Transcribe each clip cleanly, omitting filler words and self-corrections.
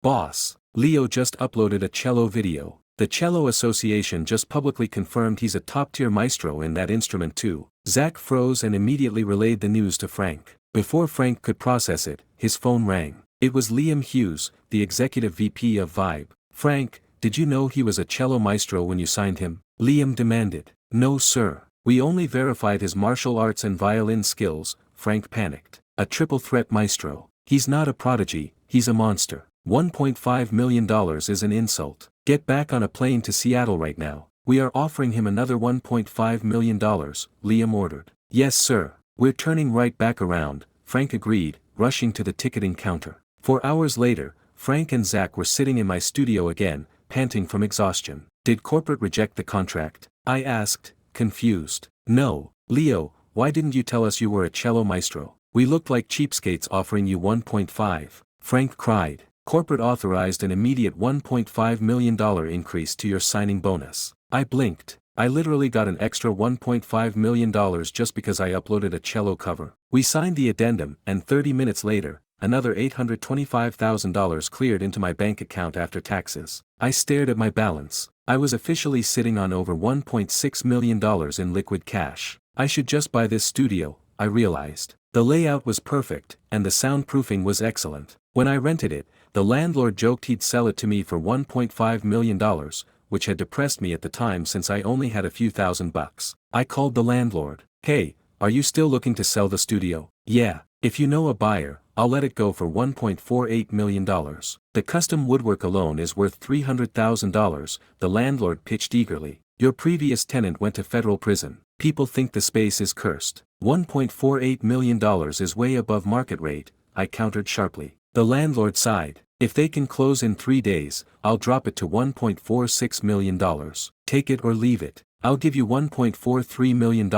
Boss, Leo just uploaded a cello video. The Cello Association just publicly confirmed he's a top-tier maestro in that instrument too. Zach froze and immediately relayed the news to Frank. Before Frank could process it, his phone rang. It was Liam Hughes, the executive VP of Vibe. Frank, did you know he was a cello maestro when you signed him? Liam demanded. No sir. We only verified his martial arts and violin skills. Frank panicked. A triple threat maestro. He's not a prodigy, he's a monster. $1.5 million is an insult. Get back on a plane to Seattle right now. We are offering him another $1.5 million, Liam ordered. Yes sir. We're turning right back around, Frank agreed, rushing to the ticketing counter. 4 hours later, Frank and Zach were sitting in my studio again, panting from exhaustion. Did corporate reject the contract? I asked, confused. No, Leo, why didn't you tell us you were a cello maestro? We looked like cheapskates offering you 1.5. Frank cried. Corporate authorized an immediate $1.5 million increase to your signing bonus. I blinked. I literally got an extra $1.5 million just because I uploaded a cello cover. We signed the addendum and 30 minutes later, another $825,000 cleared into my bank account after taxes. I stared at my balance. I was officially sitting on over $1.6 million in liquid cash. I should just buy this studio, I realized. The layout was perfect, and the soundproofing was excellent. When I rented it, the landlord joked he'd sell it to me for $1.5 million, which had depressed me at the time since I only had a few $1,000. I called the landlord. Hey, are you still looking to sell the studio? Yeah, if you know a buyer, I'll let it go for $1.48 million. The custom woodwork alone is worth $300,000, the landlord pitched eagerly. Your previous tenant went to federal prison. People think the space is cursed. $1.48 million is way above market rate, I countered sharply. The landlord sighed. If they can close in 3 days, I'll drop it to $1.46 million. Take it or leave it. I'll give you $1.43 million,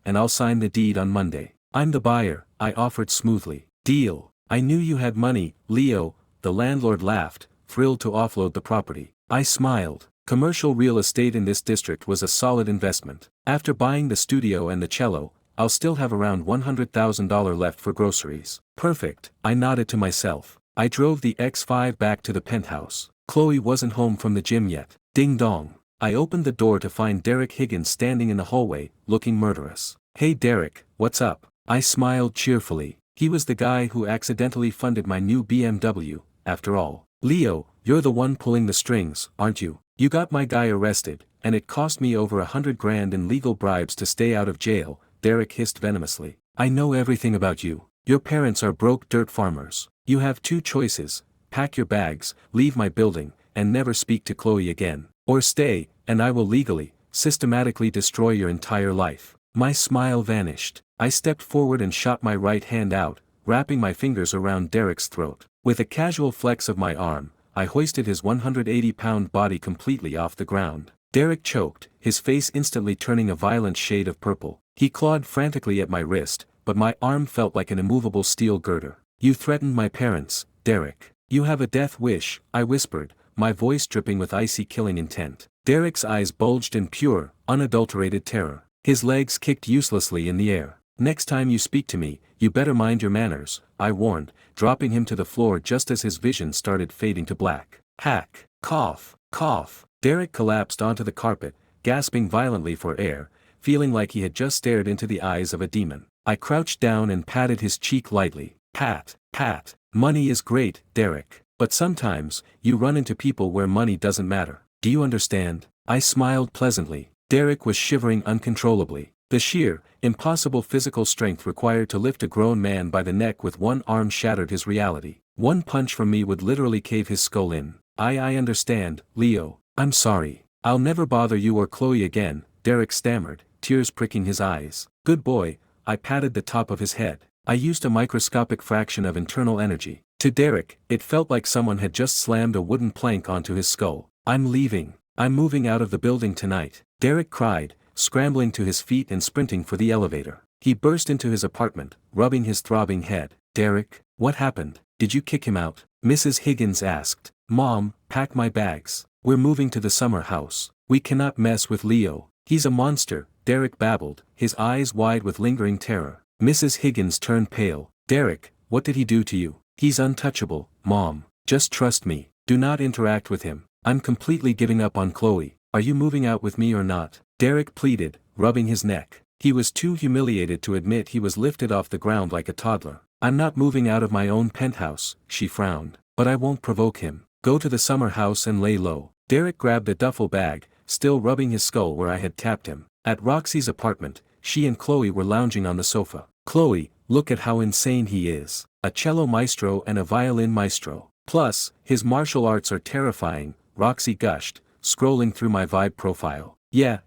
and I'll sign the deed on Monday. I'm the buyer, I offered smoothly. Deal. I knew you had money, Leo, the landlord laughed, thrilled to offload the property. I smiled. Commercial real estate in this district was a solid investment. After buying the studio and the cello, I'll still have around $100,000 left for groceries. Perfect, I nodded to myself. I drove the X5 back to the penthouse. Chloe wasn't home from the gym yet. Ding dong. I opened the door to find Derek Higgins standing in the hallway, looking murderous. Hey Derek, what's up? I smiled cheerfully. He was the guy who accidentally funded my new BMW, after all. Leo, you're the one pulling the strings, aren't you? You got my guy arrested, and it cost me over $100,000 in legal bribes to stay out of jail, Derek hissed venomously. I know everything about you. Your parents are broke dirt farmers. You have 2 choices: pack your bags, leave my building, and never speak to Chloe again. Or stay, and I will legally, systematically destroy your entire life. My smile vanished. I stepped forward and shot my right hand out, wrapping my fingers around Derek's throat. With a casual flex of my arm, I hoisted his 180-pound body completely off the ground. Derek choked, his face instantly turning a violent shade of purple. He clawed frantically at my wrist, but my arm felt like an immovable steel girder. You threatened my parents, Derek. You have a death wish, I whispered, my voice dripping with icy killing intent. Derek's eyes bulged in pure, unadulterated terror. His legs kicked uselessly in the air. Next time you speak to me, you better mind your manners, I warned, dropping him to the floor just as his vision started fading to black. Hack. Cough. Cough. Derek collapsed onto the carpet, gasping violently for air, feeling like he had just stared into the eyes of a demon. I crouched down and patted his cheek lightly. Pat. Pat. Money is great, Derek. But sometimes, you run into people where money doesn't matter. Do you understand? I smiled pleasantly. Derek was shivering uncontrollably. The sheer, impossible physical strength required to lift a grown man by the neck with one arm shattered his reality. One punch from me would literally cave his skull in. I understand, Leo. I'm sorry. I'll never bother you or Chloe again, Derek stammered, tears pricking his eyes. Good boy, I patted the top of his head. I used a microscopic fraction of internal energy. To Derek, it felt like someone had just slammed a wooden plank onto his skull. I'm leaving. I'm moving out of the building tonight. Derek cried, scrambling to his feet and sprinting for the elevator. He burst into his apartment, rubbing his throbbing head. Derek, what happened? Did you kick him out? Mrs. Higgins asked. Mom, pack my bags. We're moving to the summer house. We cannot mess with Leo. He's a monster, Derek babbled, his eyes wide with lingering terror. Mrs. Higgins turned pale. Derek, what did he do to you? He's untouchable, Mom. Just trust me. Do not interact with him. I'm completely giving up on Chloe. Are you moving out with me or not? Derek pleaded, rubbing his neck. He was too humiliated to admit he was lifted off the ground like a toddler. I'm not moving out of my own penthouse, she frowned. But I won't provoke him. Go to the summer house and lay low. Derek grabbed a duffel bag, still rubbing his skull where I had tapped him. At Roxy's apartment, she and Chloe were lounging on the sofa. Chloe, look at how insane he is. A cello maestro and a violin maestro. Plus, his martial arts are terrifying, Roxy gushed, scrolling through my Vibe profile. Yeah,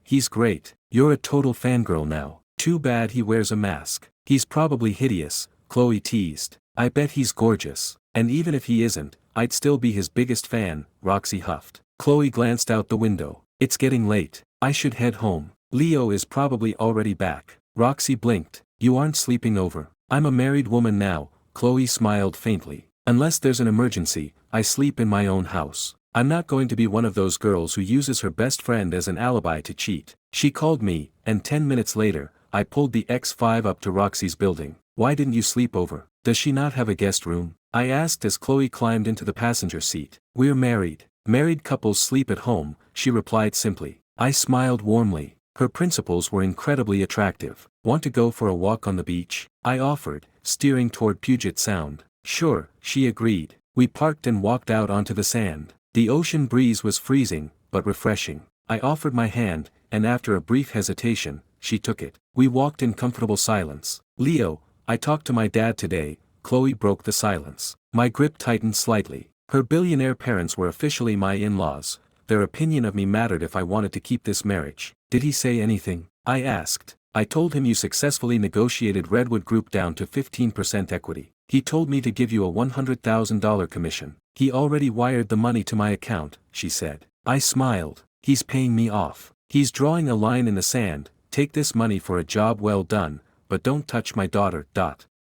he's great. You're a total fangirl now. Too bad he wears a mask. He's probably hideous, Chloe teased. I bet he's gorgeous. And even if he isn't, I'd still be his biggest fan, Roxy huffed. Chloe glanced out the window. It's getting late. I should head home. Leo is probably already back. Roxy blinked. You aren't sleeping over. I'm a married woman now, Chloe smiled faintly. Unless there's an emergency, I sleep in my own house. I'm not going to be one of those girls who uses her best friend as an alibi to cheat. She called me, and 10 minutes later, I pulled the X5 up to Roxy's building. Why didn't you sleep over? Does she not have a guest room? I asked as Chloe climbed into the passenger seat. We're married. Married couples sleep at home, she replied simply. I smiled warmly. Her principles were incredibly attractive. Want to go for a walk on the beach? I offered, steering toward Puget Sound. Sure, she agreed. We parked and walked out onto the sand. The ocean breeze was freezing, but refreshing. I offered my hand, and after a brief hesitation, she took it. We walked in comfortable silence. Leo, I talked to my dad today, Chloe broke the silence. My grip tightened slightly. Her billionaire parents were officially my in-laws. Their opinion of me mattered if I wanted to keep this marriage. Did he say anything? I asked. I told him you successfully negotiated Redwood Group down to 15% equity. He told me to give you a $100,000 commission. He already wired the money to my account, she said. I smiled. He's paying me off. He's drawing a line in the sand. Take this money for a job well done, but don't touch my daughter.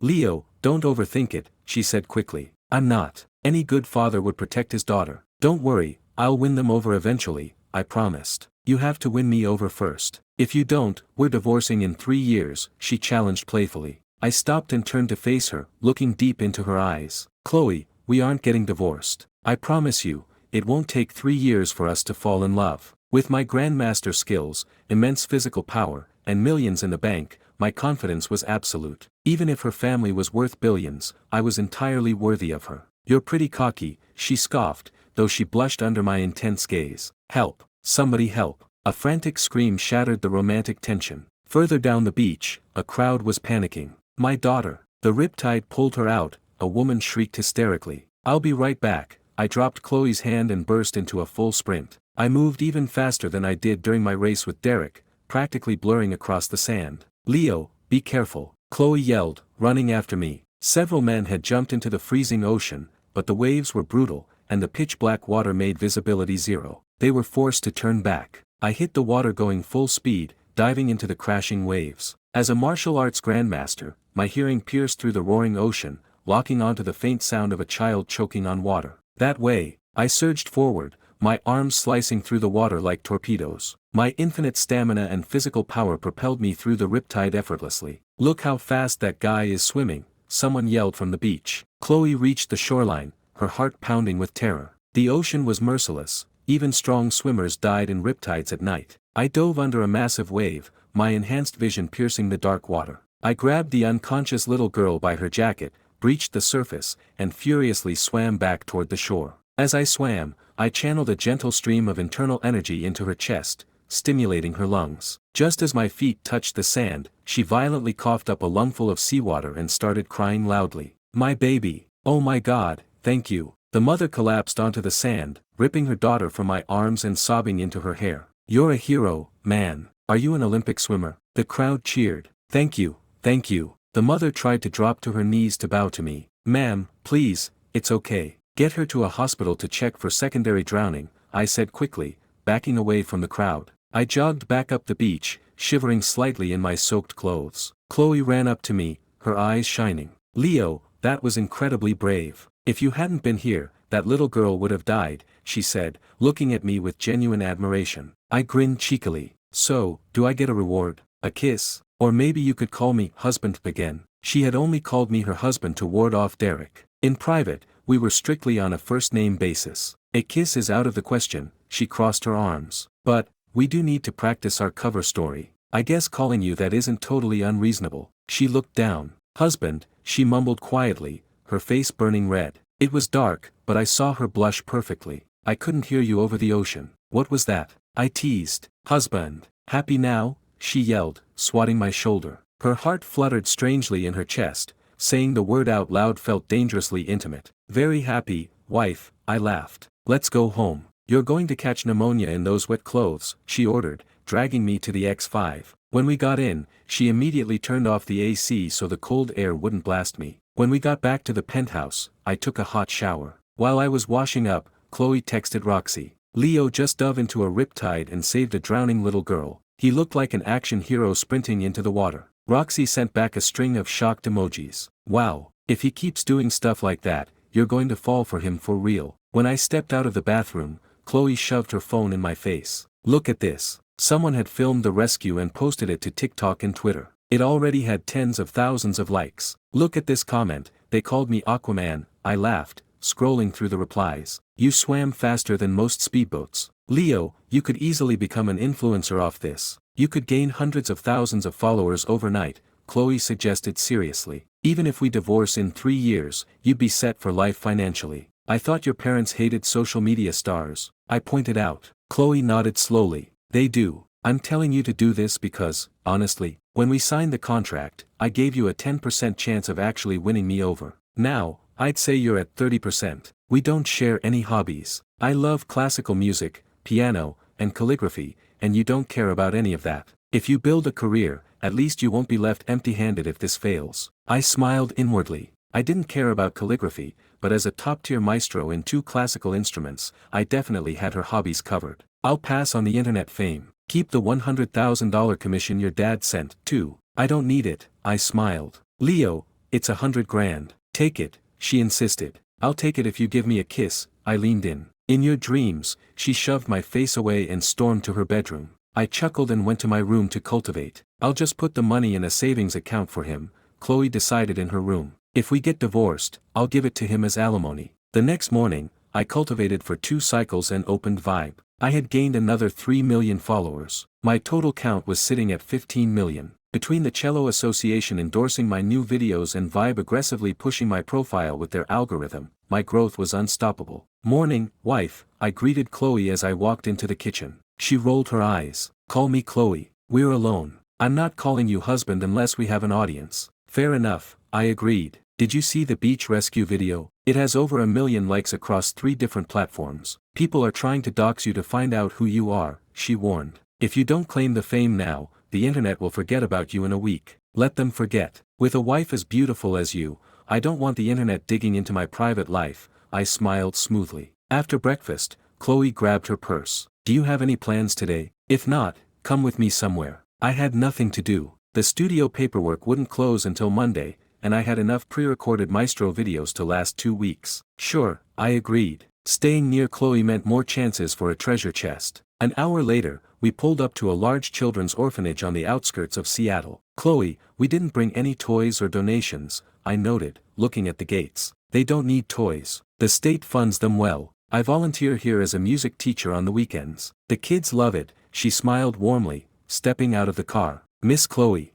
Leo, don't overthink it, she said quickly. I'm not. Any good father would protect his daughter. Don't worry, I'll win them over eventually, I promised. You have to win me over first. If you don't, we're divorcing in 3 years, she challenged playfully. I stopped and turned to face her, looking deep into her eyes. Chloe, we aren't getting divorced. I promise you, it won't take 3 years for us to fall in love. With my Grandmaster skills, immense physical power, and millions in the bank, my confidence was absolute. Even if her family was worth billions, I was entirely worthy of her. You're pretty cocky, she scoffed, though she blushed under my intense gaze. Help! Somebody help! A frantic scream shattered the romantic tension. Further down the beach, a crowd was panicking. My daughter! The riptide pulled her out, a woman shrieked hysterically. I'll be right back. I dropped Chloe's hand and burst into a full sprint. I moved even faster than I did during my race with Derek, practically blurring across the sand. Leo, be careful, Chloe yelled, running after me. Several men had jumped into the freezing ocean, but the waves were brutal, and the pitch-black water made visibility zero. They were forced to turn back. I hit the water going full speed, diving into the crashing waves. As a martial arts grandmaster, my hearing pierced through the roaring ocean, locking onto the faint sound of a child choking on water. That way, I surged forward, my arms slicing through the water like torpedoes. My infinite stamina and physical power propelled me through the riptide effortlessly. Look how fast that guy is swimming, someone yelled from the beach. Chloe reached the shoreline, her heart pounding with terror. The ocean was merciless, even strong swimmers died in riptides at night. I dove under a massive wave, my enhanced vision piercing the dark water. I grabbed the unconscious little girl by her jacket, breached the surface, and furiously swam back toward the shore. As I swam, I channeled a gentle stream of internal energy into her chest, stimulating her lungs. Just as my feet touched the sand, she violently coughed up a lungful of seawater and started crying loudly. My baby! Oh my God, thank you! The mother collapsed onto the sand, ripping her daughter from my arms and sobbing into her hair. You're a hero, man. Are you an Olympic swimmer? The crowd cheered. Thank you, thank you. The mother tried to drop to her knees to bow to me. Ma'am, please, it's okay. Get her to a hospital to check for secondary drowning, I said quickly, backing away from the crowd. I jogged back up the beach, shivering slightly in my soaked clothes. Chloe ran up to me, her eyes shining. Leo, that was incredibly brave. If you hadn't been here, that little girl would have died, she said, looking at me with genuine admiration. I grinned cheekily. So, do I get a reward? A kiss? Or maybe you could call me husband again. She had only called me her husband to ward off Derek. In private, we were strictly on a first-name basis. A kiss is out of the question, she crossed her arms. But, we do need to practice our cover story. I guess calling you that isn't totally unreasonable. She looked down. Husband, she mumbled quietly, her face burning red. It was dark, but I saw her blush perfectly. I couldn't hear you over the ocean. What was that? I teased. Husband. Happy now? She yelled, swatting my shoulder. Her heart fluttered strangely in her chest. Saying the word out loud felt dangerously intimate. Very happy, wife, I laughed. Let's go home. You're going to catch pneumonia in those wet clothes, she ordered, dragging me to the X5. When we got in, she immediately turned off the AC so the cold air wouldn't blast me. When we got back to the penthouse, I took a hot shower. While I was washing up, Chloe texted Roxy. Leo just dove into a riptide and saved a drowning little girl. He looked like an action hero sprinting into the water. Roxy sent back a string of shocked emojis. Wow, if he keeps doing stuff like that, you're going to fall for him for real. When I stepped out of the bathroom, Chloe shoved her phone in my face. Look at this. Someone had filmed the rescue and posted it to TikTok and Twitter. It already had tens of thousands of likes. Look at this comment, they called me Aquaman, I laughed, scrolling through the replies. You swam faster than most speedboats. Leo, you could easily become an influencer off this. You could gain hundreds of thousands of followers overnight, Chloe suggested seriously. Even if we divorce in 3 years, you'd be set for life financially. I thought your parents hated social media stars, I pointed out. Chloe nodded slowly. They do. I'm telling you to do this because, honestly, when we signed the contract, I gave you a 10% chance of actually winning me over. Now, I'd say you're at 30%. We don't share any hobbies. I love classical music, piano, and calligraphy, and you don't care about any of that. If you build a career, at least you won't be left empty-handed if this fails. I smiled inwardly. I didn't care about calligraphy, but as a top-tier maestro in 2 classical instruments, I definitely had her hobbies covered. I'll pass on the internet fame. Keep the $100,000 commission your dad sent, too. I don't need it, I smiled. Leo, it's $100,000. Take it, she insisted. I'll take it if you give me a kiss, I leaned in. In your dreams, she shoved my face away and stormed to her bedroom. I chuckled and went to my room to cultivate. I'll just put the money in a savings account for him, Chloe decided in her room. If we get divorced, I'll give it to him as alimony. The next morning, I cultivated for 2 cycles and opened Vibe. I had gained another 3 million followers. My total count was sitting at 15 million. Between the Cello Association endorsing my new videos and Vibe aggressively pushing my profile with their algorithm, my growth was unstoppable. Morning, wife, I greeted Chloe as I walked into the kitchen. She rolled her eyes. Call me Chloe. We're alone. I'm not calling you husband unless we have an audience. Fair enough, I agreed. Did you see the beach rescue video? It has over 1 million likes across 3 different platforms. People are trying to dox you to find out who you are, she warned. If you don't claim the fame now, the internet will forget about you in a week. Let them forget. With a wife as beautiful as you, I don't want the internet digging into my private life, I smiled smoothly. After breakfast, Chloe grabbed her purse. Do you have any plans today? If not, come with me somewhere. I had nothing to do. The studio paperwork wouldn't close until Monday, and I had enough pre-recorded maestro videos to last 2 weeks. Sure, I agreed. Staying near Chloe meant more chances for a treasure chest. An hour later, we pulled up to a large children's orphanage on the outskirts of Seattle. Chloe, we didn't bring any toys or donations, I noted, looking at the gates. They don't need toys. The state funds them well. I volunteer here as a music teacher on the weekends. The kids love it, she smiled warmly, stepping out of the car. Miss Chloe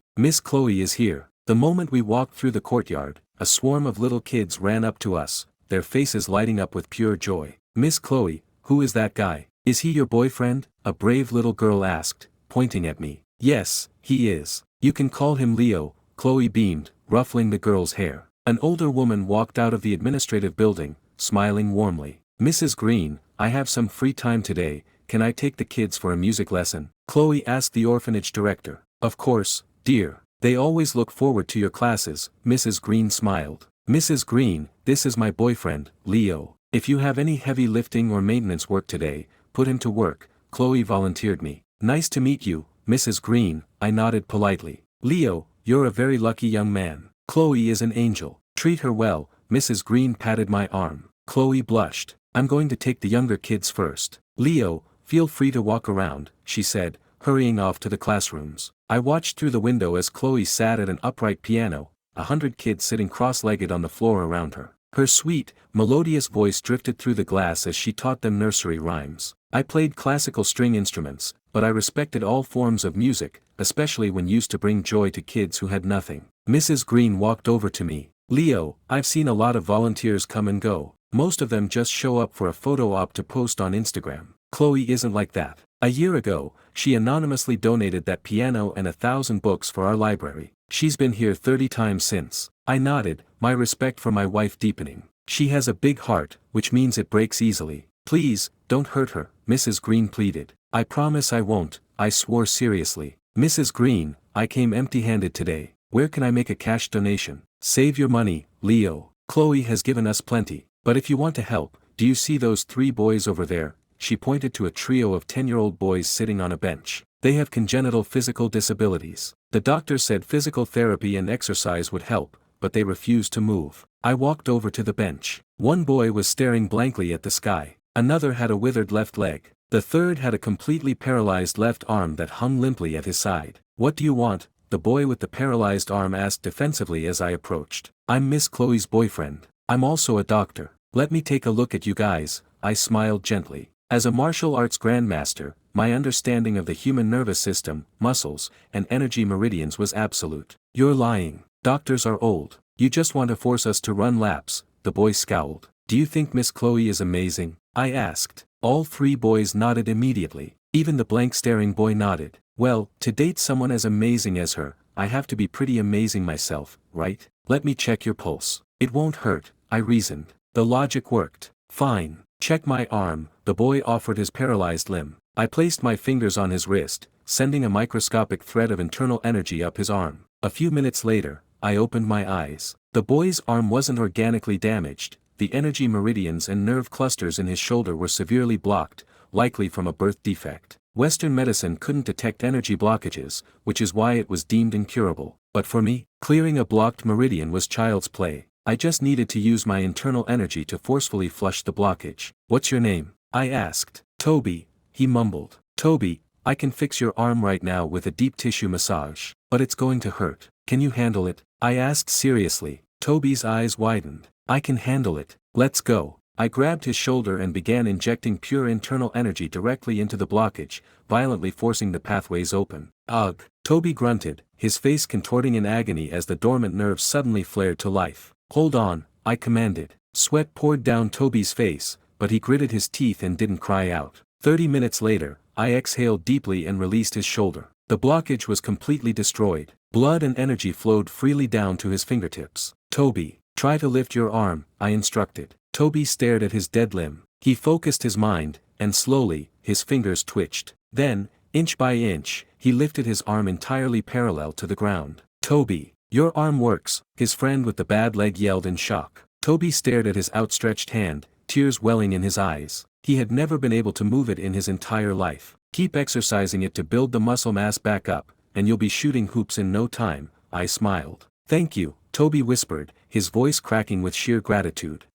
is here. The moment we walked through the courtyard, a swarm of little kids ran up to us, their faces lighting up with pure joy. Miss Chloe, who is that guy? Is he your boyfriend? A brave little girl asked, pointing at me. Yes, he is. You can call him Leo, Chloe beamed, ruffling the girl's hair. An older woman walked out of the administrative building, smiling warmly. Mrs. Green, I have some free time today, can I take the kids for a music lesson? Chloe asked the orphanage director. Of course, dear. They always look forward to your classes, Mrs. Green smiled. Mrs. Green, this is my boyfriend, Leo. If you have any heavy lifting or maintenance work today, put him to work, Chloe volunteered me. Nice to meet you, Mrs. Green, I nodded politely. Leo, you're a very lucky young man. Chloe is an angel. Treat her well, Mrs. Green patted my arm. Chloe blushed. I'm going to take the younger kids first. Leo, feel free to walk around, she said, hurrying off to the classrooms. I watched through the window as Chloe sat at an upright piano, 100 kids sitting cross-legged on the floor around her. Her sweet, melodious voice drifted through the glass as she taught them nursery rhymes. I played classical string instruments, but I respected all forms of music, especially when used to bring joy to kids who had nothing. Mrs. Green walked over to me. Leo, I've seen a lot of volunteers come and go. Most of them just show up for a photo op to post on Instagram. Chloe isn't like that. A year ago, she anonymously donated that piano and 1,000 books for our library. She's been here 30 times since. I nodded, my respect for my wife deepening. She has a big heart, which means it breaks easily. Please, don't hurt her, Mrs. Green pleaded. I promise I won't, I swore seriously. Mrs. Green, I came empty-handed today. Where can I make a cash donation? Save your money, Leo. Chloe has given us plenty. But if you want to help, do you see those 3 boys over there? She pointed to a trio of 10-year-old boys sitting on a bench. They have congenital physical disabilities. The doctor said physical therapy and exercise would help, but they refused to move. I walked over to the bench. One boy was staring blankly at the sky. Another had a withered left leg. The third had a completely paralyzed left arm that hung limply at his side. What do you want? The boy with the paralyzed arm asked defensively as I approached. I'm Miss Chloe's boyfriend. I'm also a doctor. Let me take a look at you guys, I smiled gently. As a martial arts grandmaster, my understanding of the human nervous system, muscles, and energy meridians was absolute. You're lying. Doctors are old. You just want to force us to run laps, the boy scowled. Do you think Miss Chloe is amazing? I asked. All 3 boys nodded immediately. Even the blank-staring boy nodded. Well, to date someone as amazing as her, I have to be pretty amazing myself, right? Let me check your pulse. It won't hurt, I reasoned. The logic worked. Fine. Check my arm, the boy offered his paralyzed limb. I placed my fingers on his wrist, sending a microscopic thread of internal energy up his arm. A few minutes later, I opened my eyes. The boy's arm wasn't organically damaged, the energy meridians and nerve clusters in his shoulder were severely blocked, likely from a birth defect. Western medicine couldn't detect energy blockages, which is why it was deemed incurable. But for me, clearing a blocked meridian was child's play. I just needed to use my internal energy to forcefully flush the blockage. What's your name? I asked. Toby, he mumbled. Toby, I can fix your arm right now with a deep tissue massage, but it's going to hurt. Can you handle it? I asked seriously. Toby's eyes widened. I can handle it. Let's go. I grabbed his shoulder and began injecting pure internal energy directly into the blockage, violently forcing the pathways open. Ugh. Toby grunted, his face contorting in agony as the dormant nerves suddenly flared to life. Hold on, I commanded. Sweat poured down Toby's face, but he gritted his teeth and didn't cry out. 30 minutes later, I exhaled deeply and released his shoulder. The blockage was completely destroyed. Blood and energy flowed freely down to his fingertips. Toby, try to lift your arm, I instructed. Toby stared at his dead limb. He focused his mind, and slowly, his fingers twitched. Then, inch by inch, he lifted his arm entirely parallel to the ground. Toby, your arm works, his friend with the bad leg yelled in shock. Toby stared at his outstretched hand, tears welling in his eyes. He had never been able to move it in his entire life. Keep exercising it to build the muscle mass back up, and you'll be shooting hoops in no time, I smiled. Thank you, Toby whispered, his voice cracking with sheer gratitude.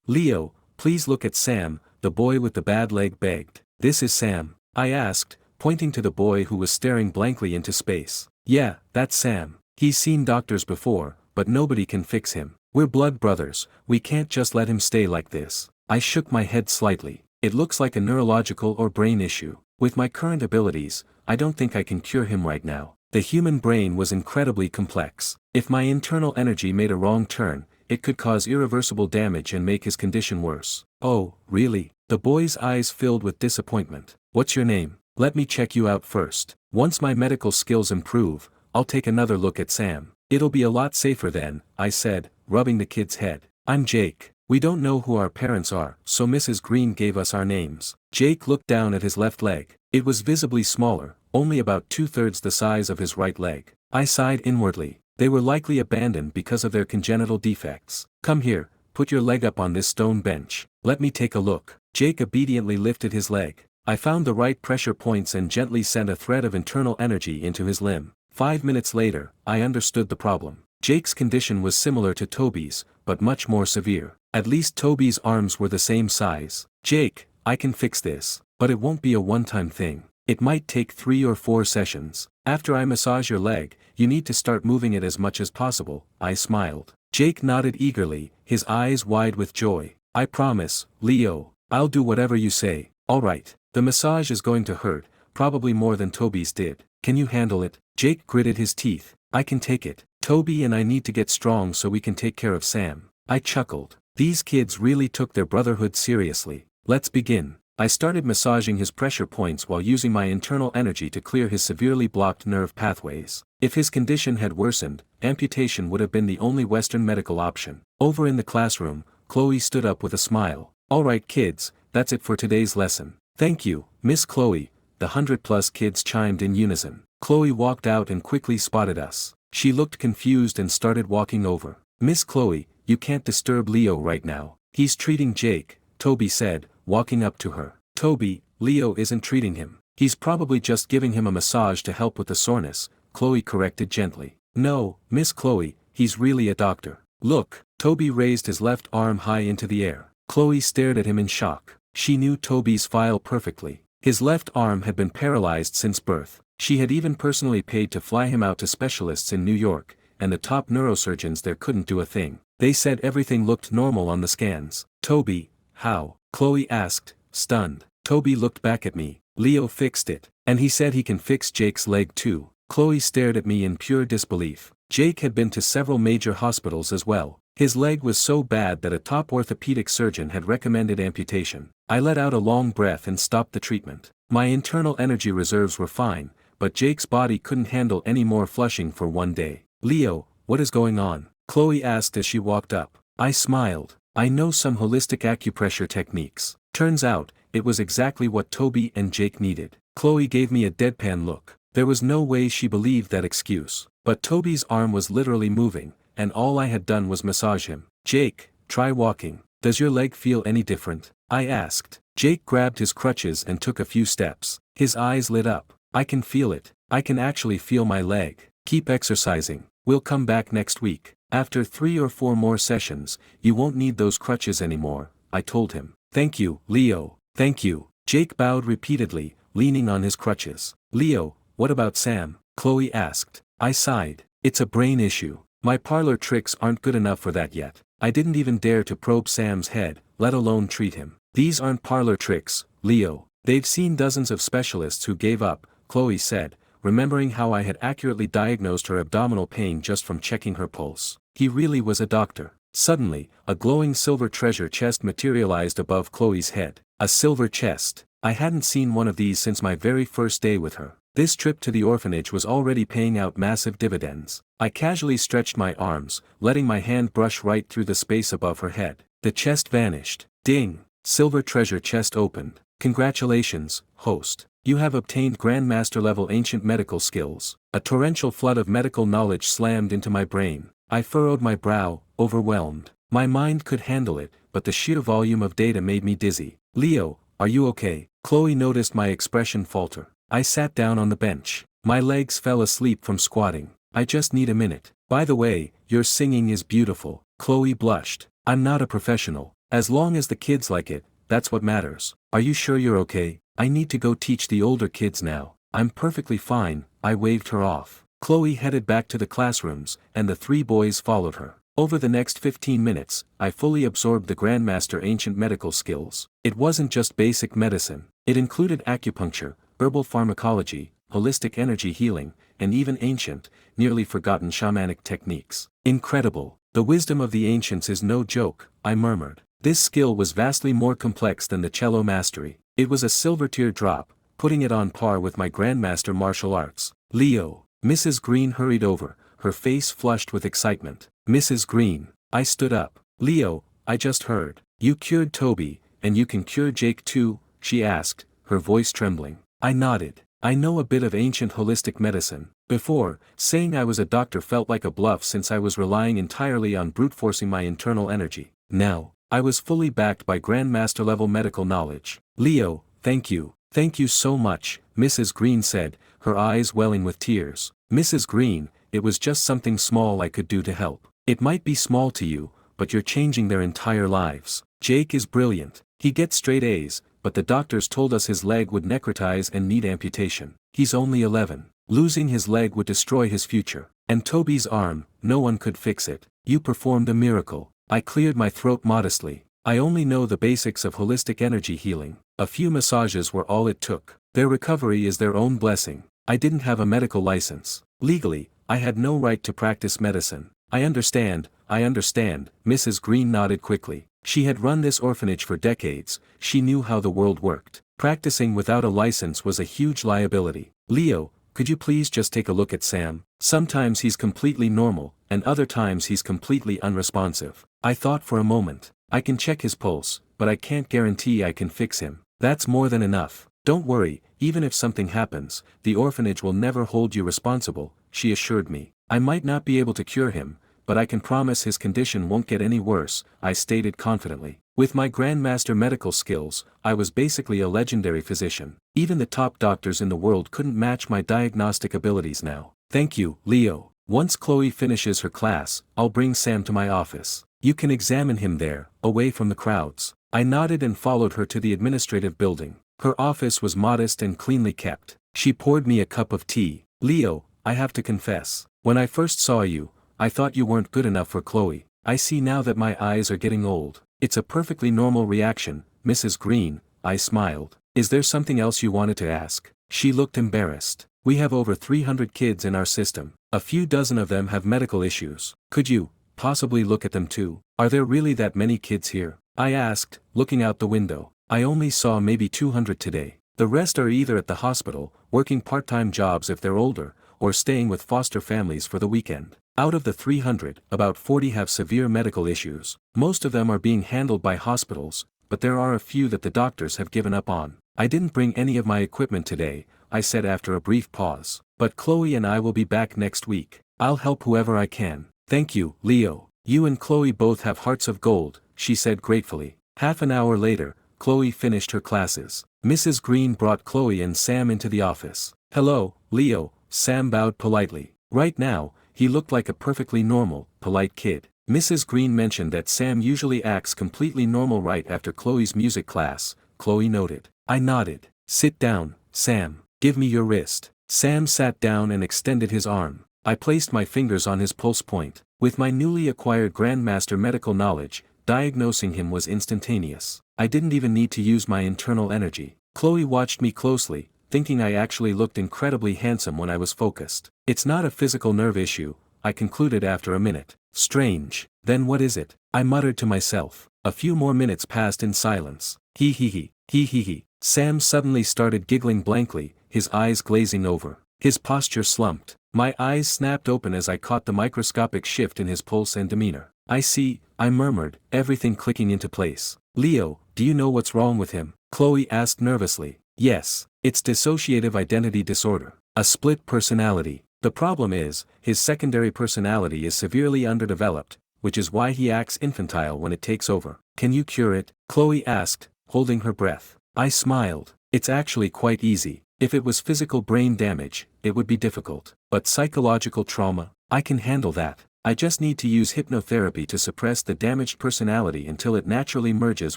Leo, please look at Sam, the boy with the bad leg begged. This is Sam? I asked, pointing to the boy who was staring blankly into space. Yeah, that's Sam. He's seen doctors before, but nobody can fix him. We're blood brothers, we can't just let him stay like this. I shook my head slightly. It looks like a neurological or brain issue. With my current abilities, I don't think I can cure him right now. The human brain was incredibly complex. If my internal energy made a wrong turn, it could cause irreversible damage and make his condition worse. Oh, really? The boy's eyes filled with disappointment. What's your name? Let me check you out first. Once my medical skills improve, I'll take another look at Sam. It'll be a lot safer then, I said, rubbing the kid's head. I'm Jake. We don't know who our parents are, so Mrs. Green gave us our names. Jake looked down at his left leg. It was visibly smaller, only about 2/3 the size of his right leg. I sighed inwardly. They were likely abandoned because of their congenital defects. Come here, put your leg up on this stone bench. Let me take a look. Jake obediently lifted his leg. I found the right pressure points and gently sent a thread of internal energy into his limb. 5 minutes later, I understood the problem. Jake's condition was similar to Toby's, but much more severe. At least Toby's arms were the same size. Jake, I can fix this, but it won't be a one-time thing. It might take 3 or 4 sessions. After I massage your leg, you need to start moving it as much as possible, I smiled. Jake nodded eagerly, his eyes wide with joy. I promise, Leo, I'll do whatever you say. Alright, the massage is going to hurt, probably more than Toby's did. Can you handle it? Jake gritted his teeth. I can take it. Toby and I need to get strong so we can take care of Sam. I chuckled. These kids really took their brotherhood seriously. Let's begin. I started massaging his pressure points while using my internal energy to clear his severely blocked nerve pathways. If his condition had worsened, amputation would have been the only Western medical option. Over in the classroom, Chloe stood up with a smile. Alright kids, that's it for today's lesson. Thank you, Miss Chloe. The 100+ kids chimed in unison. Chloe walked out and quickly spotted us. She looked confused and started walking over. Miss Chloe, you can't disturb Leo right now. He's treating Jake, Toby said, walking up to her. Toby, Leo isn't treating him. He's probably just giving him a massage to help with the soreness, Chloe corrected gently. No, Miss Chloe, he's really a doctor. Look, Toby raised his left arm high into the air. Chloe stared at him in shock. She knew Toby's file perfectly. His left arm had been paralyzed since birth. She had even personally paid to fly him out to specialists in New York, and the top neurosurgeons there couldn't do a thing. They said everything looked normal on the scans. Toby, how? Chloe asked, stunned. Toby looked back at me. Leo fixed it. And he said he can fix Jake's leg too. Chloe stared at me in pure disbelief. Jake had been to several major hospitals as well. His leg was so bad that a top orthopedic surgeon had recommended amputation. I let out a long breath and stopped the treatment. My internal energy reserves were fine, but Jake's body couldn't handle any more flushing for one day. Leo, what is going on? Chloe asked as she walked up. I smiled. I know some holistic acupressure techniques. Turns out, it was exactly what Toby and Jake needed. Chloe gave me a deadpan look. There was no way she believed that excuse. But Toby's arm was literally moving, and all I had done was massage him. Jake, try walking. Does your leg feel any different? I asked. Jake grabbed his crutches and took a few steps. His eyes lit up. I can feel it. I can actually feel my leg. Keep exercising. We'll come back next week. After 3 or 4 more sessions, you won't need those crutches anymore, I told him. Thank you, Leo. Thank you. Jake bowed repeatedly, leaning on his crutches. Leo, what about Sam? Chloe asked. I sighed. It's a brain issue. My parlor tricks aren't good enough for that yet. I didn't even dare to probe Sam's head, let alone treat him. These aren't parlor tricks, Leo. They've seen dozens of specialists who gave up, Chloe said, remembering how I had accurately diagnosed her abdominal pain just from checking her pulse. He really was a doctor. Suddenly, a glowing silver treasure chest materialized above Chloe's head. A silver chest. I hadn't seen one of these since my very first day with her. This trip to the orphanage was already paying out massive dividends. I casually stretched my arms, letting my hand brush right through the space above her head. The chest vanished. Ding! Silver treasure chest opened. Congratulations, host. You have obtained Grandmaster-level Ancient Medical Skills. A torrential flood of medical knowledge slammed into my brain. I furrowed my brow, overwhelmed. My mind could handle it, but the sheer volume of data made me dizzy. Leo, are you okay? Chloe noticed my expression falter. I sat down on the bench. My legs fell asleep from squatting. I just need a minute. By the way, your singing is beautiful. Chloe blushed. I'm not a professional. As long as the kids like it, that's what matters. Are you sure you're okay? I need to go teach the older kids now. I'm perfectly fine, I waved her off. Chloe headed back to the classrooms, and the 3 boys followed her. Over the next 15 minutes, I fully absorbed the Grandmaster Ancient Medical Skills. It wasn't just basic medicine. It included acupuncture, herbal pharmacology, holistic energy healing, and even ancient, nearly forgotten shamanic techniques. Incredible. The wisdom of the ancients is no joke, I murmured. This skill was vastly more complex than the cello mastery. It was a silver tier drop, putting it on par with my Grandmaster Martial Arts. Leo. Mrs. Green hurried over, her face flushed with excitement. Mrs. Green. I stood up. Leo, I just heard. You cured Toby, and you can cure Jake too, she asked, her voice trembling. I nodded. I know a bit of ancient holistic medicine. Before, saying I was a doctor felt like a bluff since I was relying entirely on brute-forcing my internal energy. Now, I was fully backed by Grandmaster-level medical knowledge. Leo, thank you. Thank you so much, Mrs. Green said, her eyes welling with tears. Mrs. Green, it was just something small I could do to help. It might be small to you, but you're changing their entire lives. Jake is brilliant. He gets straight A's, but the doctors told us his leg would necrotize and need amputation. He's only 11. Losing his leg would destroy his future. And Toby's arm, no one could fix it. you performed a miracle. I cleared my throat modestly. I only know the basics of holistic energy healing. A few massages were all it took. Their recovery is their own blessing. I didn't have a medical license. Legally, I had no right to practice medicine. I understand, Mrs. Green nodded quickly. She had run this orphanage for decades, she knew how the world worked. Practicing without a license was a huge liability. Leo, could you please just take a look at Sam? Sometimes he's completely normal, and other times he's completely unresponsive. I thought for a moment. I can check his pulse, but I can't guarantee I can fix him. That's more than enough. Don't worry, even if something happens, the orphanage will never hold you responsible, she assured me. I might not be able to cure him, but I can promise his condition won't get any worse, I stated confidently. With my Grandmaster medical skills, I was basically a legendary physician. Even the top doctors in the world couldn't match my diagnostic abilities now. Thank you, Leo. Once Chloe finishes her class, I'll bring Sam to my office. You can examine him there, away from the crowds. I nodded and followed her to the administrative building. Her office was modest and cleanly kept. She poured me a cup of tea. Leo, I have to confess, when I first saw you, I thought you weren't good enough for Chloe. I see now that my eyes are getting old. It's a perfectly normal reaction, Mrs. Green, I smiled. Is there something else you wanted to ask? She looked embarrassed. We have over 300 kids in our system. A few dozen of them have medical issues. Could you possibly look at them too? Are there really that many kids here? I asked, looking out the window. I only saw maybe 200 today. The rest are either at the hospital, working part-time jobs if they're older, or staying with foster families for the weekend. Out of the 300, about 40 have severe medical issues. Most of them are being handled by hospitals, but there are a few that the doctors have given up on. I didn't bring any of my equipment today, I said after a brief pause. But Chloe and I will be back next week. I'll help whoever I can. Thank you, Leo. You and Chloe both have hearts of gold, she said gratefully. Half an hour later, Chloe finished her classes. Mrs. Green brought Chloe and Sam into the office. Hello, Leo, Sam bowed politely. Right now, he looked like a perfectly normal, polite kid. Mrs. Green mentioned that Sam usually acts completely normal right after Chloe's music class, Chloe noted. I nodded. Sit down, Sam. Give me your wrist. Sam sat down and extended his arm. I placed my fingers on his pulse point. With my newly acquired Grandmaster medical knowledge, diagnosing him was instantaneous. I didn't even need to use my internal energy. Chloe watched me closely, thinking I actually looked incredibly handsome when I was focused. It's not a physical nerve issue, I concluded after a minute. Strange. Then what is it? I muttered to myself. A few more minutes passed in silence. Hee hee hee, hee hee hee. Sam suddenly started giggling blankly, his eyes glazing over. His posture slumped. My eyes snapped open as I caught the microscopic shift in his pulse and demeanor. I see, I murmured, everything clicking into place. Leo, do you know what's wrong with him? Chloe asked nervously. Yes, it's dissociative identity disorder. A split personality. The problem is, his secondary personality is severely underdeveloped, which is why he acts infantile when it takes over. Can you cure it? Chloe asked, holding her breath. I smiled. It's actually quite easy. If it was physical brain damage, it would be difficult. But psychological trauma, I can handle that. I just need to use hypnotherapy to suppress the damaged personality until it naturally merges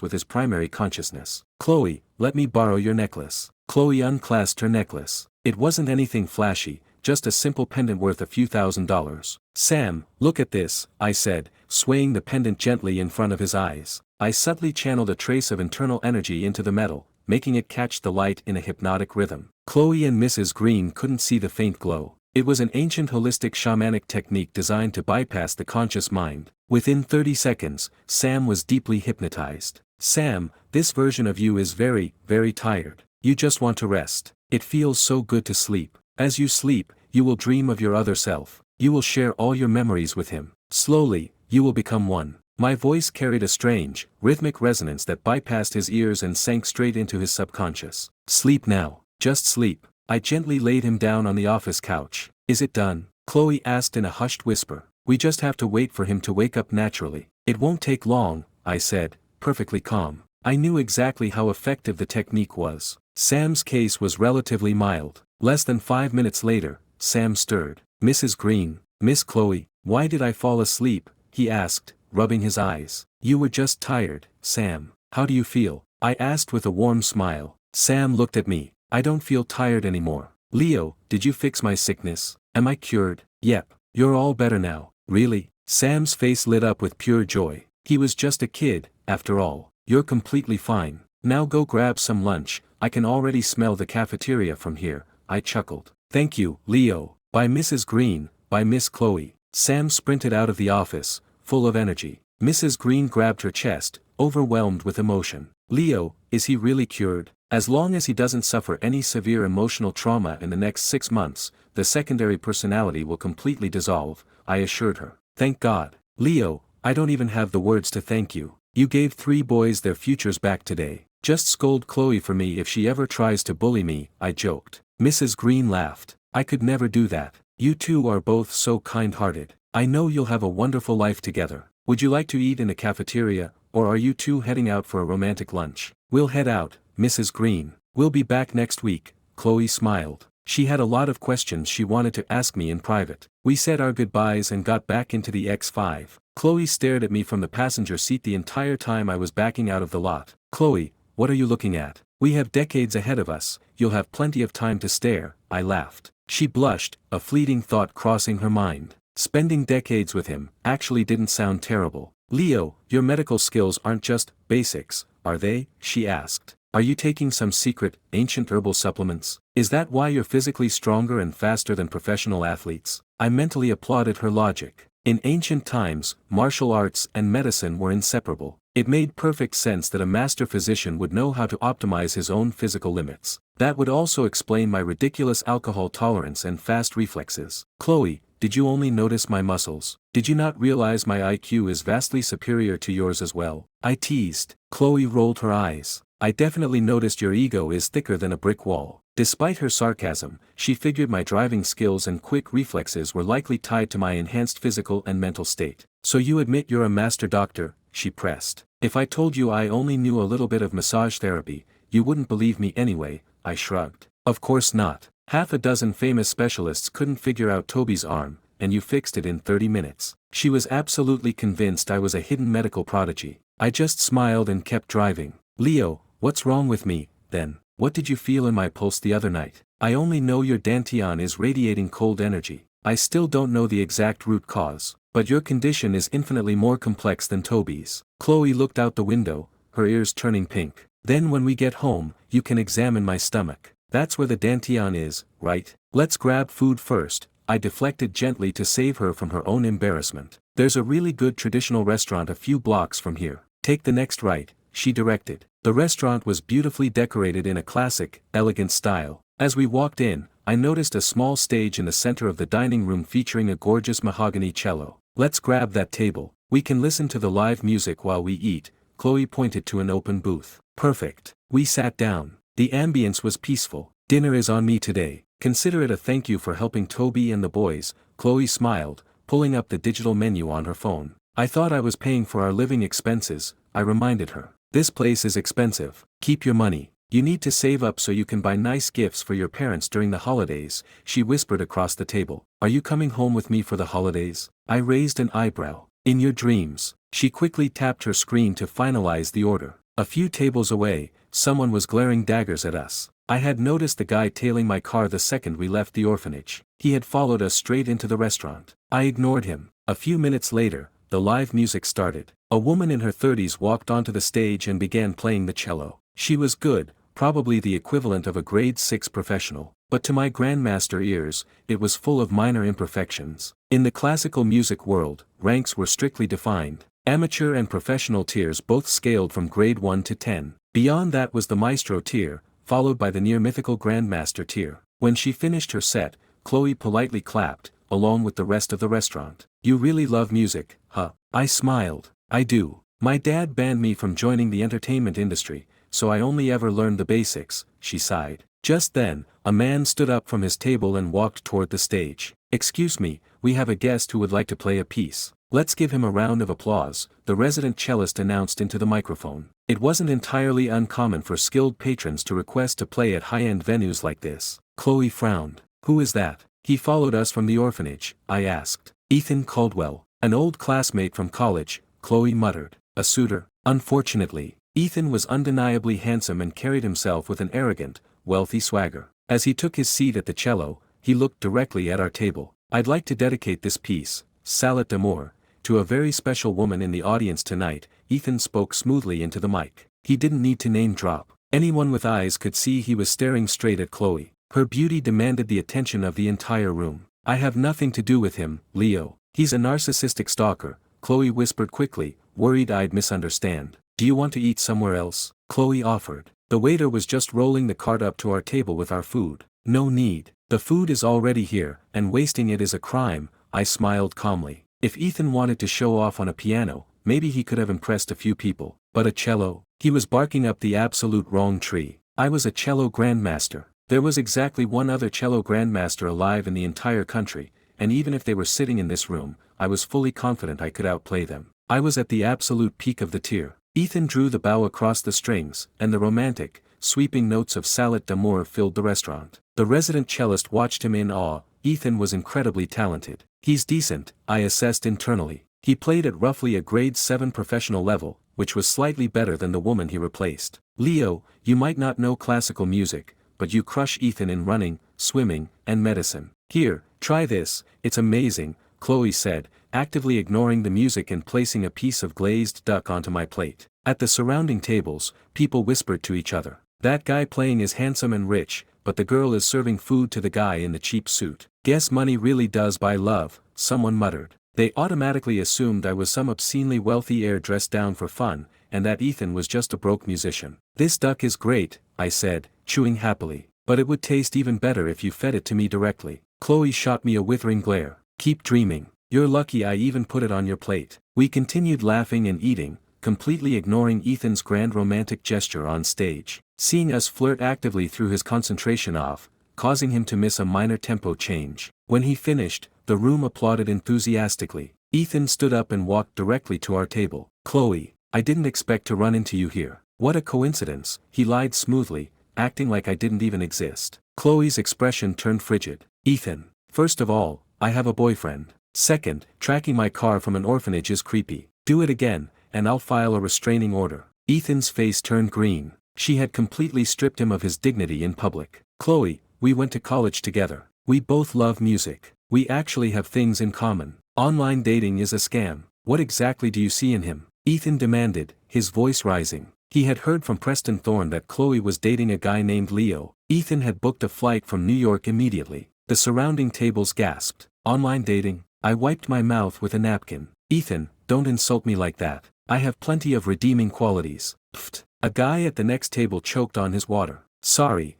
with his primary consciousness. Chloe, let me borrow your necklace. Chloe unclasped her necklace. It wasn't anything flashy, just a simple pendant worth a few $1,000s. Sam, look at this, I said, swaying the pendant gently in front of his eyes. I subtly channeled a trace of internal energy into the metal, making it catch the light in a hypnotic rhythm. Chloe and Mrs. Green couldn't see the faint glow. It was an ancient holistic shamanic technique designed to bypass the conscious mind. Within 30 seconds, Sam was deeply hypnotized. Sam, this version of you is very, very tired. You just want to rest. It feels so good to sleep. As you sleep, you will dream of your other self. You will share all your memories with him. Slowly, you will become one. My voice carried a strange, rhythmic resonance that bypassed his ears and sank straight into his subconscious. Sleep now. Just sleep. I gently laid him down on the office couch. Is it done? Chloe asked in a hushed whisper. We just have to wait for him to wake up naturally. It won't take long, I said, perfectly calm. I knew exactly how effective the technique was. Sam's case was relatively mild. Less than 5 minutes later, Sam stirred. Mrs. Green, Miss Chloe, why did I fall asleep? He asked, rubbing his eyes. You were just tired, Sam. How do you feel? I asked with a warm smile. Sam looked at me. I don't feel tired anymore. Leo, did you fix my sickness? Am I cured? Yep. You're all better now. Really? Sam's face lit up with pure joy. He was just a kid, after all. You're completely fine. Now go grab some lunch, I can already smell the cafeteria from here, I chuckled. Thank you, Leo. By Mrs. Green, by Miss Chloe. Sam sprinted out of the office, full of energy. Mrs. Green grabbed her chest, overwhelmed with emotion. Leo, is he really cured? As long as he doesn't suffer any severe emotional trauma in the next 6 months, the secondary personality will completely dissolve, I assured her. Thank God. Leo, I don't even have the words to thank you. You gave 3 boys their futures back today. Just scold Chloe for me if she ever tries to bully me, I joked. Mrs. Green laughed. I could never do that. You two are both so kind-hearted. I know you'll have a wonderful life together. Would you like to eat in the cafeteria, or are you two heading out for a romantic lunch? We'll head out, Mrs. Green. We'll be back next week, Chloe smiled. She had a lot of questions she wanted to ask me in private. We said our goodbyes and got back into the X5. Chloe stared at me from the passenger seat the entire time I was backing out of the lot. Chloe, what are you looking at? We have decades ahead of us, you'll have plenty of time to stare, I laughed. She blushed, a fleeting thought crossing her mind. Spending decades with him actually didn't sound terrible. Leo, your medical skills aren't just basics, are they? She asked. Are you taking some secret, ancient herbal supplements? Is that why you're physically stronger and faster than professional athletes? I mentally applauded her logic. In ancient times, martial arts and medicine were inseparable. It made perfect sense that a master physician would know how to optimize his own physical limits. That would also explain my ridiculous alcohol tolerance and fast reflexes. Chloe, did you only notice my muscles? Did you not realize my IQ is vastly superior to yours as well? I teased. Chloe rolled her eyes. I definitely noticed your ego is thicker than a brick wall. Despite her sarcasm, she figured my driving skills and quick reflexes were likely tied to my enhanced physical and mental state. So you admit you're a master doctor, she pressed. If I told you I only knew a little bit of massage therapy, you wouldn't believe me anyway, I shrugged. Of course not. Half a dozen famous specialists couldn't figure out Toby's arm, and you fixed it in 30 minutes. She was absolutely convinced I was a hidden medical prodigy. I just smiled and kept driving. Leo, what's wrong with me, then? What did you feel in my pulse the other night? I only know your dantian is radiating cold energy. I still don't know the exact root cause, but your condition is infinitely more complex than Toby's. Chloe looked out the window, her ears turning pink. Then when we get home, you can examine my stomach. That's where the dantian is, right? Let's grab food first, I deflected gently to save her from her own embarrassment. There's a really good traditional restaurant a few blocks from here. Take the next right, she directed. The restaurant was beautifully decorated in a classic, elegant style. As we walked in, I noticed a small stage in the center of the dining room featuring a gorgeous mahogany cello. Let's grab that table. We can listen to the live music while we eat, Chloe pointed to an open booth. Perfect. We sat down. The ambience was peaceful. Dinner is on me today. Consider it a thank you for helping Toby and the boys, Chloe smiled, pulling up the digital menu on her phone. I thought I was paying for our living expenses, I reminded her. This place is expensive. Keep your money. You need to save up so you can buy nice gifts for your parents during the holidays, she whispered across the table. Are you coming home with me for the holidays? I raised an eyebrow. In your dreams. She quickly tapped her screen to finalize the order. A few tables away, someone was glaring daggers at us. I had noticed the guy tailing my car the second we left the orphanage. He had followed us straight into the restaurant. I ignored him. A few minutes later, the live music started. A woman in her 30s walked onto the stage and began playing the cello. She was good, probably the equivalent of a grade 6 professional, but to my grandmaster ears, it was full of minor imperfections. In the classical music world, ranks were strictly defined. Amateur and professional tiers both scaled from grade 1 to 10. Beyond that was the maestro tier, followed by the near-mythical grandmaster tier. When she finished her set, Chloe politely clapped, along with the rest of the restaurant. You really love music, huh? I smiled. I do. My dad banned me from joining the entertainment industry, so I only ever learned the basics, she sighed. Just then, a man stood up from his table and walked toward the stage. Excuse me, we have a guest who would like to play a piece. Let's give him a round of applause, the resident cellist announced into the microphone. It wasn't entirely uncommon for skilled patrons to request to play at high-end venues like this. Chloe frowned. Who is that? He followed us from the orphanage, I asked. Ethan Caldwell, an old classmate from college, Chloe muttered. A suitor? Unfortunately, Ethan was undeniably handsome and carried himself with an arrogant, wealthy swagger. As he took his seat at the cello, he looked directly at our table. I'd like to dedicate this piece, Salat d'amour, to a very special woman in the audience tonight, Ethan spoke smoothly into the mic. He didn't need to name drop. Anyone with eyes could see he was staring straight at Chloe. Her beauty demanded the attention of the entire room. I have nothing to do with him, Leo. He's a narcissistic stalker, Chloe whispered quickly, worried I'd misunderstand. Do you want to eat somewhere else? Chloe offered. The waiter was just rolling the cart up to our table with our food. No need. The food is already here, and wasting it is a crime, I smiled calmly. If Ethan wanted to show off on a piano, maybe he could have impressed a few people. But a cello? He was barking up the absolute wrong tree. I was a cello grandmaster. There was exactly one other cello grandmaster alive in the entire country, and even if they were sitting in this room, I was fully confident I could outplay them. I was at the absolute peak of the tier. Ethan drew the bow across the strings, and the romantic, sweeping notes of Salad d'Amour filled the restaurant. The resident cellist watched him in awe. Ethan was incredibly talented. He's decent, I assessed internally. He played at roughly a grade 7 professional level, which was slightly better than the woman he replaced. Leo, you might not know classical music, but you crush Ethan in running, swimming, and medicine. Here, try this, it's amazing, Chloe said, actively ignoring the music and placing a piece of glazed duck onto my plate. At the surrounding tables, people whispered to each other. That guy playing is handsome and rich, but the girl is serving food to the guy in the cheap suit. Guess money really does buy love, someone muttered. They automatically assumed I was some obscenely wealthy heir dressed down for fun, and that Ethan was just a broke musician. This duck is great, I said, chewing happily, but it would taste even better if you fed it to me directly. Chloe shot me a withering glare. Keep dreaming. You're lucky I even put it on your plate. We continued laughing and eating, completely ignoring Ethan's grand romantic gesture on stage. Seeing us flirt actively threw his concentration off, causing him to miss a minor tempo change. When he finished, the room applauded enthusiastically. Ethan stood up and walked directly to our table. Chloe, I didn't expect to run into you here. What a coincidence, he lied smoothly, acting like I didn't even exist. Chloe's expression turned frigid. Ethan, first of all, I have a boyfriend. Second, tracking my car from an orphanage is creepy. Do it again, and I'll file a restraining order. Ethan's face turned green. She had completely stripped him of his dignity in public. Chloe, we went to college together. We both love music. We actually have things in common. Online dating is a scam. What exactly do you see in him? Ethan demanded, his voice rising. He had heard from Preston Thorne that Chloe was dating a guy named Leo. Ethan had booked a flight from New York immediately. The surrounding tables gasped. Online dating? I wiped my mouth with a napkin. Ethan, don't insult me like that. I have plenty of redeeming qualities. Pfft. A guy at the next table choked on his water. Sorry,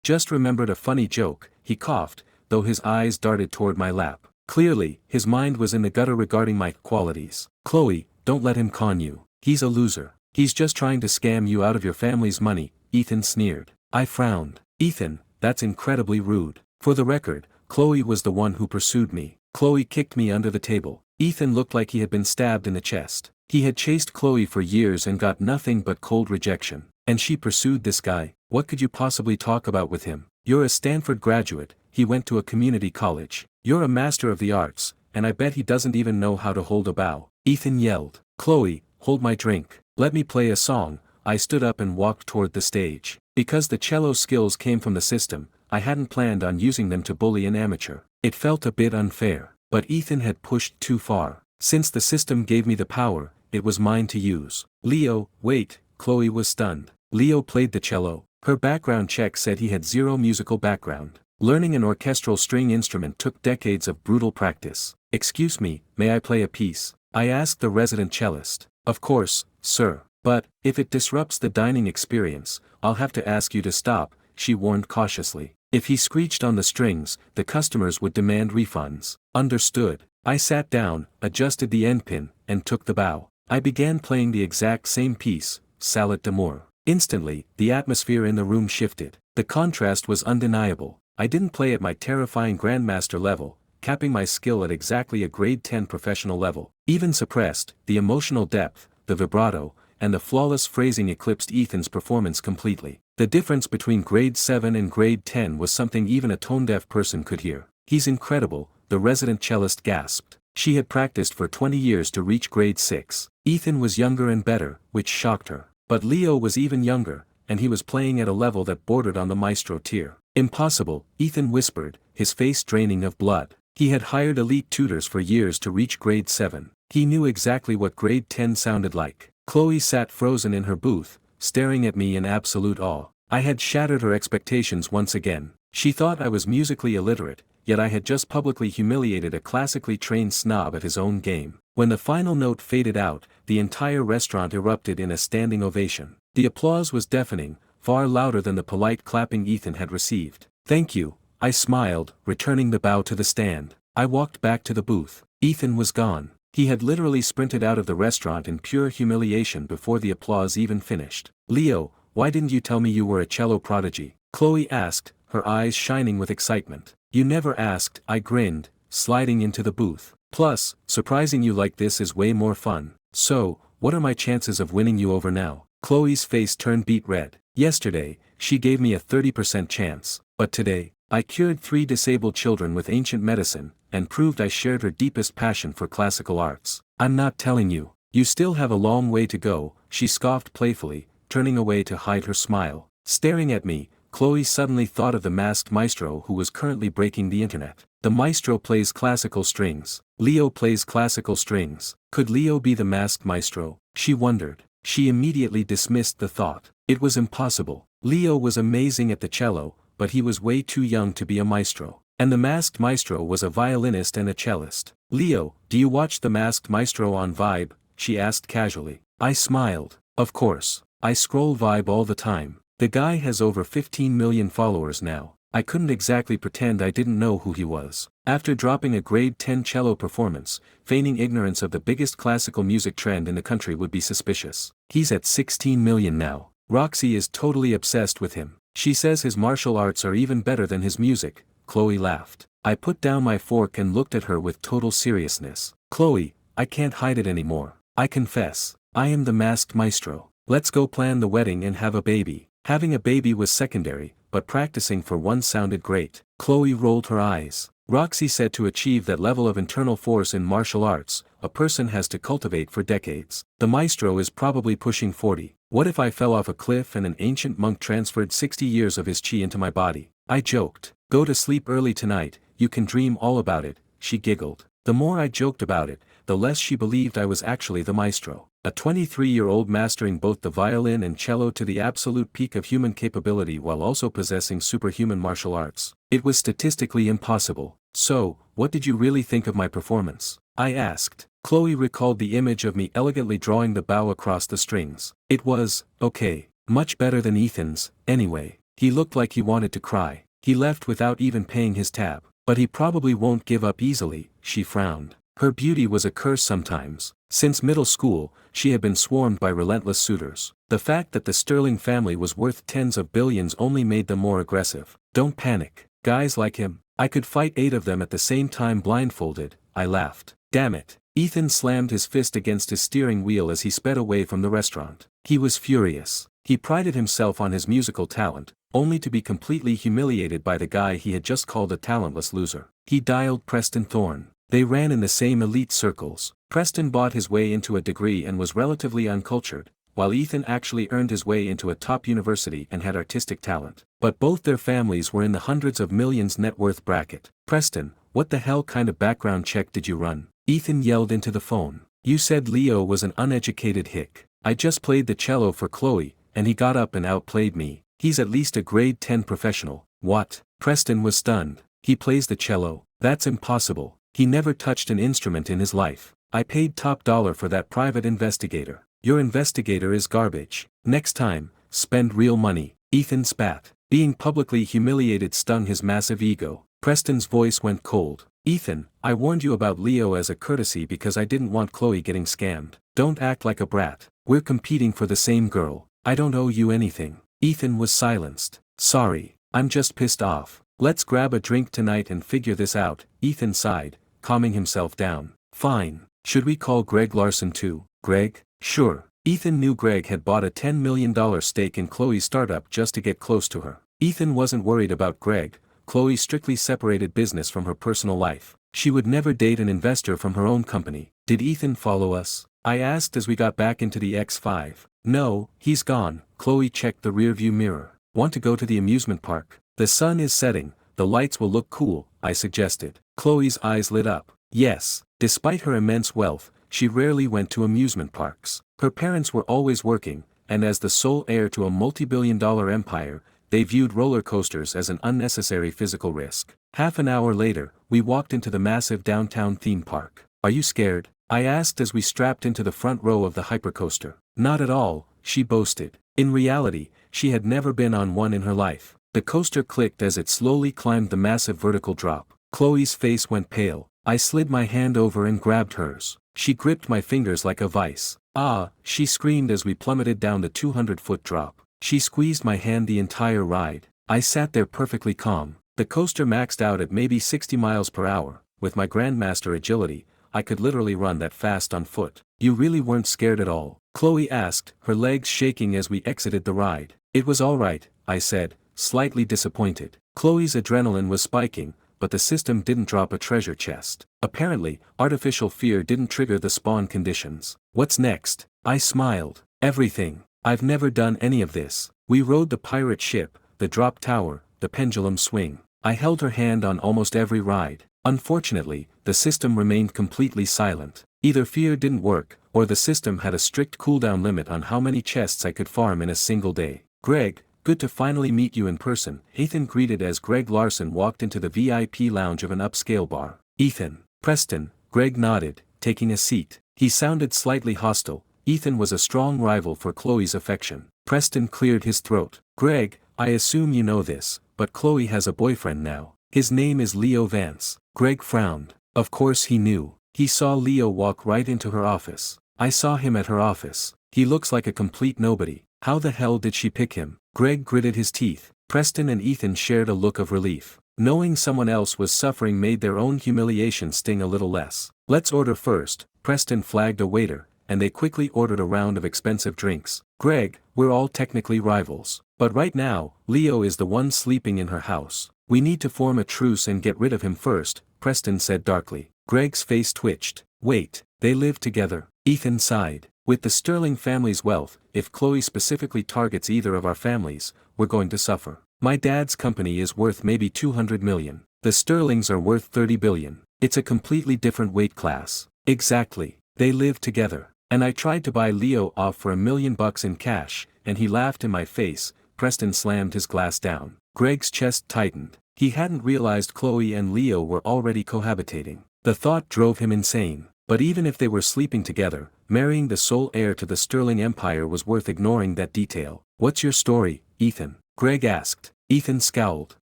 just remembered a funny joke, he coughed, though his eyes darted toward my lap. Clearly, his mind was in the gutter regarding my qualities. Chloe, don't let him con you. He's a loser. He's just trying to scam you out of your family's money, Ethan sneered. I frowned. Ethan, that's incredibly rude. For the record, Chloe was the one who pursued me. Chloe kicked me under the table. Ethan looked like he had been stabbed in the chest. He had chased Chloe for years and got nothing but cold rejection. And she pursued this guy. What could you possibly talk about with him? You're a Stanford graduate, he went to a community college. You're a Master of the Arts, and I bet he doesn't even know how to hold a bow. Ethan yelled. Chloe, hold my drink. Let me play a song. I stood up and walked toward the stage. Because the cello skills came from the system, I hadn't planned on using them to bully an amateur. It felt a bit unfair, but Ethan had pushed too far. Since the system gave me the power, it was mine to use. Leo, wait, Chloe was stunned. Leo played the cello. Her background check said he had zero musical background. Learning an orchestral string instrument took decades of brutal practice. Excuse me, may I play a piece? I asked the resident cellist. Of course, sir. But, if it disrupts the dining experience, I'll have to ask you to stop, she warned cautiously. If he screeched on the strings, the customers would demand refunds. Understood. I sat down, adjusted the end pin, and took the bow. I began playing the exact same piece, Salad d'Amour. Instantly, the atmosphere in the room shifted. The contrast was undeniable. I didn't play at my terrifying Grandmaster level, capping my skill at exactly a grade 10 professional level. Even suppressed, the emotional depth, the vibrato, and the flawless phrasing eclipsed Ethan's performance completely. The difference between grade 7 and grade 10 was something even a tone-deaf person could hear. He's incredible, the resident cellist gasped. She had practiced for 20 years to reach grade 6. Ethan was younger and better, which shocked her. But Leo was even younger, and he was playing at a level that bordered on the maestro tier. Impossible, Ethan whispered, his face draining of blood. He had hired elite tutors for years to reach grade 7. He knew exactly what grade 10 sounded like. Chloe sat frozen in her booth, staring at me in absolute awe. I had shattered her expectations once again. She thought I was musically illiterate, yet I had just publicly humiliated a classically trained snob at his own game. When the final note faded out, the entire restaurant erupted in a standing ovation. The applause was deafening, far louder than the polite clapping Ethan had received. "Thank you," I smiled, returning the bow to the stand. I walked back to the booth. Ethan was gone. He had literally sprinted out of the restaurant in pure humiliation before the applause even finished. "Leo, why didn't you tell me you were a cello prodigy?" Chloe asked, her eyes shining with excitement. "You never asked," I grinned, sliding into the booth. "Plus, surprising you like this is way more fun. So, what are my chances of winning you over now?" Chloe's face turned beet red. Yesterday, she gave me a 30% chance, but today, I cured 3 disabled children with ancient medicine, and proved I shared her deepest passion for classical arts. "I'm not telling you. You still have a long way to go," she scoffed playfully, turning away to hide her smile. Staring at me, Chloe suddenly thought of the masked maestro who was currently breaking the internet. The maestro plays classical strings. Leo plays classical strings. Could Leo be the masked maestro? She wondered. She immediately dismissed the thought. It was impossible. Leo was amazing at the cello, but he was way too young to be a maestro. And the masked maestro was a violinist and a cellist. "Leo, do you watch the masked maestro on Vibe?" she asked casually. I smiled. Of course. I scroll Vibe all the time. The guy has over 15 million followers now. I couldn't exactly pretend I didn't know who he was. After dropping a grade 10 cello performance, feigning ignorance of the biggest classical music trend in the country would be suspicious. He's at 16 million now. Roxy is totally obsessed with him. She says his martial arts are even better than his music. Chloe laughed. I put down my fork and looked at her with total seriousness. "Chloe, I can't hide it anymore. I confess. I am the masked maestro. Let's go plan the wedding and have a baby." Having a baby was secondary, but practicing for one sounded great. Chloe rolled her eyes. Roxy said to achieve that level of internal force in martial arts, a person has to cultivate for decades. The maestro is probably pushing 40. What if I fell off a cliff and an ancient monk transferred 60 years of his chi into my body? I joked. "Go to sleep early tonight, you can dream all about it," she giggled. The more I joked about it, the less she believed I was actually the maestro. A 23-year-old mastering both the violin and cello to the absolute peak of human capability while also possessing superhuman martial arts. It was statistically impossible. "So, what did you really think of my performance?" I asked. Chloe recalled the image of me elegantly drawing the bow across the strings. "It was, okay. Much better than Ethan's, anyway. He looked like he wanted to cry. He left without even paying his tab. But he probably won't give up easily," she frowned. Her beauty was a curse sometimes. Since middle school, she had been swarmed by relentless suitors. The fact that the Sterling family was worth tens of billions only made them more aggressive. "Don't panic. Guys like him, I could fight 8 of them at the same time blindfolded," I laughed. "Damn it." Ethan slammed his fist against his steering wheel as he sped away from the restaurant. He was furious. He prided himself on his musical talent, only to be completely humiliated by the guy he had just called a talentless loser. He dialed Preston Thorne. They ran in the same elite circles. Preston bought his way into a degree and was relatively uncultured, while Ethan actually earned his way into a top university and had artistic talent. But both their families were in the hundreds of millions net worth bracket. "Preston, what the hell kind of background check did you run?" Ethan yelled into the phone. "You said Leo was an uneducated hick. I just played the cello for Chloe, and he got up and outplayed me. He's at least a grade 10 professional." "What?" Preston was stunned. "He plays the cello? That's impossible. He never touched an instrument in his life. I paid top dollar for that private investigator." "Your investigator is garbage. Next time, spend real money." Ethan spat. Being publicly humiliated stung his massive ego. Preston's voice went cold. "Ethan, I warned you about Leo as a courtesy because I didn't want Chloe getting scammed. Don't act like a brat. We're competing for the same girl. I don't owe you anything." Ethan was silenced. "Sorry, I'm just pissed off. Let's grab a drink tonight and figure this out," Ethan sighed, calming himself down. "Fine. Should we call Greg Larson too?" "Greg? Sure." Ethan knew Greg had bought a $10 million stake in Chloe's startup just to get close to her. Ethan wasn't worried about Greg. Chloe strictly separated business from her personal life. She would never date an investor from her own company. "Did Ethan follow us?" I asked as we got back into the X5. "No, he's gone." Chloe checked the rearview mirror. "Want to go to the amusement park? The sun is setting, the lights will look cool," I suggested. Chloe's eyes lit up. Yes, despite her immense wealth, she rarely went to amusement parks. Her parents were always working, and as the sole heir to a multi-billion-dollar empire, they viewed roller coasters as an unnecessary physical risk. Half an hour later, we walked into the massive downtown theme park. "Are you scared?" I asked as we strapped into the front row of the hypercoaster. "Not at all," she boasted. In reality, she had never been on one in her life. The coaster clicked as it slowly climbed the massive vertical drop. Chloe's face went pale. I slid my hand over and grabbed hers. She gripped my fingers like a vice. "Ah!" she screamed as we plummeted down the 200-foot drop. She squeezed my hand the entire ride. I sat there perfectly calm. The coaster maxed out at maybe 60 miles per hour. With my Grandmaster agility, I could literally run that fast on foot. "You really weren't scared at all?" Chloe asked, her legs shaking as we exited the ride. "It was alright," I said, slightly disappointed. Chloe's adrenaline was spiking, but the system didn't drop a treasure chest. Apparently, artificial fear didn't trigger the spawn conditions. "What's next?" I smiled. "Everything. I've never done any of this." We rode the pirate ship, the drop tower, the pendulum swing. I held her hand on almost every ride. Unfortunately, the system remained completely silent. Either fear didn't work, or the system had a strict cooldown limit on how many chests I could farm in a single day. "Greg, good to finally meet you in person," Ethan greeted as Greg Larson walked into the VIP lounge of an upscale bar. "Ethan." "Preston," Greg nodded, taking a seat. He sounded slightly hostile. Ethan was a strong rival for Chloe's affection. Preston cleared his throat. "Greg, I assume you know this, but Chloe has a boyfriend now. His name is Leo Vance." Greg frowned. Of course he knew. He saw Leo walk right into her office. "I saw him at her office. He looks like a complete nobody. How the hell did she pick him?" Greg gritted his teeth. Preston and Ethan shared a look of relief. Knowing someone else was suffering made their own humiliation sting a little less. "Let's order first," Preston flagged a waiter, and they quickly ordered a round of expensive drinks. "Greg, we're all technically rivals. But right now, Leo is the one sleeping in her house. We need to form a truce and get rid of him first," Preston said darkly. Greg's face twitched. "Wait, they live together?" Ethan sighed. "With the Sterling family's wealth, if Chloe specifically targets either of our families, we're going to suffer. My dad's company is worth maybe 200 million. The Sterlings are worth 30 billion. It's a completely different weight class." "Exactly. They live together. And I tried to buy Leo off for $1 million in cash, and he laughed in my face." Preston slammed his glass down. Greg's chest tightened. He hadn't realized Chloe and Leo were already cohabitating. The thought drove him insane. But even if they were sleeping together, marrying the sole heir to the Sterling Empire was worth ignoring that detail. "What's your story, Ethan?" Greg asked. Ethan scowled.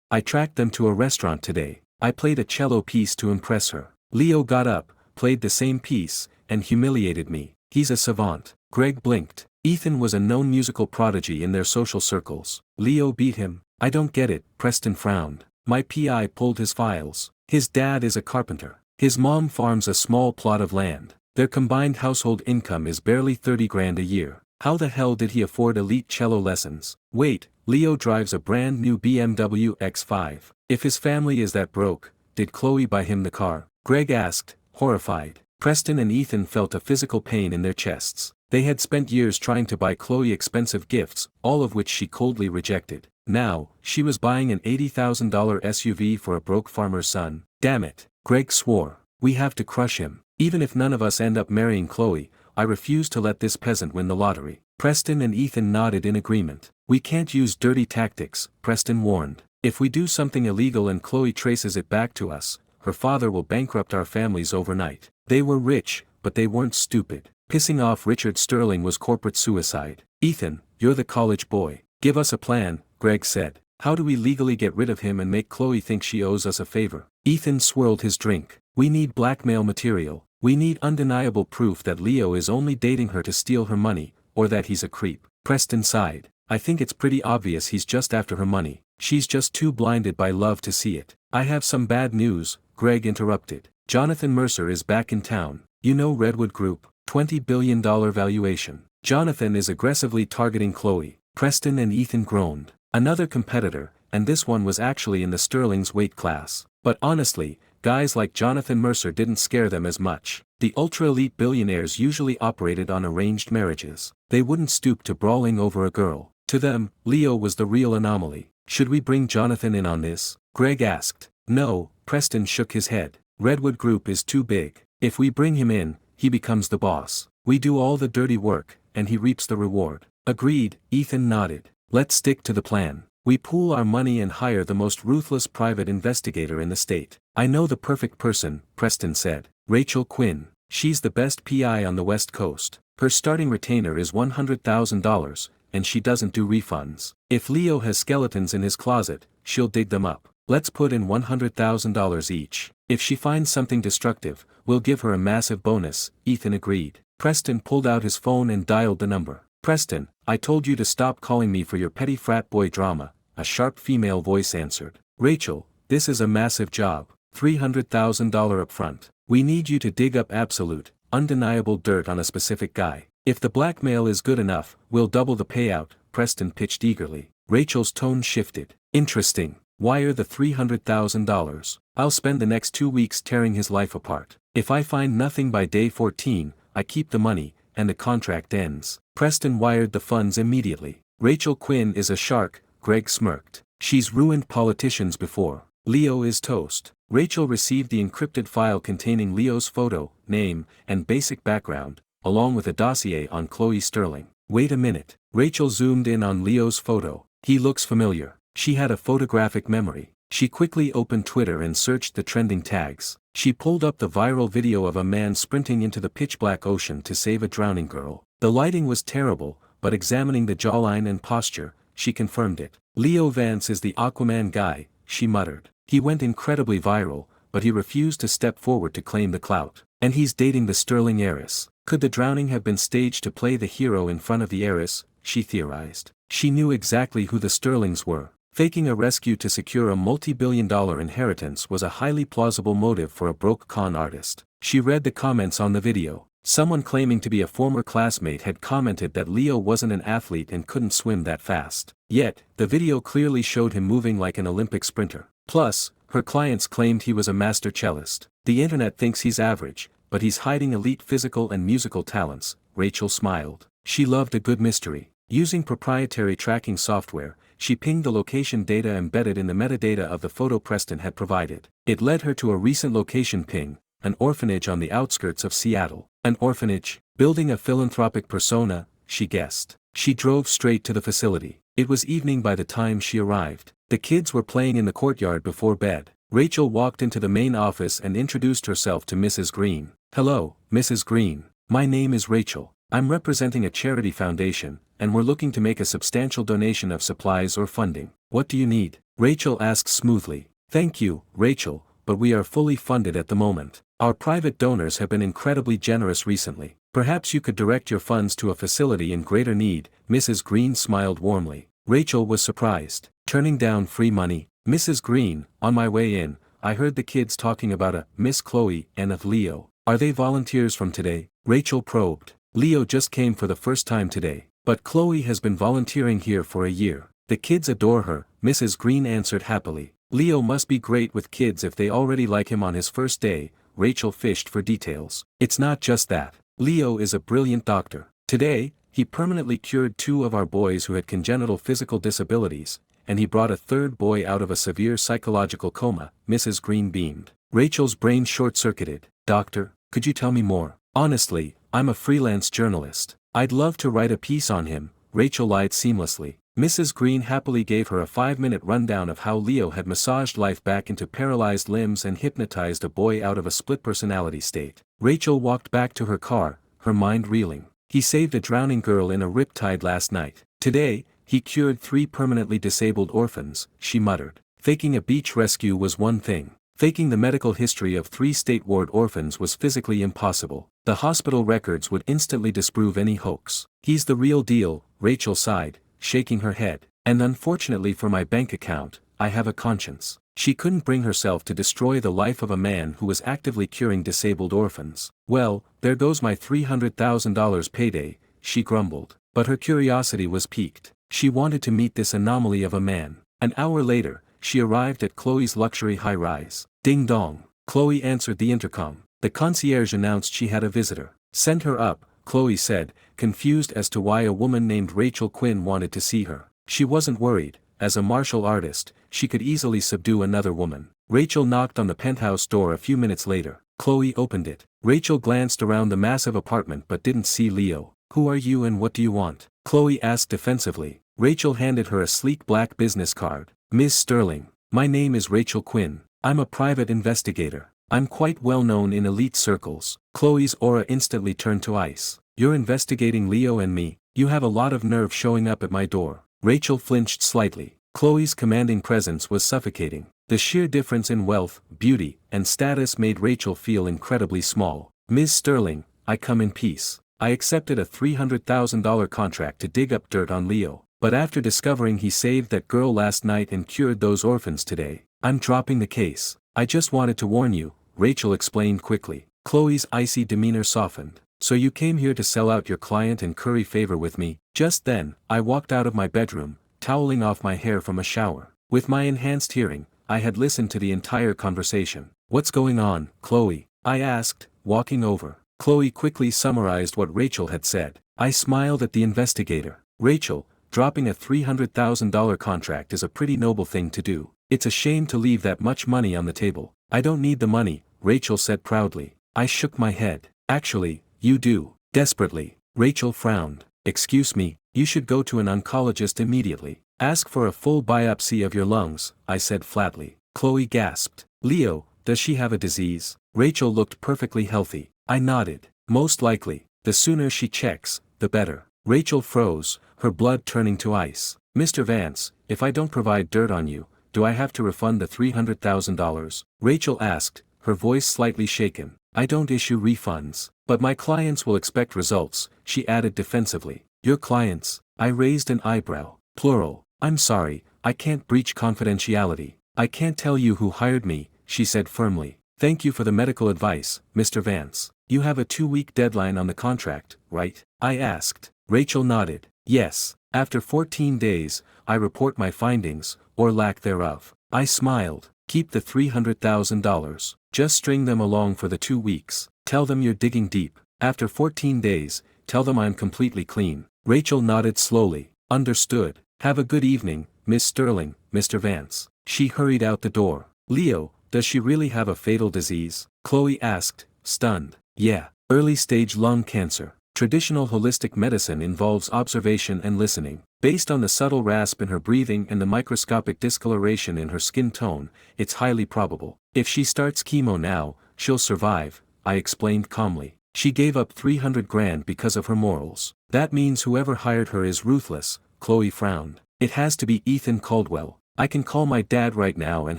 "I tracked them to a restaurant today. I played a cello piece to impress her. Leo got up, played the same piece, and humiliated me. He's a savant." Greg blinked. Ethan was a known musical prodigy in their social circles. "Leo beat him?" "I don't get it," Preston frowned. My PI pulled his files. "His dad is a carpenter. His mom farms a small plot of land. Their combined household income is barely 30 grand a year. How the hell did he afford elite cello lessons?" "Wait, Leo drives a brand new BMW X5. If his family is that broke, did Chloe buy him the car?" Greg asked, horrified. Preston and Ethan felt a physical pain in their chests. They had spent years trying to buy Chloe expensive gifts, all of which she coldly rejected. Now, she was buying an $80,000 SUV for a broke farmer's son. "Damn it," Greg swore. "We have to crush him. Even if none of us end up marrying Chloe, I refuse to let this peasant win the lottery." Preston and Ethan nodded in agreement. "We can't use dirty tactics," Preston warned. "If we do something illegal and Chloe traces it back to us, her father will bankrupt our families overnight." They were rich, but they weren't stupid. Pissing off Richard Sterling was corporate suicide. "Ethan, you're the college boy. Give us a plan," Greg said. "How do we legally get rid of him and make Chloe think she owes us a favor?" Ethan swirled his drink. "We need blackmail material. We need undeniable proof that Leo is only dating her to steal her money, or that he's a creep." Preston sighed. "I think it's pretty obvious he's just after her money. She's just too blinded by love to see it." "I have some bad news," Greg interrupted. "Jonathan Mercer is back in town. You know Redwood Group, $20 billion valuation. Jonathan is aggressively targeting Chloe." Preston and Ethan groaned. Another competitor, and this one was actually in the Sterling's weight class. But honestly, guys like Jonathan Mercer didn't scare them as much. The ultra-elite billionaires usually operated on arranged marriages. They wouldn't stoop to brawling over a girl. To them, Leo was the real anomaly. "Should we bring Jonathan in on this?" Greg asked. "No," Preston shook his head. Redwood Group is too big. If we bring him in, he becomes the boss. We do all the dirty work, and he reaps the reward. Agreed, Ethan nodded. Let's stick to the plan. We pool our money and hire the most ruthless private investigator in the state. I know the perfect person, Preston said. Rachel Quinn. She's the best PI on the West Coast. Her starting retainer is $100,000, and she doesn't do refunds. If Leo has skeletons in his closet, she'll dig them up. Let's put in $100,000 each. If she finds something destructive, we'll give her a massive bonus, Ethan agreed. Preston pulled out his phone and dialed the number. Preston, I told you to stop calling me for your petty frat boy drama, a sharp female voice answered. Rachel, this is a massive job. $300,000 upfront. We need you to dig up absolute, undeniable dirt on a specific guy. If the blackmail is good enough, we'll double the payout, Preston pitched eagerly. Rachel's tone shifted. Interesting. Wire the $300,000. I'll spend the next 2 weeks tearing his life apart. If I find nothing by day 14, I keep the money, and the contract ends. Preston wired the funds immediately. Rachel Quinn is a shark, Greg smirked. She's ruined politicians before. Leo is toast. Rachel received the encrypted file containing Leo's photo, name, and basic background, along with a dossier on Chloe Sterling. Wait a minute. Rachel zoomed in on Leo's photo. He looks familiar. She had a photographic memory. She quickly opened Twitter and searched the trending tags. She pulled up the viral video of a man sprinting into the pitch-black ocean to save a drowning girl. The lighting was terrible, but examining the jawline and posture, she confirmed it. Leo Vance is the Aquaman guy, she muttered. He went incredibly viral, but he refused to step forward to claim the clout. And he's dating the Sterling heiress. Could the drowning have been staged to play the hero in front of the heiress, she theorized. She knew exactly who the Sterlings were. Faking a rescue to secure a multi-billion-dollar inheritance was a highly plausible motive for a broke con artist. She read the comments on the video. Someone claiming to be a former classmate had commented that Leo wasn't an athlete and couldn't swim that fast. Yet, the video clearly showed him moving like an Olympic sprinter. Plus, her clients claimed he was a master cellist. The internet thinks he's average, but he's hiding elite physical and musical talents, Rachel smiled. She loved a good mystery. Using proprietary tracking software, she pinged the location data embedded in the metadata of the photo Preston had provided. It led her to a recent location ping, an orphanage on the outskirts of Seattle. An orphanage, building a philanthropic persona, she guessed. She drove straight to the facility. It was evening by the time she arrived. The kids were playing in the courtyard before bed. Rachel walked into the main office and introduced herself to Mrs. Green. Hello, Mrs. Green. My name is Rachel. I'm representing a charity foundation, and we're looking to make a substantial donation of supplies or funding. What do you need? Rachel asked smoothly. Thank you, Rachel, but we are fully funded at the moment. Our private donors have been incredibly generous recently. Perhaps you could direct your funds to a facility in greater need. Mrs. Green smiled warmly. Rachel was surprised. Turning down free money. Mrs. Green, on my way in, I heard the kids talking about a Miss Chloe and of Leo. Are they volunteers from today? Rachel probed. Leo just came for the first time today, but Chloe has been volunteering here for a year. The kids adore her, Mrs. Green answered happily. Leo must be great with kids if they already like him on his first day. Rachel fished for details. It's not just that. Leo is a brilliant doctor. Today, he permanently cured 2 of our boys who had congenital physical disabilities, and he brought a 3rd boy out of a severe psychological coma, Mrs. Green beamed. Rachel's brain short-circuited. Doctor, could you tell me more? Honestly, I'm a freelance journalist. I'd love to write a piece on him, Rachel lied seamlessly. Mrs. Green happily gave her a 5-minute rundown of how Leo had massaged life back into paralyzed limbs and hypnotized a boy out of a split personality state. Rachel walked back to her car, her mind reeling. He saved a drowning girl in a riptide last night. Today, he cured 3 permanently disabled orphans, she muttered. Faking a beach rescue was one thing. Faking the medical history of 3 state ward orphans was physically impossible. The hospital records would instantly disprove any hoax. He's the real deal, Rachel sighed, shaking her head. And unfortunately for my bank account, I have a conscience. She couldn't bring herself to destroy the life of a man who was actively curing disabled orphans. Well, there goes my $300,000 payday, she grumbled. But her curiosity was piqued. She wanted to meet this anomaly of a man. An hour later, she arrived at Chloe's luxury high-rise. Ding dong. Chloe answered the intercom. The concierge announced she had a visitor. Send her up, Chloe said, confused as to why a woman named Rachel Quinn wanted to see her. She wasn't worried. As a martial artist, she could easily subdue another woman. Rachel knocked on the penthouse door a few minutes later. Chloe opened it. Rachel glanced around the massive apartment but didn't see Leo. "Who are you and what do you want?" Chloe asked defensively. Rachel handed her a sleek black business card. "Ms. Sterling, my name is Rachel Quinn. I'm a private investigator. I'm quite well known in elite circles." Chloe's aura instantly turned to ice. "You're investigating Leo and me? You have a lot of nerve showing up at my door." Rachel flinched slightly. Chloe's commanding presence was suffocating. The sheer difference in wealth, beauty, and status made Rachel feel incredibly small. "Ms. Sterling, I come in peace. I accepted a $300,000 contract to dig up dirt on Leo, but after discovering he saved that girl last night and cured those orphans today, I'm dropping the case. I just wanted to warn you," Rachel explained quickly. Chloe's icy demeanor softened. "So you came here to sell out your client and curry favor with me?" Just then, I walked out of my bedroom, toweling off my hair from a shower. With my enhanced hearing, I had listened to the entire conversation. "What's going on, Chloe?" I asked, walking over. Chloe quickly summarized what Rachel had said. I smiled at the investigator. "Rachel, dropping a $300,000 contract is a pretty noble thing to do. It's a shame to leave that much money on the table." "I don't need the money," Rachel said proudly. I shook my head. "Actually, you do." Desperately. Rachel frowned. "Excuse me, you should go to an oncologist immediately. Ask for a full biopsy of your lungs," I said flatly. Chloe gasped. "Leo, does she have a disease?" Rachel looked perfectly healthy. I nodded. "Most likely, the sooner she checks, the better." Rachel froze, her blood turning to ice. "Mr. Vance, if I don't provide dirt on you, do I have to refund the $300,000? Rachel asked, her voice slightly shaken. "I don't issue refunds, but my clients will expect results," she added defensively. "Your clients?" I raised an eyebrow. "Plural. I'm sorry, I can't breach confidentiality. I can't tell you who hired me," she said firmly. "Thank you for the medical advice, Mr. Vance. You have a 2-week deadline on the contract, right?" I asked. Rachel nodded. "Yes. After 14 days, I report my findings, or lack thereof." I smiled. "Keep the $300,000. Just string them along for the 2 weeks. Tell them you're digging deep. After 14 days, tell them I'm completely clean." Rachel nodded slowly. "Understood. Have a good evening, Miss Sterling, Mr. Vance." She hurried out the door. "Leo, does she really have a fatal disease?" Chloe asked, stunned. "Yeah. Early-stage lung cancer. Traditional holistic medicine involves observation and listening. Based on the subtle rasp in her breathing and the microscopic discoloration in her skin tone, it's highly probable. If she starts chemo now, she'll survive," I explained calmly. "She gave up $300,000 because of her morals." "That means whoever hired her is ruthless," Chloe frowned. "It has to be Ethan Caldwell. I can call my dad right now and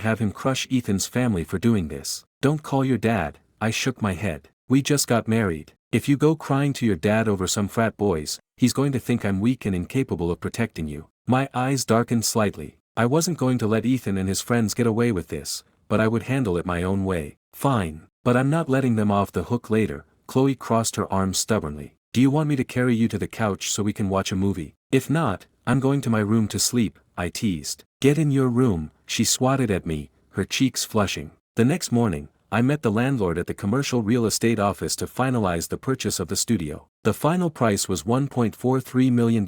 have him crush Ethan's family for doing this." "Don't call your dad," I shook my head. "We just got married. If you go crying to your dad over some frat boys, he's going to think I'm weak and incapable of protecting you." My eyes darkened slightly. I wasn't going to let Ethan and his friends get away with this, but I would handle it my own way. "Fine. But I'm not letting them off the hook later." Chloe crossed her arms stubbornly. "Do you want me to carry you to the couch so we can watch a movie?" "If not, I'm going to my room to sleep," I teased. "Get in your room," she swatted at me, her cheeks flushing. The next morning, I met the landlord at the commercial real estate office to finalize the purchase of the studio. The final price was $1.43 million,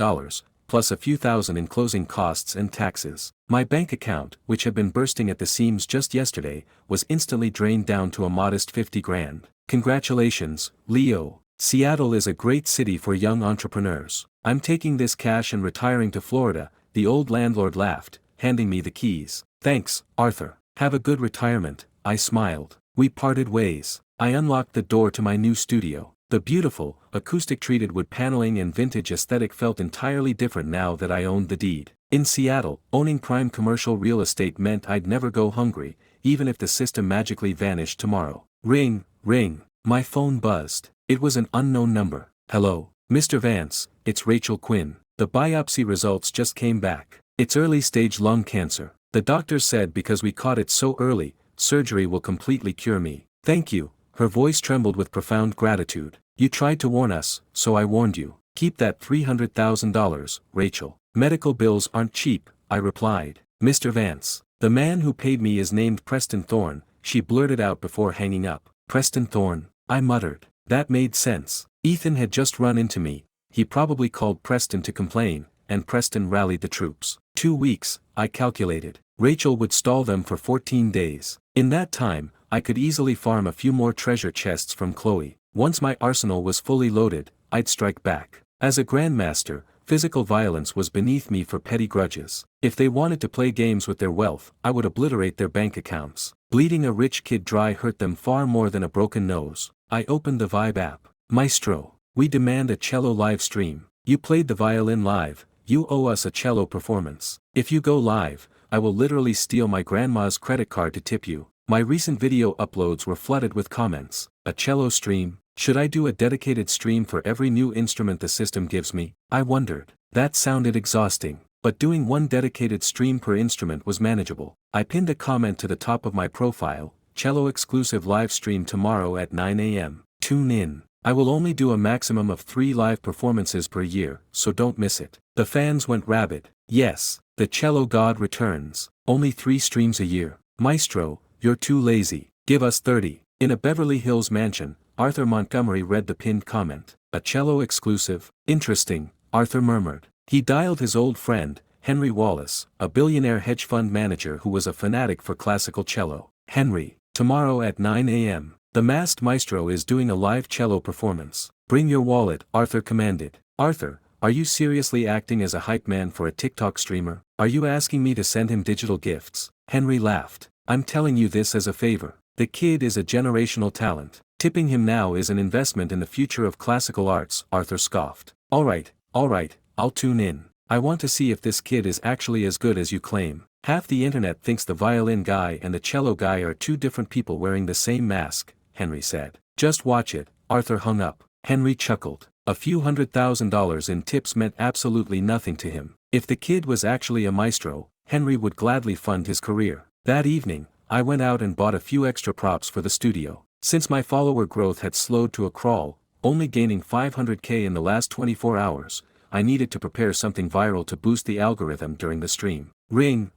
plus a few thousand in closing costs and taxes. My bank account, which had been bursting at the seams just yesterday, was instantly drained down to a modest $50,000. "Congratulations, Leo. Seattle is a great city for young entrepreneurs. I'm taking this cash and retiring to Florida," the old landlord laughed, handing me the keys. "Thanks, Arthur. Have a good retirement," I smiled. We parted ways. I unlocked the door to my new studio. The beautiful, acoustic-treated wood paneling and vintage aesthetic felt entirely different now that I owned the deed. In Seattle, owning prime commercial real estate meant I'd never go hungry, even if the system magically vanished tomorrow. Ring, ring. My phone buzzed. It was an unknown number. "Hello, Mr. Vance, it's Rachel Quinn. The biopsy results just came back. It's early-stage lung cancer. The doctors said because we caught it so early, surgery will completely cure me." "Thank you." Her voice trembled with profound gratitude. "You tried to warn us, so I warned you. Keep that $300,000, Rachel." "Medical bills aren't cheap," I replied. "Mr. Vance, the man who paid me is named Preston Thorne," she blurted out before hanging up. "Preston Thorne," I muttered. That made sense. Ethan had just run into me. He probably called Preston to complain, and Preston rallied the troops. 2 weeks, I calculated. Rachel would stall them for 14 days. In that time, I could easily farm a few more treasure chests from Chloe. Once my arsenal was fully loaded, I'd strike back. As a grandmaster, physical violence was beneath me for petty grudges. If they wanted to play games with their wealth, I would obliterate their bank accounts. Bleeding a rich kid dry hurt them far more than a broken nose. I opened the Vibe app. Maestro, we demand a cello live stream. You played the violin live, you owe us a cello performance. If you go live, I will literally steal my grandma's credit card to tip you. My recent video uploads were flooded with comments. A cello stream? Should I do a dedicated stream for every new instrument the system gives me? I wondered. That sounded exhausting, but doing one dedicated stream per instrument was manageable. I pinned a comment to the top of my profile, cello exclusive live stream tomorrow at 9 AM. Tune in. I will only do a maximum of 3 live performances per year, so don't miss it. The fans went rabid. Yes, the cello god returns. Only 3 streams a year. Maestro, you're too lazy. Give us 30. In a Beverly Hills mansion, Arthur Montgomery read the pinned comment. A cello exclusive? Interesting, Arthur murmured. He dialed his old friend, Henry Wallace, a billionaire hedge fund manager who was a fanatic for classical cello. Henry, tomorrow at 9 AM, the masked maestro is doing a live cello performance. Bring your wallet, Arthur commanded. Arthur, are you seriously acting as a hype man for a TikTok streamer? Are you asking me to send him digital gifts? Henry laughed. I'm telling you this as a favor. The kid is a generational talent. Tipping him now is an investment in the future of classical arts, Arthur scoffed. Alright, I'll tune in. I want to see if this kid is actually as good as you claim. Half the internet thinks the violin guy and the cello guy are 2 different people wearing the same mask, Henry said. Just watch it. Arthur hung up. Henry chuckled. A few $100,000 in tips meant absolutely nothing to him. If the kid was actually a maestro, Henry would gladly fund his career. That evening, I went out and bought a few extra props for the studio. Since my follower growth had slowed to a crawl, only gaining 500K in the last 24 hours, I needed to prepare something viral to boost the algorithm during the stream. Ring.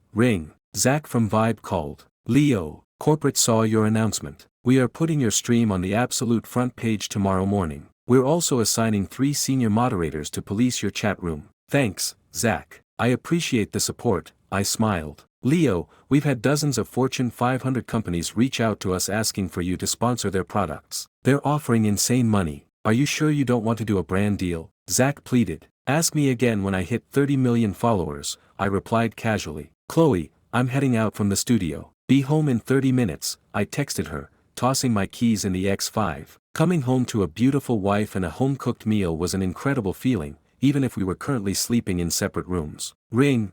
Zach from Vibe called. Leo, corporate saw your announcement. We are putting your stream on the absolute front page tomorrow morning. We're also assigning 3 senior moderators to police your chat room. Thanks, Zach. I appreciate the support, I smiled. Leo, we've had dozens of Fortune 500 companies reach out to us asking for you to sponsor their products. They're offering insane money. Are you sure you don't want to do a brand deal? Zach pleaded. Ask me again when I hit 30 million followers, I replied casually. Chloe, I'm heading out from the studio. Be home in 30 minutes, I texted her, tossing my keys in the X5. Coming home to a beautiful wife and a home-cooked meal was an incredible feeling, even if we were currently sleeping in separate rooms. Ring.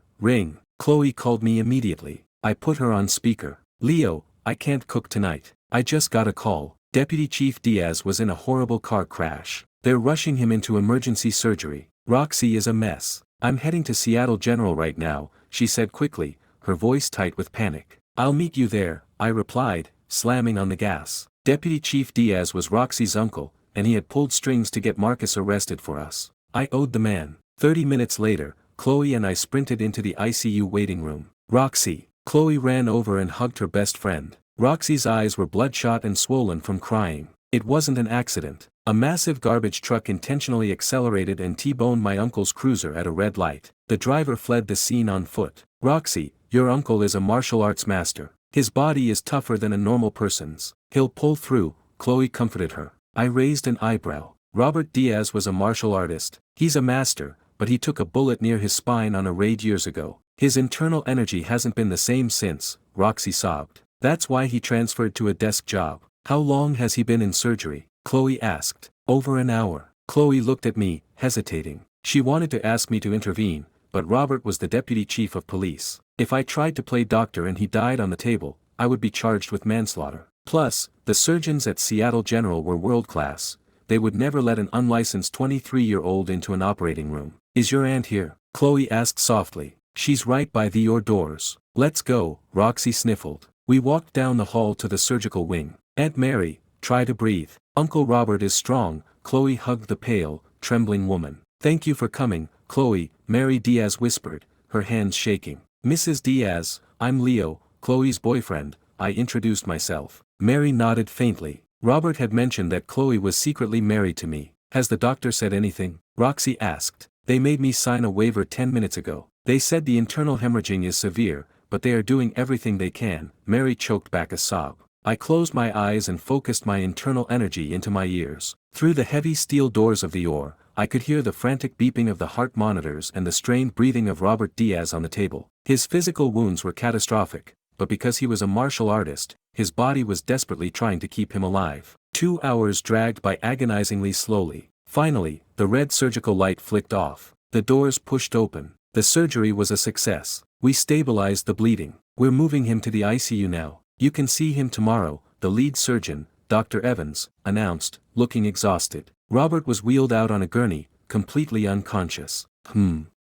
Chloe called me immediately. I put her on speaker. Leo, I can't cook tonight. I just got a call. Deputy Chief Diaz was in a horrible car crash. They're rushing him into emergency surgery. Roxy is a mess. I'm heading to Seattle General right now, she said quickly, her voice tight with panic. I'll meet you there, I replied, slamming on the gas. Deputy Chief Diaz was Roxy's uncle, and he had pulled strings to get Marcus arrested for us. I owed the man. 30 minutes later, Chloe and I sprinted into the ICU waiting room. Roxy. Chloe ran over and hugged her best friend. Roxy's eyes were bloodshot and swollen from crying. It wasn't an accident. A massive garbage truck intentionally accelerated and T-boned my uncle's cruiser at a red light. The driver fled the scene on foot. Roxy, your uncle is a martial arts master. His body is tougher than a normal person's. He'll pull through, Chloe comforted her. I raised an eyebrow. Robert Diaz was a martial artist. He's a master, but he took a bullet near his spine on a raid years ago. His internal energy hasn't been the same since, Roxy sobbed. That's why he transferred to a desk job. How long has he been in surgery? Chloe asked. Over an hour. Chloe looked at me, hesitating. She wanted to ask me to intervene, but Robert was the deputy chief of police. If I tried to play doctor and he died on the table, I would be charged with manslaughter. Plus, the surgeons at Seattle General were world-class. They would never let an unlicensed 23-year-old into an operating room. Is your aunt here? Chloe asked softly. She's right by your doors. Let's go, Roxy sniffled. We walked down the hall to the surgical wing. Aunt Mary, try to breathe. Uncle Robert is strong, Chloe hugged the pale, trembling woman. Thank you for coming, Chloe, Mary Diaz whispered, her hands shaking. Mrs. Diaz, I'm Leo, Chloe's boyfriend, I introduced myself. Mary nodded faintly. Robert had mentioned that Chloe was secretly married to me. Has the doctor said anything? Roxy asked. They made me sign a waiver 10 minutes ago. They said the internal hemorrhaging is severe, but they are doing everything they can." Mary choked back a sob. I closed my eyes and focused my internal energy into my ears. Through the heavy steel doors of the OR, I could hear the frantic beeping of the heart monitors and the strained breathing of Robert Diaz on the table. His physical wounds were catastrophic, but because he was a martial artist, his body was desperately trying to keep him alive. 2 hours dragged by agonizingly slowly. Finally, the red surgical light flicked off. The doors pushed open. The surgery was a success. We stabilized the bleeding. "We're moving him to the ICU now. You can see him tomorrow," the lead surgeon, Dr. Evans, announced, looking exhausted. Robert was wheeled out on a gurney, completely unconscious.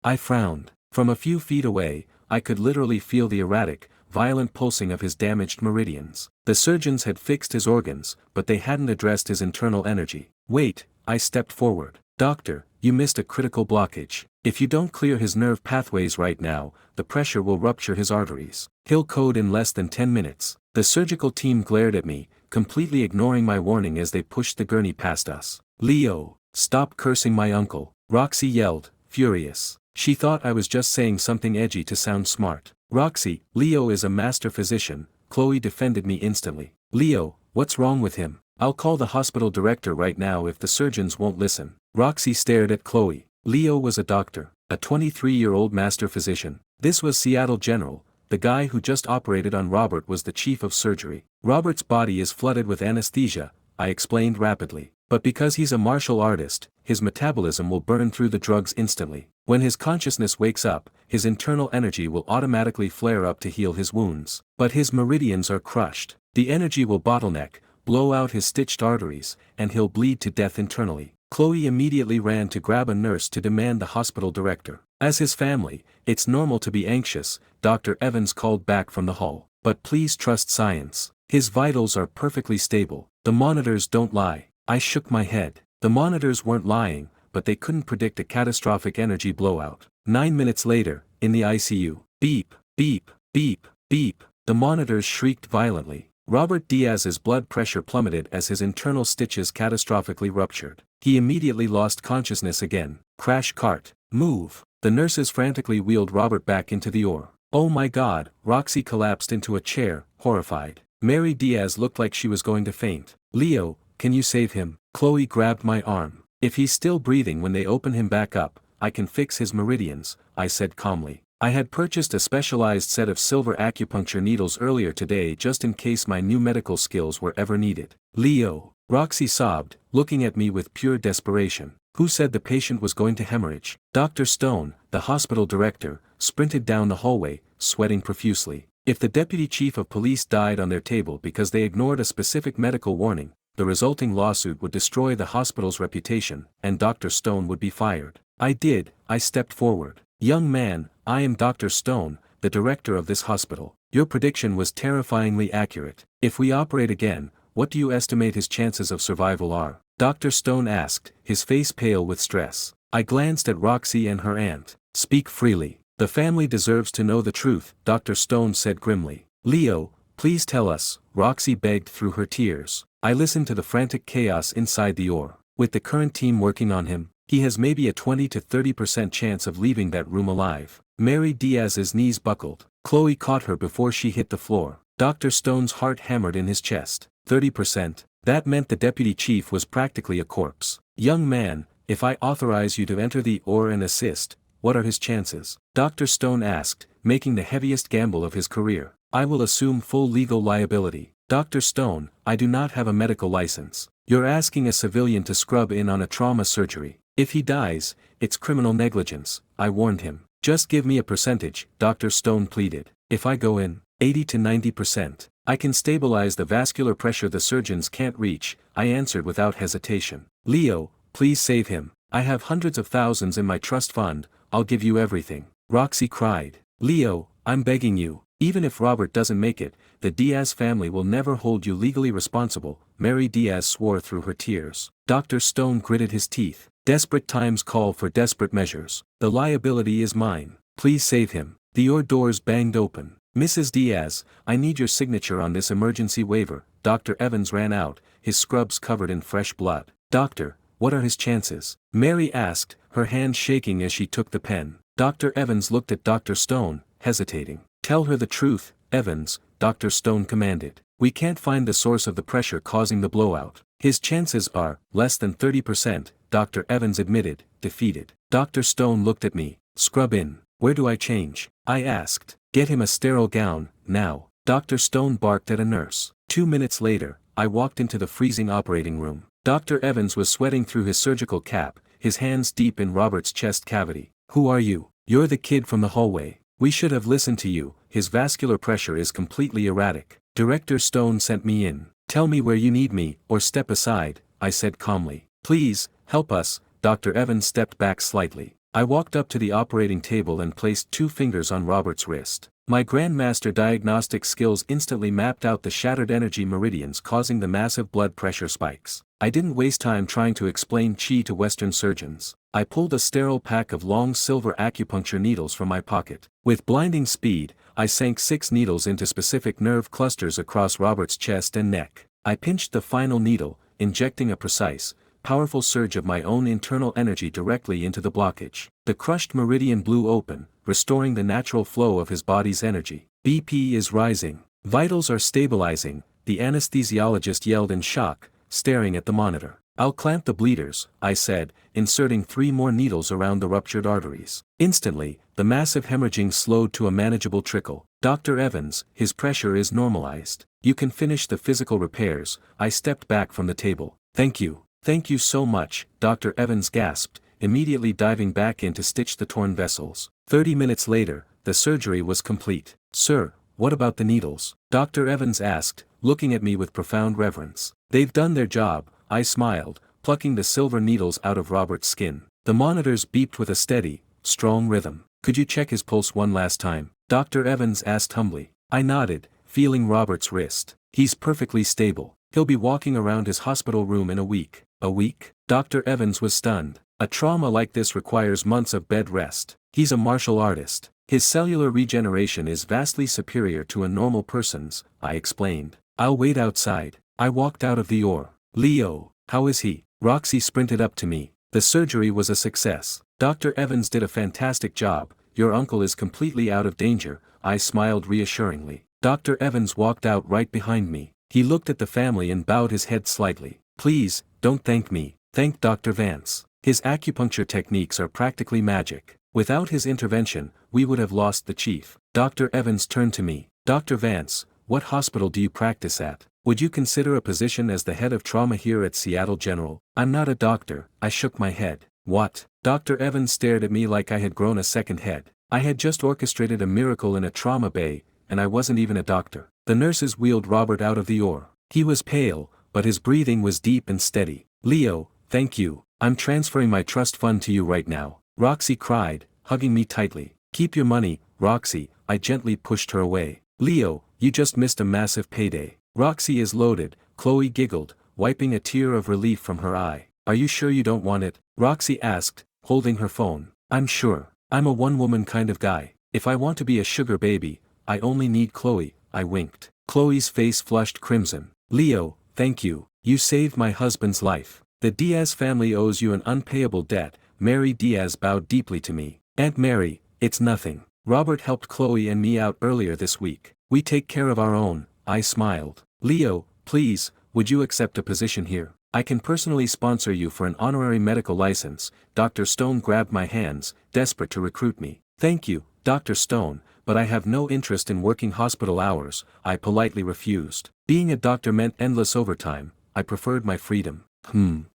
I frowned. From a few feet away, I could literally feel the erratic, violent pulsing of his damaged meridians. The surgeons had fixed his organs, but they hadn't addressed his internal energy. "Wait," I stepped forward. "Doctor, you missed a critical blockage. If you don't clear his nerve pathways right now, the pressure will rupture his arteries. He'll code in less than 10 minutes. The surgical team glared at me, completely ignoring my warning as they pushed the gurney past us. "Leo, stop cursing my uncle," Roxy yelled, furious. She thought I was just saying something edgy to sound smart. "Roxy, Leo is a master physician," Chloe defended me instantly. "Leo, what's wrong with him? I'll call the hospital director right now if the surgeons won't listen." Roxy stared at Chloe. Leo was a doctor, a 23-year-old master physician. This was Seattle General. The guy who just operated on Robert was the chief of surgery. "Robert's body is flooded with anesthesia," I explained rapidly. "But because he's a martial artist, his metabolism will burn through the drugs instantly. When his consciousness wakes up, his internal energy will automatically flare up to heal his wounds. But his meridians are crushed. The energy will bottleneck, blow out his stitched arteries, and he'll bleed to death internally." Chloe immediately ran to grab a nurse to demand the hospital director. "As his family, it's normal to be anxious," Dr. Evans called back from the hall. "But please trust science. His vitals are perfectly stable. The monitors don't lie." I shook my head. The monitors weren't lying, but they couldn't predict a catastrophic energy blowout. 9 minutes later, in the ICU, beep, beep, beep, beep, the monitors shrieked violently. Robert Diaz's blood pressure plummeted as his internal stitches catastrophically ruptured. He immediately lost consciousness again. Crash cart. Move. The nurses frantically wheeled Robert back into the OR. "Oh my God," Roxy collapsed into a chair, horrified. Mary Diaz looked like she was going to faint. "Leo, can you save him?" Chloe grabbed my arm. "If he's still breathing when they open him back up, I can fix his meridians," I said calmly. I had purchased a specialized set of silver acupuncture needles earlier today just in case my new medical skills were ever needed. "Leo," Roxy sobbed, looking at me with pure desperation. "Who said the patient was going to hemorrhage?" Dr. Stone, the hospital director, sprinted down the hallway, sweating profusely. If the deputy chief of police died on their table because they ignored a specific medical warning, the resulting lawsuit would destroy the hospital's reputation, and Dr. Stone would be fired. I stepped forward. "Young man, I am Dr. Stone, the director of this hospital. Your prediction was terrifyingly accurate. If we operate again, what do you estimate his chances of survival are?" Dr. Stone asked, his face pale with stress. I glanced at Roxy and her aunt. "Speak freely. The family deserves to know the truth," Dr. Stone said grimly. "Leo, please tell us," Roxy begged through her tears. I listened to the frantic chaos inside the OR. "With the current team working on him, he has maybe a 20 to 30% chance of leaving that room alive." Mary Diaz's knees buckled. Chloe caught her before she hit the floor. Dr. Stone's heart hammered in his chest. 30%? That meant the deputy chief was practically a corpse. "Young man, if I authorize you to enter the OR and assist, what are his chances?" Dr. Stone asked, making the heaviest gamble of his career. "I will assume full legal liability." "Dr. Stone, I do not have a medical license. You're asking a civilian to scrub in on a trauma surgery. If he dies, it's criminal negligence," I warned him. "Just give me a percentage," Dr. Stone pleaded. "If I go in, 80 to 90%. I can stabilize the vascular pressure the surgeons can't reach," I answered without hesitation. "Leo, please save him. I have hundreds of thousands in my trust fund, I'll give you everything." Roxy cried. "Leo, I'm begging you. Even if Robert doesn't make it, the Diaz family will never hold you legally responsible," Mary Diaz swore through her tears. Dr. Stone gritted his teeth. "Desperate times call for desperate measures. The liability is mine. Please save him." The OR doors banged open. "Mrs. Diaz, I need your signature on this emergency waiver." Dr. Evans ran out, his scrubs covered in fresh blood. "Doctor, what are his chances?" Mary asked, her hand shaking as she took the pen. Dr. Evans looked at Dr. Stone, hesitating. Tell her the truth, Evans, Dr. Stone commanded. We can't find the source of the pressure causing the blowout. His chances are less than 30%, Dr. Evans admitted, defeated. Dr. Stone looked at me. Scrub in. Where do I change? I asked. Get him a sterile gown, now. Dr. Stone barked at a nurse. 2 minutes later, I walked into the freezing operating room. Dr. Evans was sweating through his surgical cap, his hands deep in Robert's chest cavity. Who are you? You're the kid from the hallway. We should have listened to you. His vascular pressure is completely erratic. Director Stone sent me in. Tell me where you need me, or step aside, I said calmly. Please, help us. Dr. Evans stepped back slightly. I walked up to the operating table and placed 2 fingers on Robert's wrist. My Grandmaster diagnostic skills instantly mapped out the shattered energy meridians causing the massive blood pressure spikes. I didn't waste time trying to explain Qi to Western surgeons. I pulled a sterile pack of long silver acupuncture needles from my pocket. With blinding speed, I sank 6 needles into specific nerve clusters across Robert's chest and neck. I pinched the final needle, injecting a precise, powerful surge of my own internal energy directly into the blockage. The crushed meridian blew open, restoring the natural flow of his body's energy. BP is rising. Vitals are stabilizing, the anesthesiologist yelled in shock, staring at the monitor. I'll clamp the bleeders, I said, inserting 3 more needles around the ruptured arteries. Instantly, the massive hemorrhaging slowed to a manageable trickle. Dr. Evans, his pressure is normalized. You can finish the physical repairs. I stepped back from the table. Thank you. Thank you so much, Dr. Evans gasped, immediately diving back in to stitch the torn vessels. 30 minutes later, the surgery was complete. Sir, what about the needles? Dr. Evans asked, looking at me with profound reverence. They've done their job, I smiled, plucking the silver needles out of Robert's skin. The monitors beeped with a steady, strong rhythm. Could you check his pulse one last time? Dr. Evans asked humbly. I nodded, feeling Robert's wrist. He's perfectly stable. He'll be walking around his hospital room in a week. A week? Dr. Evans was stunned. A trauma like this requires months of bed rest. He's a martial artist. His cellular regeneration is vastly superior to a normal person's, I explained. I'll wait outside. I walked out of the OR. Leo, how is he? Roxy sprinted up to me. The surgery was a success. Dr. Evans did a fantastic job. Your uncle is completely out of danger, I smiled reassuringly. Dr. Evans walked out right behind me. He looked at the family and bowed his head slightly. Please, don't thank me. Thank Dr. Vance. His acupuncture techniques are practically magic. Without his intervention, we would have lost the chief. Dr. Evans turned to me. Dr. Vance, what hospital do you practice at? Would you consider a position as the head of trauma here at Seattle General? I'm not a doctor, I shook my head. What? Dr. Evans stared at me like I had grown a second head. I had just orchestrated a miracle in a trauma bay, and I wasn't even a doctor. The nurses wheeled Robert out of the OR. He was pale, but his breathing was deep and steady. Leo, thank you. I'm transferring my trust fund to you right now. Roxy cried, hugging me tightly. Keep your money, Roxy, I gently pushed her away. Leo, you just missed a massive payday. Roxy is loaded, Chloe giggled, wiping a tear of relief from her eye. Are you sure you don't want it? Roxy asked, holding her phone. I'm sure. I'm a one-woman kind of guy. If I want to be a sugar baby, I only need Chloe, I winked. Chloe's face flushed crimson. Leo, thank you. You saved my husband's life. The Diaz family owes you an unpayable debt. Mary Diaz bowed deeply to me. Aunt Mary, it's nothing. Robert helped Chloe and me out earlier this week. We take care of our own, I smiled. Leo, please, would you accept a position here? I can personally sponsor you for an honorary medical license. Dr. Stone grabbed my hands, desperate to recruit me. Thank you, Dr. Stone, but I have no interest in working hospital hours, I politely refused. Being a doctor meant endless overtime. I preferred my freedom.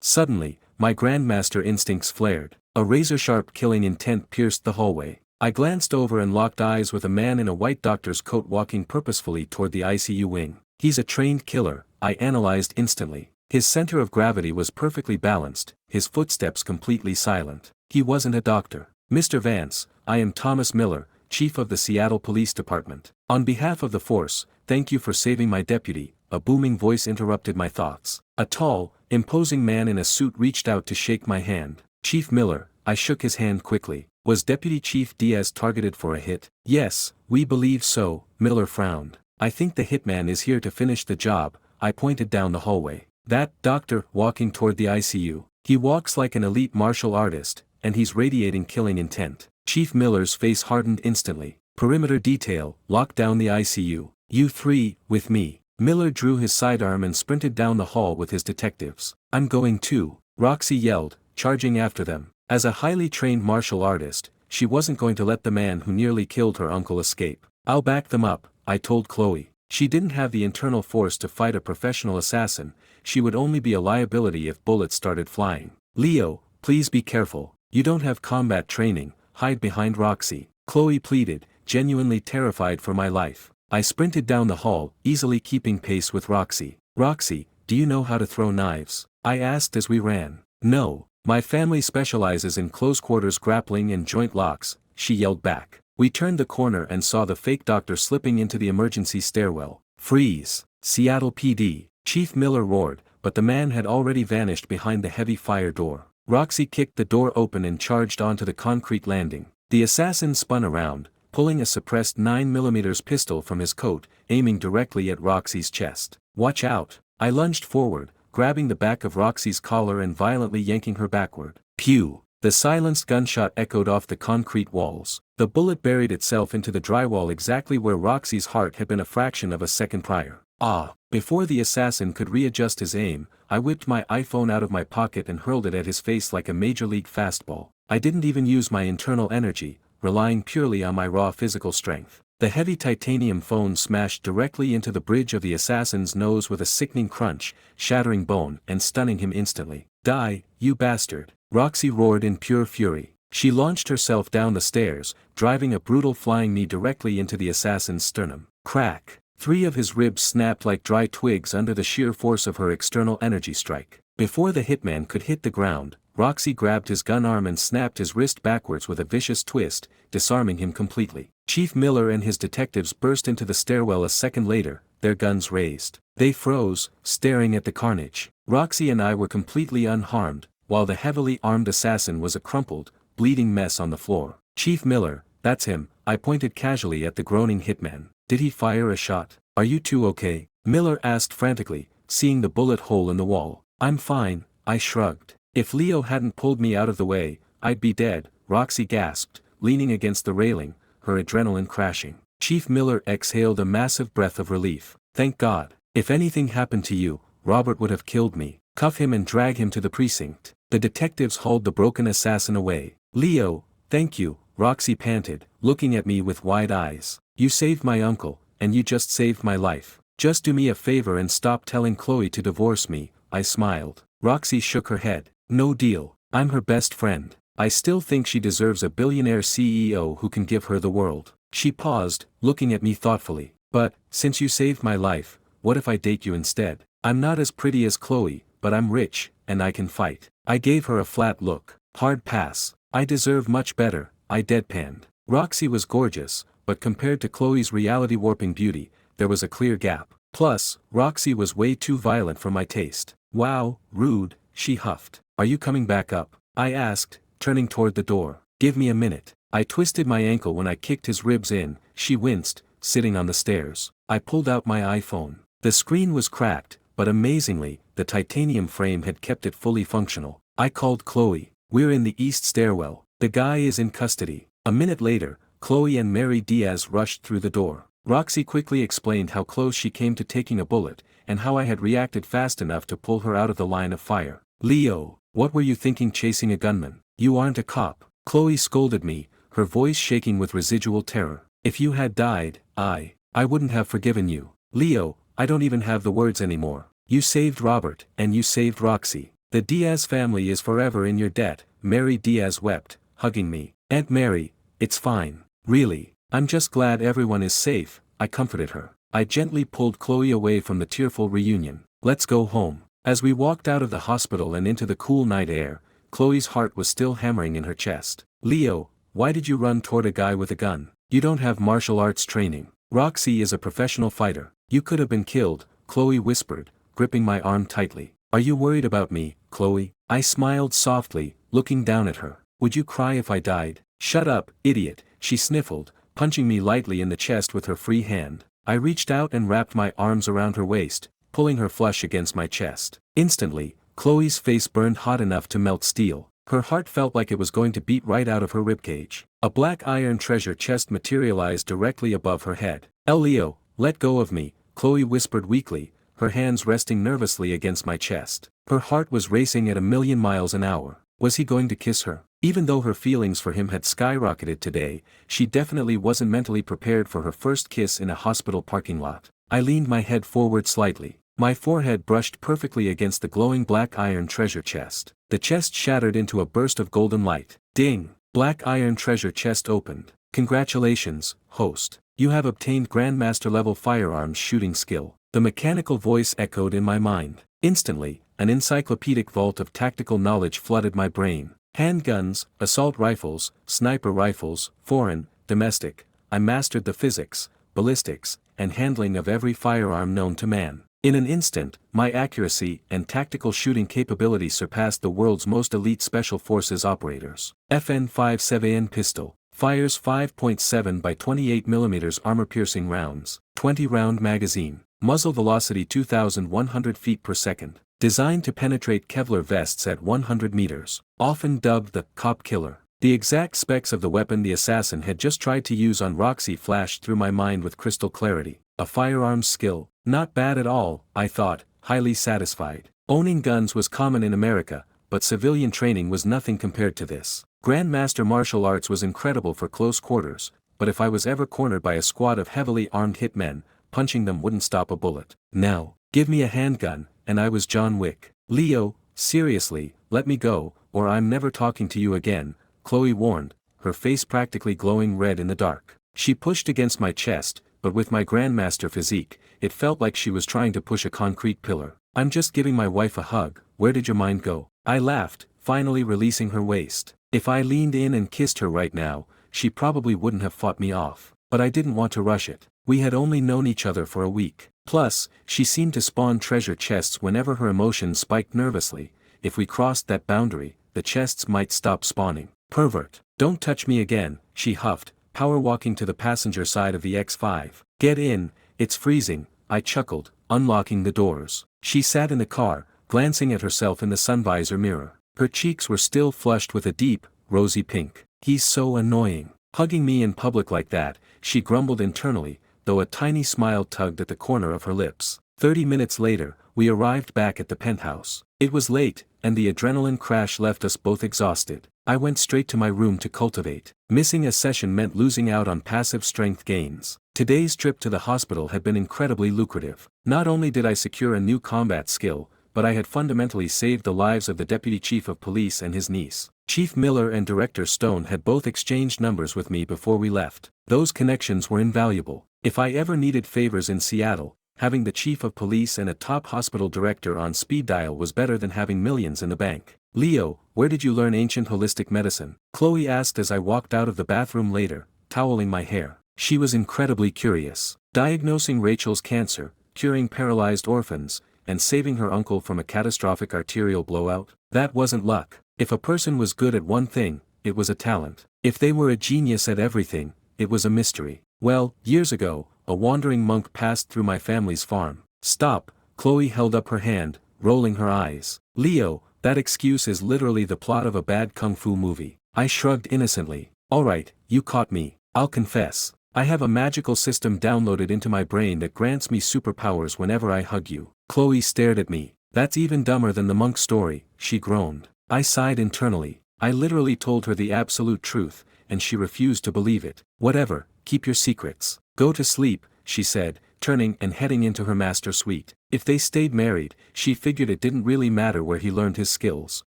Suddenly, my Grandmaster instincts flared. A razor-sharp killing intent pierced the hallway. I glanced over and locked eyes with a man in a white doctor's coat walking purposefully toward the ICU wing. He's a trained killer, I analyzed instantly. His center of gravity was perfectly balanced, his footsteps completely silent. He wasn't a doctor. Mr. Vance, I am Thomas Miller, Chief of the Seattle Police Department. On behalf of the force, thank you for saving my deputy. A booming voice interrupted my thoughts. A tall, imposing man in a suit reached out to shake my hand. Chief Miller, I shook his hand quickly. Was Deputy Chief Diaz targeted for a hit? Yes, we believe so, Miller frowned. I think the hitman is here to finish the job, I pointed down the hallway. That doctor, walking toward the ICU. He walks like an elite martial artist, and he's radiating killing intent. Chief Miller's face hardened instantly. Perimeter detail, lock down the ICU. You three, with me. Miller drew his sidearm and sprinted down the hall with his detectives. I'm going too, Roxy yelled, charging after them. As a highly trained martial artist, she wasn't going to let the man who nearly killed her uncle escape. I'll back them up, I told Chloe. She didn't have the internal force to fight a professional assassin, she would only be a liability if bullets started flying. Leo, please be careful, you don't have combat training, hide behind Roxy, Chloe pleaded, genuinely terrified for my life. I sprinted down the hall, easily keeping pace with Roxy. Roxy, do you know how to throw knives? I asked as we ran. No, my family specializes in close-quarters grappling and joint locks, she yelled back. We turned the corner and saw the fake doctor slipping into the emergency stairwell. Freeze! Seattle PD, Chief Miller roared, but the man had already vanished behind the heavy fire door. Roxy kicked the door open and charged onto the concrete landing. The assassin spun around, pulling a suppressed 9mm pistol from his coat, aiming directly at Roxy's chest. Watch out! I lunged forward, grabbing the back of Roxy's collar and violently yanking her backward. Pew! The silenced gunshot echoed off the concrete walls. The bullet buried itself into the drywall exactly where Roxy's heart had been a fraction of a second prior. Ah! Before the assassin could readjust his aim, I whipped my iPhone out of my pocket and hurled it at his face like a major league fastball. I didn't even use my internal energy, relying purely on my raw physical strength. The heavy titanium phone smashed directly into the bridge of the assassin's nose with a sickening crunch, shattering bone and stunning him instantly. Die, you bastard! Roxy roared in pure fury. She launched herself down the stairs, driving a brutal flying knee directly into the assassin's sternum. Crack! 3 of his ribs snapped like dry twigs under the sheer force of her external energy strike. Before the hitman could hit the ground, Roxy grabbed his gun arm and snapped his wrist backwards with a vicious twist, disarming him completely. Chief Miller and his detectives burst into the stairwell a second later, their guns raised. They froze, staring at the carnage. Roxy and I were completely unharmed, while the heavily armed assassin was a crumpled, bleeding mess on the floor. Chief Miller, that's him, I pointed casually at the groaning hitman. Did he fire a shot? Are you two okay? Miller asked frantically, seeing the bullet hole in the wall. I'm fine, I shrugged. If Leo hadn't pulled me out of the way, I'd be dead, Roxy gasped, leaning against the railing, her adrenaline crashing. Chief Miller exhaled a massive breath of relief. Thank God. If anything happened to you, Robert would have killed me. Cuff him and drag him to the precinct. The detectives hauled the broken assassin away. Leo, thank you, Roxy panted, looking at me with wide eyes. You saved my uncle, and you just saved my life. Just do me a favor and stop telling Chloe to divorce me, I smiled. Roxy shook her head. No deal, I'm her best friend. I still think she deserves a billionaire CEO who can give her the world. She paused, looking at me thoughtfully. But, since you saved my life, what if I date you instead? I'm not as pretty as Chloe, but I'm rich, and I can fight. I gave her a flat look. Hard pass. I deserve much better, I deadpanned. Roxy was gorgeous, but compared to Chloe's reality-warping beauty, there was a clear gap. Plus, Roxy was way too violent for my taste. Wow, rude, she huffed. Are you coming back up? I asked, turning toward the door. Give me a minute. I twisted my ankle when I kicked his ribs in, she winced, sitting on the stairs. I pulled out my iPhone. The screen was cracked, but amazingly, the titanium frame had kept it fully functional. I called Chloe. We're in the east stairwell. The guy is in custody. A minute later, Chloe and Mary Diaz rushed through the door. Roxy quickly explained how close she came to taking a bullet, and how I had reacted fast enough to pull her out of the line of fire. Leo, what were you thinking chasing a gunman? You aren't a cop. Chloe scolded me, her voice shaking with residual terror. If you had died, I wouldn't have forgiven you. Leo, I don't even have the words anymore. You saved Robert, and you saved Roxy. The Diaz family is forever in your debt, Mary Diaz wept, hugging me. Aunt Mary, it's fine. Really, I'm just glad everyone is safe, I comforted her. I gently pulled Chloe away from the tearful reunion. Let's go home. As we walked out of the hospital and into the cool night air, Chloe's heart was still hammering in her chest. Leo, why did you run toward a guy with a gun? You don't have martial arts training. Roxy is a professional fighter. You could have been killed, Chloe whispered, gripping my arm tightly. Are you worried about me, Chloe? I smiled softly, looking down at her. Would you cry if I died? Shut up, idiot, she sniffled, punching me lightly in the chest with her free hand. I reached out and wrapped my arms around her waist, pulling her flush against my chest. Instantly, Chloe's face burned hot enough to melt steel. Her heart felt like it was going to beat right out of her ribcage. A black iron treasure chest materialized directly above her head. Leo, let go of me, Chloe whispered weakly, her hands resting nervously against my chest. Her heart was racing at 1,000,000 miles an hour. Was he going to kiss her? Even though her feelings for him had skyrocketed today, she definitely wasn't mentally prepared for her first kiss in a hospital parking lot. I leaned my head forward slightly. My forehead brushed perfectly against the glowing black iron treasure chest. The chest shattered into a burst of golden light. Ding! Black iron treasure chest opened. Congratulations, host. You have obtained Grandmaster-level firearms shooting skill. The mechanical voice echoed in my mind. Instantly, an encyclopedic vault of tactical knowledge flooded my brain. Handguns, assault rifles, sniper rifles, foreign, domestic. I mastered the physics, ballistics, and handling of every firearm known to man. In an instant, my accuracy and tactical shooting capability surpassed the world's most elite special forces operators. FN-57 pistol. Fires 5.7 by 28 mm armor-piercing rounds. 20-round magazine. Muzzle velocity 2,100 feet per second. Designed to penetrate Kevlar vests at 100 meters. Often dubbed the cop killer. The exact specs of the weapon the assassin had just tried to use on Roxy flashed through my mind with crystal clarity. A firearms skill. Not bad at all, I thought, highly satisfied. Owning guns was common in America, but civilian training was nothing compared to this. Grandmaster Martial Arts was incredible for close quarters, but if I was ever cornered by a squad of heavily armed hitmen, punching them wouldn't stop a bullet. Now, give me a handgun, and I was John Wick. Leo, seriously, let me go, or I'm never talking to you again, Chloe warned, her face practically glowing red in the dark. She pushed against my chest, but with my grandmaster physique, it felt like she was trying to push a concrete pillar. I'm just giving my wife a hug, where did your mind go? I laughed, finally releasing her waist. If I leaned in and kissed her right now, she probably wouldn't have fought me off. But I didn't want to rush it. We had only known each other for a week. Plus, she seemed to spawn treasure chests whenever her emotions spiked nervously. If we crossed that boundary, the chests might stop spawning. Pervert. Don't touch me again, she huffed, power walking to the passenger side of the X5. Get in, it's freezing, I chuckled, unlocking the doors. She sat in the car, glancing at herself in the sun visor mirror. Her cheeks were still flushed with a deep, rosy pink. He's so annoying. Hugging me in public like that, she grumbled internally, though a tiny smile tugged at the corner of her lips. 30 minutes later, we arrived back at the penthouse. It was late, and the adrenaline crash left us both exhausted. I went straight to my room to cultivate. Missing a session meant losing out on passive strength gains. Today's trip to the hospital had been incredibly lucrative. Not only did I secure a new combat skill, but I had fundamentally saved the lives of the Deputy Chief of Police and his niece. Chief Miller and Director Stone had both exchanged numbers with me before we left. Those connections were invaluable. If I ever needed favors in Seattle, having the Chief of Police and a top hospital director on speed dial was better than having millions in the bank. Leo, where did you learn ancient holistic medicine? Chloe asked as I walked out of the bathroom later, toweling my hair. She was incredibly curious. Diagnosing Rachel's cancer, curing paralyzed orphans, and saving her uncle from a catastrophic arterial blowout. That wasn't luck. If a person was good at one thing, it was a talent. If they were a genius at everything, it was a mystery. Well, years ago, a wandering monk passed through my family's farm. Stop, Chloe held up her hand, rolling her eyes. Leo, that excuse is literally the plot of a bad kung fu movie. I shrugged innocently. Alright, you caught me. I'll confess. I have a magical system downloaded into my brain that grants me superpowers whenever I hug you. Chloe stared at me. That's even dumber than the monk story, she groaned. I sighed internally. I literally told her the absolute truth, and she refused to believe it. Whatever, keep your secrets. Go to sleep, she said, turning and heading into her master suite. If they stayed married, she figured it didn't really matter where he learned his skills.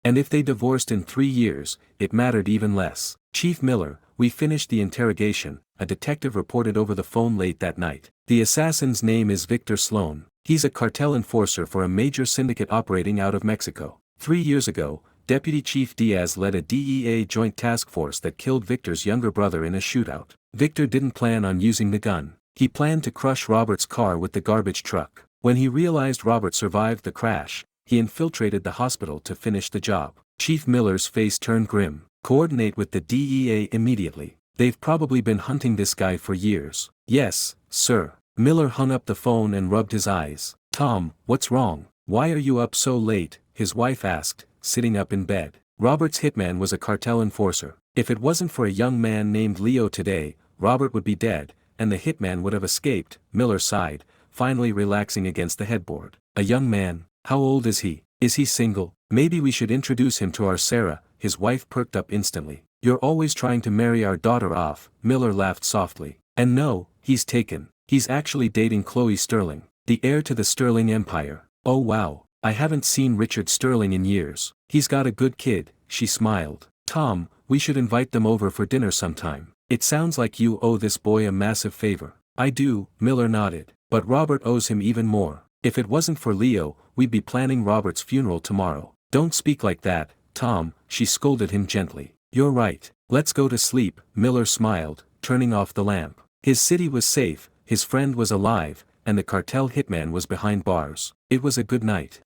And if they divorced in 3 years, it mattered even less. Chief Miller, we finished the interrogation, a detective reported over the phone late that night. The assassin's name is Victor Sloan. He's a cartel enforcer for a major syndicate operating out of Mexico. 3 years ago, Deputy Chief Diaz led a DEA joint task force that killed Victor's younger brother in a shootout. Victor didn't plan on using the gun. He planned to crush Robert's car with the garbage truck. When he realized Robert survived the crash, he infiltrated the hospital to finish the job. Chief Miller's face turned grim. Coordinate with the DEA immediately. They've probably been hunting this guy for years. Yes, sir. Miller hung up the phone and rubbed his eyes. Tom, what's wrong? Why are you up so late? His wife asked, sitting up in bed. Robert's hitman was a cartel enforcer. If it wasn't for a young man named Leo today, Robert would be dead, and the hitman would have escaped, Miller sighed, finally relaxing against the headboard. A young man? How old is he? Is he single? Maybe we should introduce him to our Sarah. His wife perked up instantly. You're always trying to marry our daughter off, Miller laughed softly. And no, he's taken. He's actually dating Chloe Sterling, the heir to the Sterling Empire. Oh wow, I haven't seen Richard Sterling in years. He's got a good kid, she smiled. Tom, we should invite them over for dinner sometime. It sounds like you owe this boy a massive favor. I do, Miller nodded. But Robert owes him even more. If it wasn't for Leo, we'd be planning Robert's funeral tomorrow. Don't speak like that, Tom, she scolded him gently. You're right. Let's go to sleep, Miller smiled, turning off the lamp. His city was safe, his friend was alive, and the cartel hitman was behind bars. It was a good night.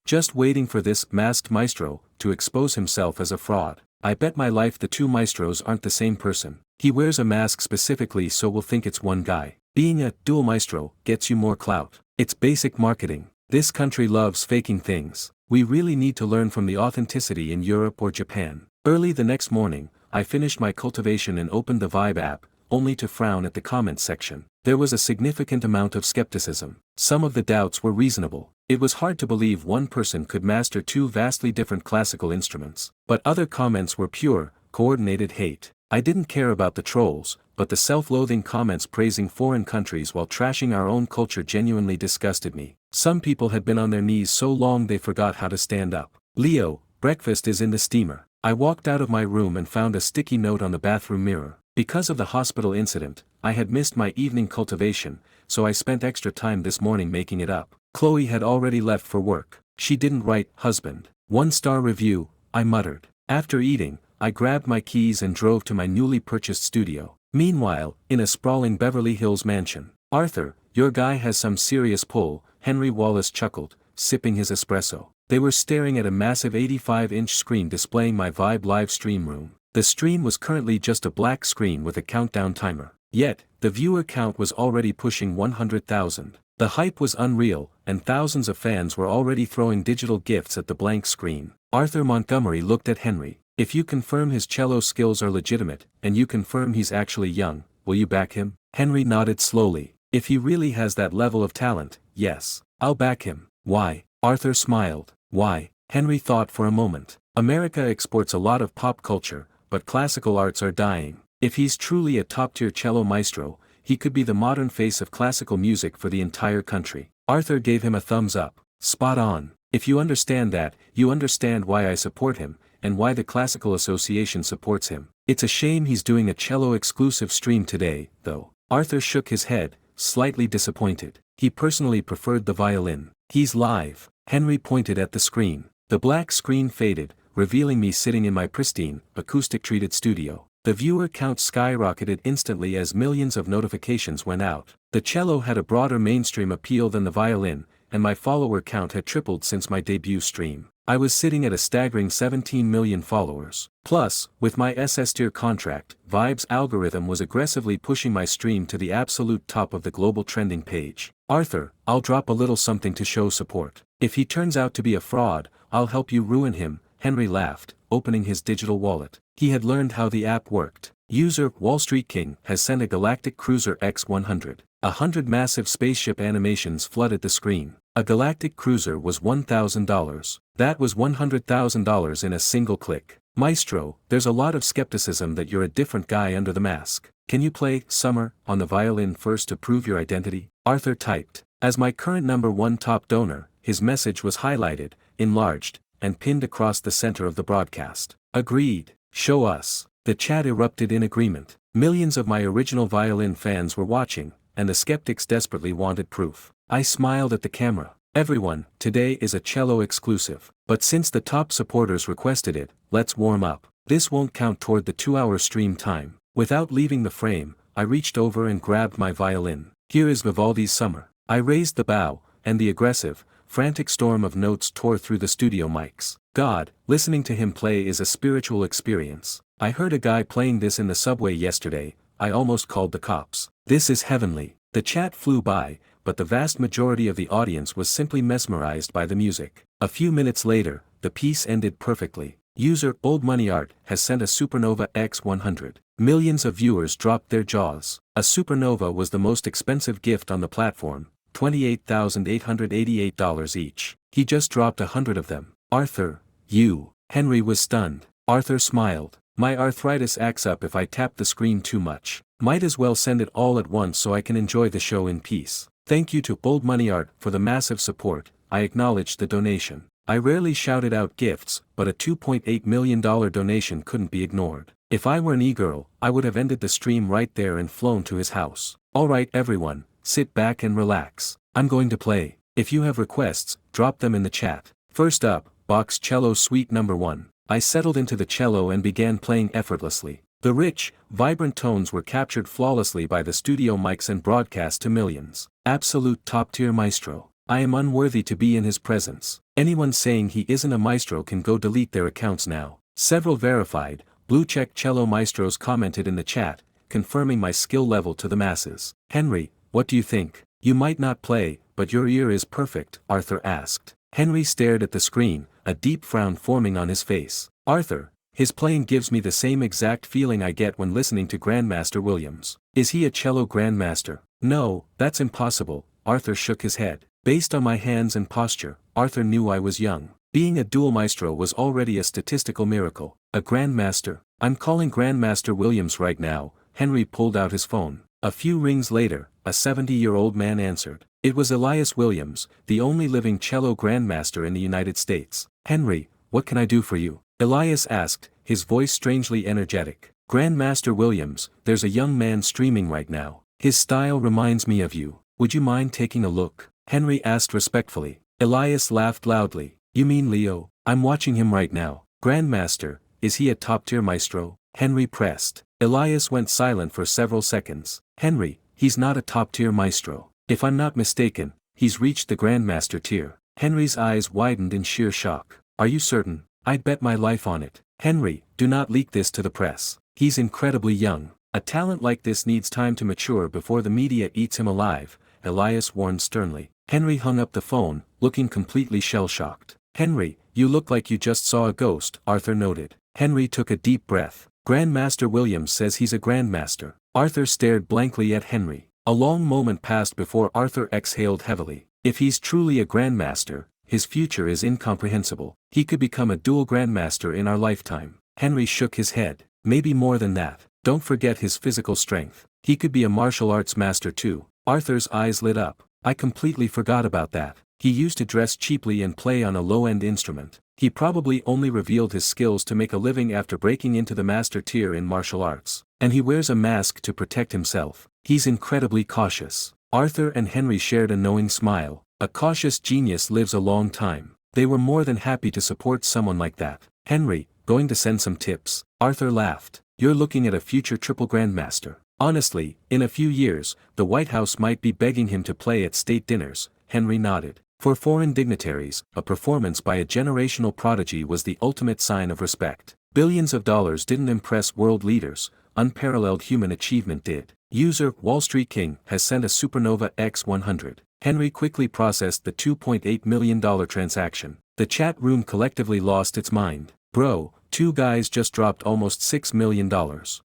Just waiting for this masked maestro to expose himself as a fraud. I bet my life the two maestros aren't the same person. He wears a mask specifically so we'll think it's one guy. Being a dual maestro gets you more clout. It's basic marketing. This country loves faking things. We really need to learn from the authenticity in Europe or Japan. Early the next morning, I finished my cultivation and opened the Vibe app, only to frown at the comments section. There was a significant amount of skepticism. Some of the doubts were reasonable. It was hard to believe one person could master two vastly different classical instruments. But other comments were pure, coordinated hate. I didn't care about the trolls, but the self-loathing comments praising foreign countries while trashing our own culture genuinely disgusted me. Some people had been on their knees so long they forgot how to stand up. Leo, breakfast is in the steamer. I walked out of my room and found a sticky note on the bathroom mirror. Because of the hospital incident, I had missed my evening cultivation, so I spent extra time this morning making it up. Chloe had already left for work. She didn't write, husband. 1-star review, I muttered. After eating, I grabbed my keys and drove to my newly purchased studio. Meanwhile, in a sprawling Beverly Hills mansion. Arthur, your guy has some serious pull, Henry Wallace chuckled, sipping his espresso. They were staring at a massive 85-inch screen displaying my Vibe live stream room. The stream was currently just a black screen with a countdown timer. Yet, the viewer count was already pushing 100,000. The hype was unreal, and thousands of fans were already throwing digital gifts at the blank screen. Arthur Montgomery looked at Henry. If you confirm his cello skills are legitimate, and you confirm he's actually young, will you back him? Henry nodded slowly. If he really has that level of talent, yes, I'll back him. Why? Arthur smiled. Why? Henry thought for a moment. America exports a lot of pop culture, but classical arts are dying. If he's truly a top-tier cello maestro, he could be the modern face of classical music for the entire country. Arthur gave him a thumbs up. Spot on. If you understand that, you understand why I support him, and why the Classical Association supports him. It's a shame he's doing a cello-exclusive stream today, though. Arthur shook his head, slightly disappointed. He personally preferred the violin. He's live. Henry pointed at the screen. The black screen faded, revealing me sitting in my pristine, acoustic-treated studio. The viewer count skyrocketed instantly as millions of notifications went out. The cello had a broader mainstream appeal than the violin, and my follower count had tripled since my debut stream. I was sitting at a staggering 17 million followers. Plus, with my S-tier contract, Vibe's algorithm was aggressively pushing my stream to the absolute top of the global trending page. Arthur, I'll drop a little something to show support. If he turns out to be a fraud, I'll help you ruin him, Henry laughed, opening his digital wallet. He had learned how the app worked. User Wall Street King has sent a Galactic Cruiser X-100. 100 massive spaceship animations flooded the screen. A Galactic Cruiser was $1,000. That was $100,000 in a single click. Maestro, there's a lot of skepticism that you're a different guy under the mask. Can you play Summer on the violin first to prove your identity? Arthur typed. As my current #1 top donor, his message was highlighted, enlarged, and pinned across the center of the broadcast. Agreed. Show us. The chat erupted in agreement. Millions of my original violin fans were watching, and the skeptics desperately wanted proof. I smiled at the camera. Everyone, today is a cello exclusive. But since the top supporters requested it, let's warm up. This won't count toward the 2-hour stream time. Without leaving the frame, I reached over and grabbed my violin. Here is Vivaldi's Summer. I raised the bow, and the aggressive, frantic storm of notes tore through the studio mics. God, listening to him play is a spiritual experience. I heard a guy playing this in the subway yesterday. I almost called the cops. This is heavenly. The chat flew by, but the vast majority of the audience was simply mesmerized by the music. A few minutes later, the piece ended perfectly. User Old Money Art has sent a Supernova X100. Millions of viewers dropped their jaws. A Supernova was the most expensive gift on the platform, $28,888 each. He just dropped 100 of them. Arthur, you. Henry was stunned. Arthur smiled. My arthritis acts up if I tap the screen too much. Might as well send it all at once so I can enjoy the show in peace. Thank you to Old Money Art for the massive support. I acknowledge the donation. I rarely shouted out gifts, but a $2.8 million donation couldn't be ignored. If I were an e-girl, I would have ended the stream right there and flown to his house. Alright everyone, sit back and relax. I'm going to play. If you have requests, drop them in the chat. First up, Bach's Cello Suite No. 1. I settled into the cello and began playing effortlessly. The rich, vibrant tones were captured flawlessly by the studio mics and broadcast to millions. Absolute top-tier maestro. I am unworthy to be in his presence. Anyone saying he isn't a maestro can go delete their accounts now. Several verified, blue-check cello maestros commented in the chat, confirming my skill level to the masses. Henry, what do you think? You might not play, but your ear is perfect, Arthur asked. Henry stared at the screen, a deep frown forming on his face. Arthur, his playing gives me the same exact feeling I get when listening to Grandmaster Williams. Is he a cello grandmaster? No, that's impossible, Arthur shook his head. Based on my hands and posture, Arthur knew I was young. Being a dual maestro was already a statistical miracle. A grandmaster? I'm calling Grandmaster Williams right now. Henry pulled out his phone. A few rings later, a 70-year-old man answered. It was Elias Williams, the only living cello grandmaster in the United States. Henry, what can I do for you? Elias asked, his voice strangely energetic. Grandmaster Williams, there's a young man streaming right now. His style reminds me of you. Would you mind taking a look? Henry asked respectfully. Elias laughed loudly. You mean Leo? I'm watching him right now. Grandmaster, is he a top-tier maestro? Henry pressed. Elias went silent for several seconds. Henry, he's not a top-tier maestro. If I'm not mistaken, he's reached the grandmaster tier. Henry's eyes widened in sheer shock. Are you certain? I'd bet my life on it. Henry, do not leak this to the press. He's incredibly young. A talent like this needs time to mature before the media eats him alive, Elias warned sternly. Henry hung up the phone, looking completely shell-shocked. Henry, you look like you just saw a ghost, Arthur noted. Henry took a deep breath. Grandmaster Williams says he's a grandmaster. Arthur stared blankly at Henry. A long moment passed before Arthur exhaled heavily. If he's truly a grandmaster, his future is incomprehensible. He could become a dual grandmaster in our lifetime. Henry shook his head. Maybe more than that. Don't forget his physical strength. He could be a martial arts master too. Arthur's eyes lit up. I completely forgot about that. He used to dress cheaply and play on a low-end instrument. He probably only revealed his skills to make a living after breaking into the master tier in martial arts. And he wears a mask to protect himself. He's incredibly cautious. Arthur and Henry shared a knowing smile. A cautious genius lives a long time. They were more than happy to support someone like that. Henry, going to send some tips? Arthur laughed. You're looking at a future triple grandmaster. Honestly, in a few years, the White House might be begging him to play at state dinners. Henry nodded. For foreign dignitaries, a performance by a generational prodigy was the ultimate sign of respect. Billions of dollars didn't impress world leaders, unparalleled human achievement did. User Wall Street King has sent a Supernova X100. Henry quickly processed the $2.8 million transaction. The chat room collectively lost its mind. Bro, two guys just dropped almost $6 million.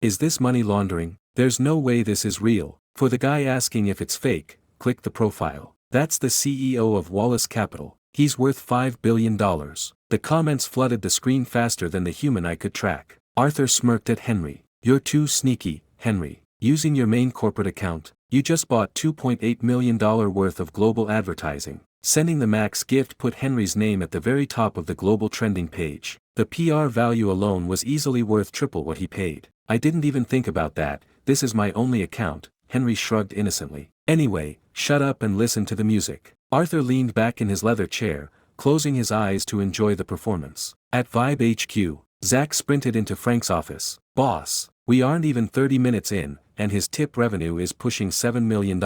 Is this money laundering? There's no way this is real. For the guy asking if it's fake, click the profile. That's the CEO of Wallace Capital. He's worth $5 billion. The comments flooded the screen faster than the human eye could track. Arthur smirked at Henry. You're too sneaky, Henry. Using your main corporate account, you just bought $2.8 million worth of global advertising. Sending the max gift put Henry's name at the very top of the global trending page. The PR value alone was easily worth triple what he paid. I didn't even think about that. This is my only account, Henry shrugged innocently. Anyway, shut up and listen to the music. Arthur leaned back in his leather chair, closing his eyes to enjoy the performance. At Vibe HQ, Zach sprinted into Frank's office. Boss, we aren't even 30 minutes in, and his tip revenue is pushing $7 million.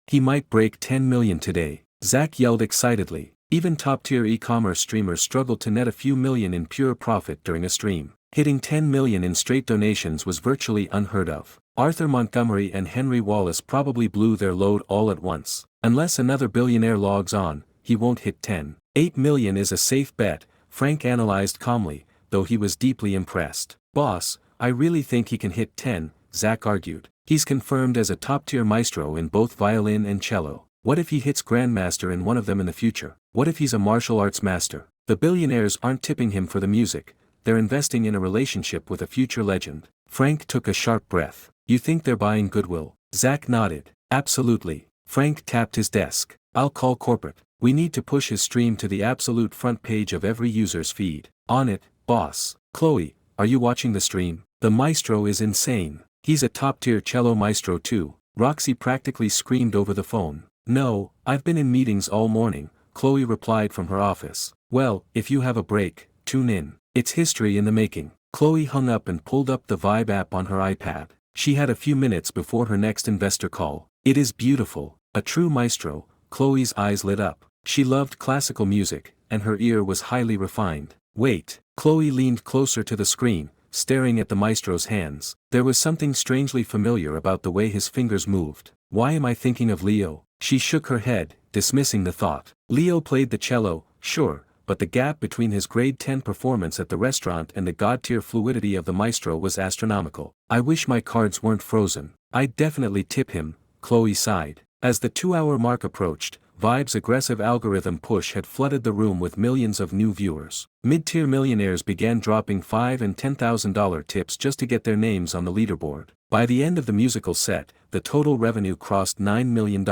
He might break $10 million today. Zach yelled excitedly. Even top-tier e-commerce streamers struggled to net a few million in pure profit during a stream. Hitting $10 million in straight donations was virtually unheard of. Arthur Montgomery and Henry Wallace probably blew their load all at once. Unless another billionaire logs on, he won't hit $10.8 million is a safe bet, Frank analyzed calmly, though he was deeply impressed. Boss, I really think he can hit 10, Zach argued. He's confirmed as a top-tier maestro in both violin and cello. What if he hits Grandmaster in one of them in the future? What if he's a martial arts master? The billionaires aren't tipping him for the music, they're investing in a relationship with a future legend. Frank took a sharp breath. You think they're buying goodwill? Zach nodded. Absolutely. Frank tapped his desk. I'll call corporate. We need to push his stream to the absolute front page of every user's feed. On it, boss. Chloe, are you watching the stream? The maestro is insane. He's a top-tier cello maestro too. Roxy practically screamed over the phone. No, I've been in meetings all morning, Chloe replied from her office. Well, if you have a break, tune in. It's history in the making. Chloe hung up and pulled up the Vibe app on her iPad. She had a few minutes before her next investor call. It is beautiful. A true maestro. Chloe's eyes lit up. She loved classical music, and her ear was highly refined. Wait. Chloe leaned closer to the screen, staring at the maestro's hands. There was something strangely familiar about the way his fingers moved. Why am I thinking of Leo? She shook her head, dismissing the thought. Leo played the cello, sure, but the gap between his grade 10 performance at the restaurant and the god-tier fluidity of the maestro was astronomical. I wish my cards weren't frozen. I'd definitely tip him, Chloe sighed. As the 2-hour mark approached, Vibe's aggressive algorithm push had flooded the room with millions of new viewers. Mid-tier millionaires began dropping $5,000 and $10,000 tips just to get their names on the leaderboard. By the end of the musical set, the total revenue crossed $9 million.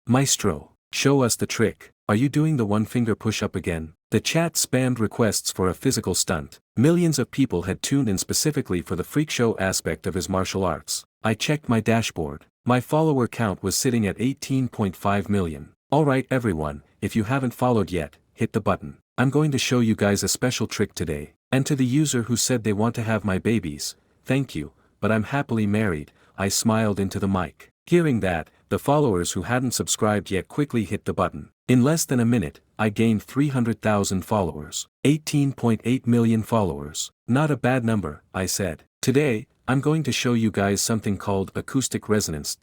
Maestro, show us the trick. Are you doing the one-finger push-up again? The chat spammed requests for a physical stunt. Millions of people had tuned in specifically for the freak show aspect of his martial arts. I checked my dashboard. My follower count was sitting at 18.5 million. Alright everyone, if you haven't followed yet, hit the button. I'm going to show you guys a special trick today. And to the user who said they want to have my babies, thank you, but I'm happily married, I smiled into the mic. Hearing that, the followers who hadn't subscribed yet quickly hit the button. In less than a minute, I gained 300,000 followers. 18.8 million followers. Not a bad number, I said. Today, I'm going to show you guys something called acoustic resonance.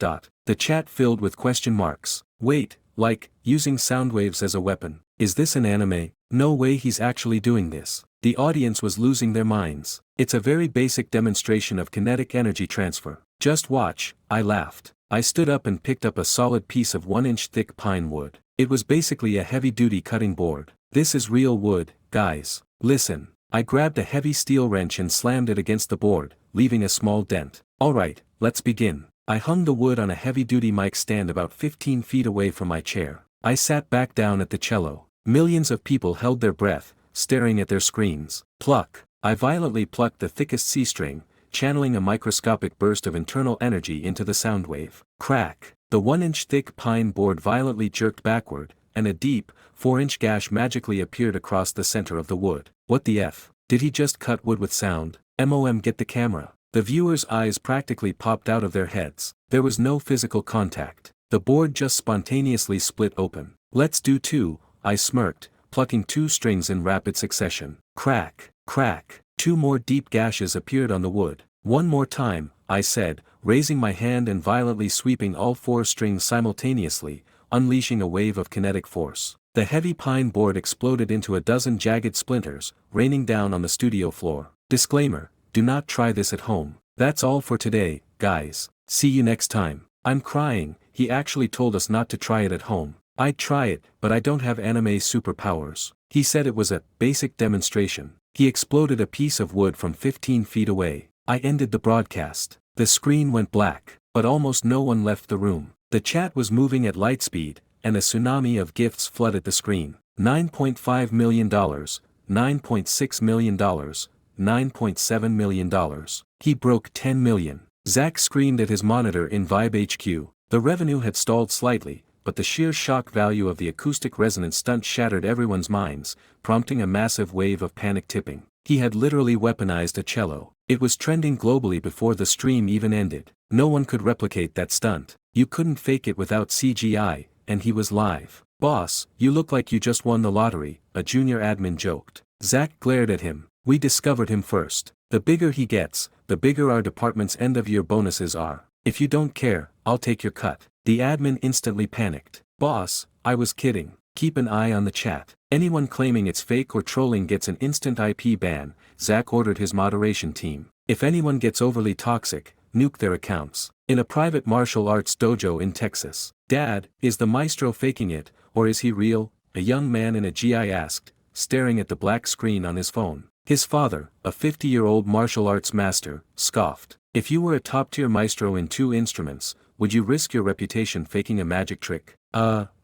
The chat filled with question marks. Wait, like, using sound waves as a weapon. Is this an anime? No way he's actually doing this. The audience was losing their minds. It's a very basic demonstration of kinetic energy transfer. Just watch, I laughed. I stood up and picked up a solid piece of 1-inch thick pine wood. It was basically a heavy-duty cutting board. This is real wood, guys. Listen. I grabbed a heavy steel wrench and slammed it against the board, leaving a small dent. Alright, let's begin. I hung the wood on a heavy-duty mic stand about 15 feet away from my chair. I sat back down at the cello. Millions of people held their breath, staring at their screens. Pluck. I violently plucked the thickest C string, channeling a microscopic burst of internal energy into the sound wave. Crack. The 1-inch thick pine board violently jerked backward, and a deep, 4-inch gash magically appeared across the center of the wood. What the F? Did he just cut wood with sound? MOM, get the camera. The viewers' eyes practically popped out of their heads. There was no physical contact. The board just spontaneously split open. Let's do 2, I smirked, plucking 2 strings in rapid succession. Crack, crack. 2 more deep gashes appeared on the wood. One more time, I said, raising my hand and violently sweeping all 4 strings simultaneously, unleashing a wave of kinetic force. The heavy pine board exploded into a dozen jagged splinters, raining down on the studio floor. Disclaimer, do not try this at home. That's all for today, guys. See you next time. I'm crying, he actually told us not to try it at home. I'd try it, but I don't have anime superpowers. He said it was a basic demonstration. He exploded a piece of wood from 15 feet away. I ended the broadcast. The screen went black, but almost no one left the room. The chat was moving at light speed, and a tsunami of gifts flooded the screen. $9.5 million, $9.6 million, $9.7 million. He broke 10 million. Zach screamed at his monitor in Vibe HQ. The revenue had stalled slightly, but the sheer shock value of the acoustic resonance stunt shattered everyone's minds, prompting a massive wave of panic tipping. He had literally weaponized a cello. It was trending globally before the stream even ended. No one could replicate that stunt. You couldn't fake it without CGI, and he was live. Boss, you look like you just won the lottery, a junior admin joked. Zach glared at him. We discovered him first. The bigger he gets, the bigger our department's end-of-year bonuses are. If you don't care, I'll take your cut. The admin instantly panicked. Boss, I was kidding. Keep an eye on the chat. Anyone claiming it's fake or trolling gets an instant IP ban, Zach ordered his moderation team. If anyone gets overly toxic, nuke their accounts. In a private martial arts dojo in Texas. Dad, is the maestro faking it, or is he real? A young man in a GI asked, staring at the black screen on his phone. His father, a 50-year-old martial arts master, scoffed. If you were a top-tier maestro in 2 instruments, would you risk your reputation faking a magic trick?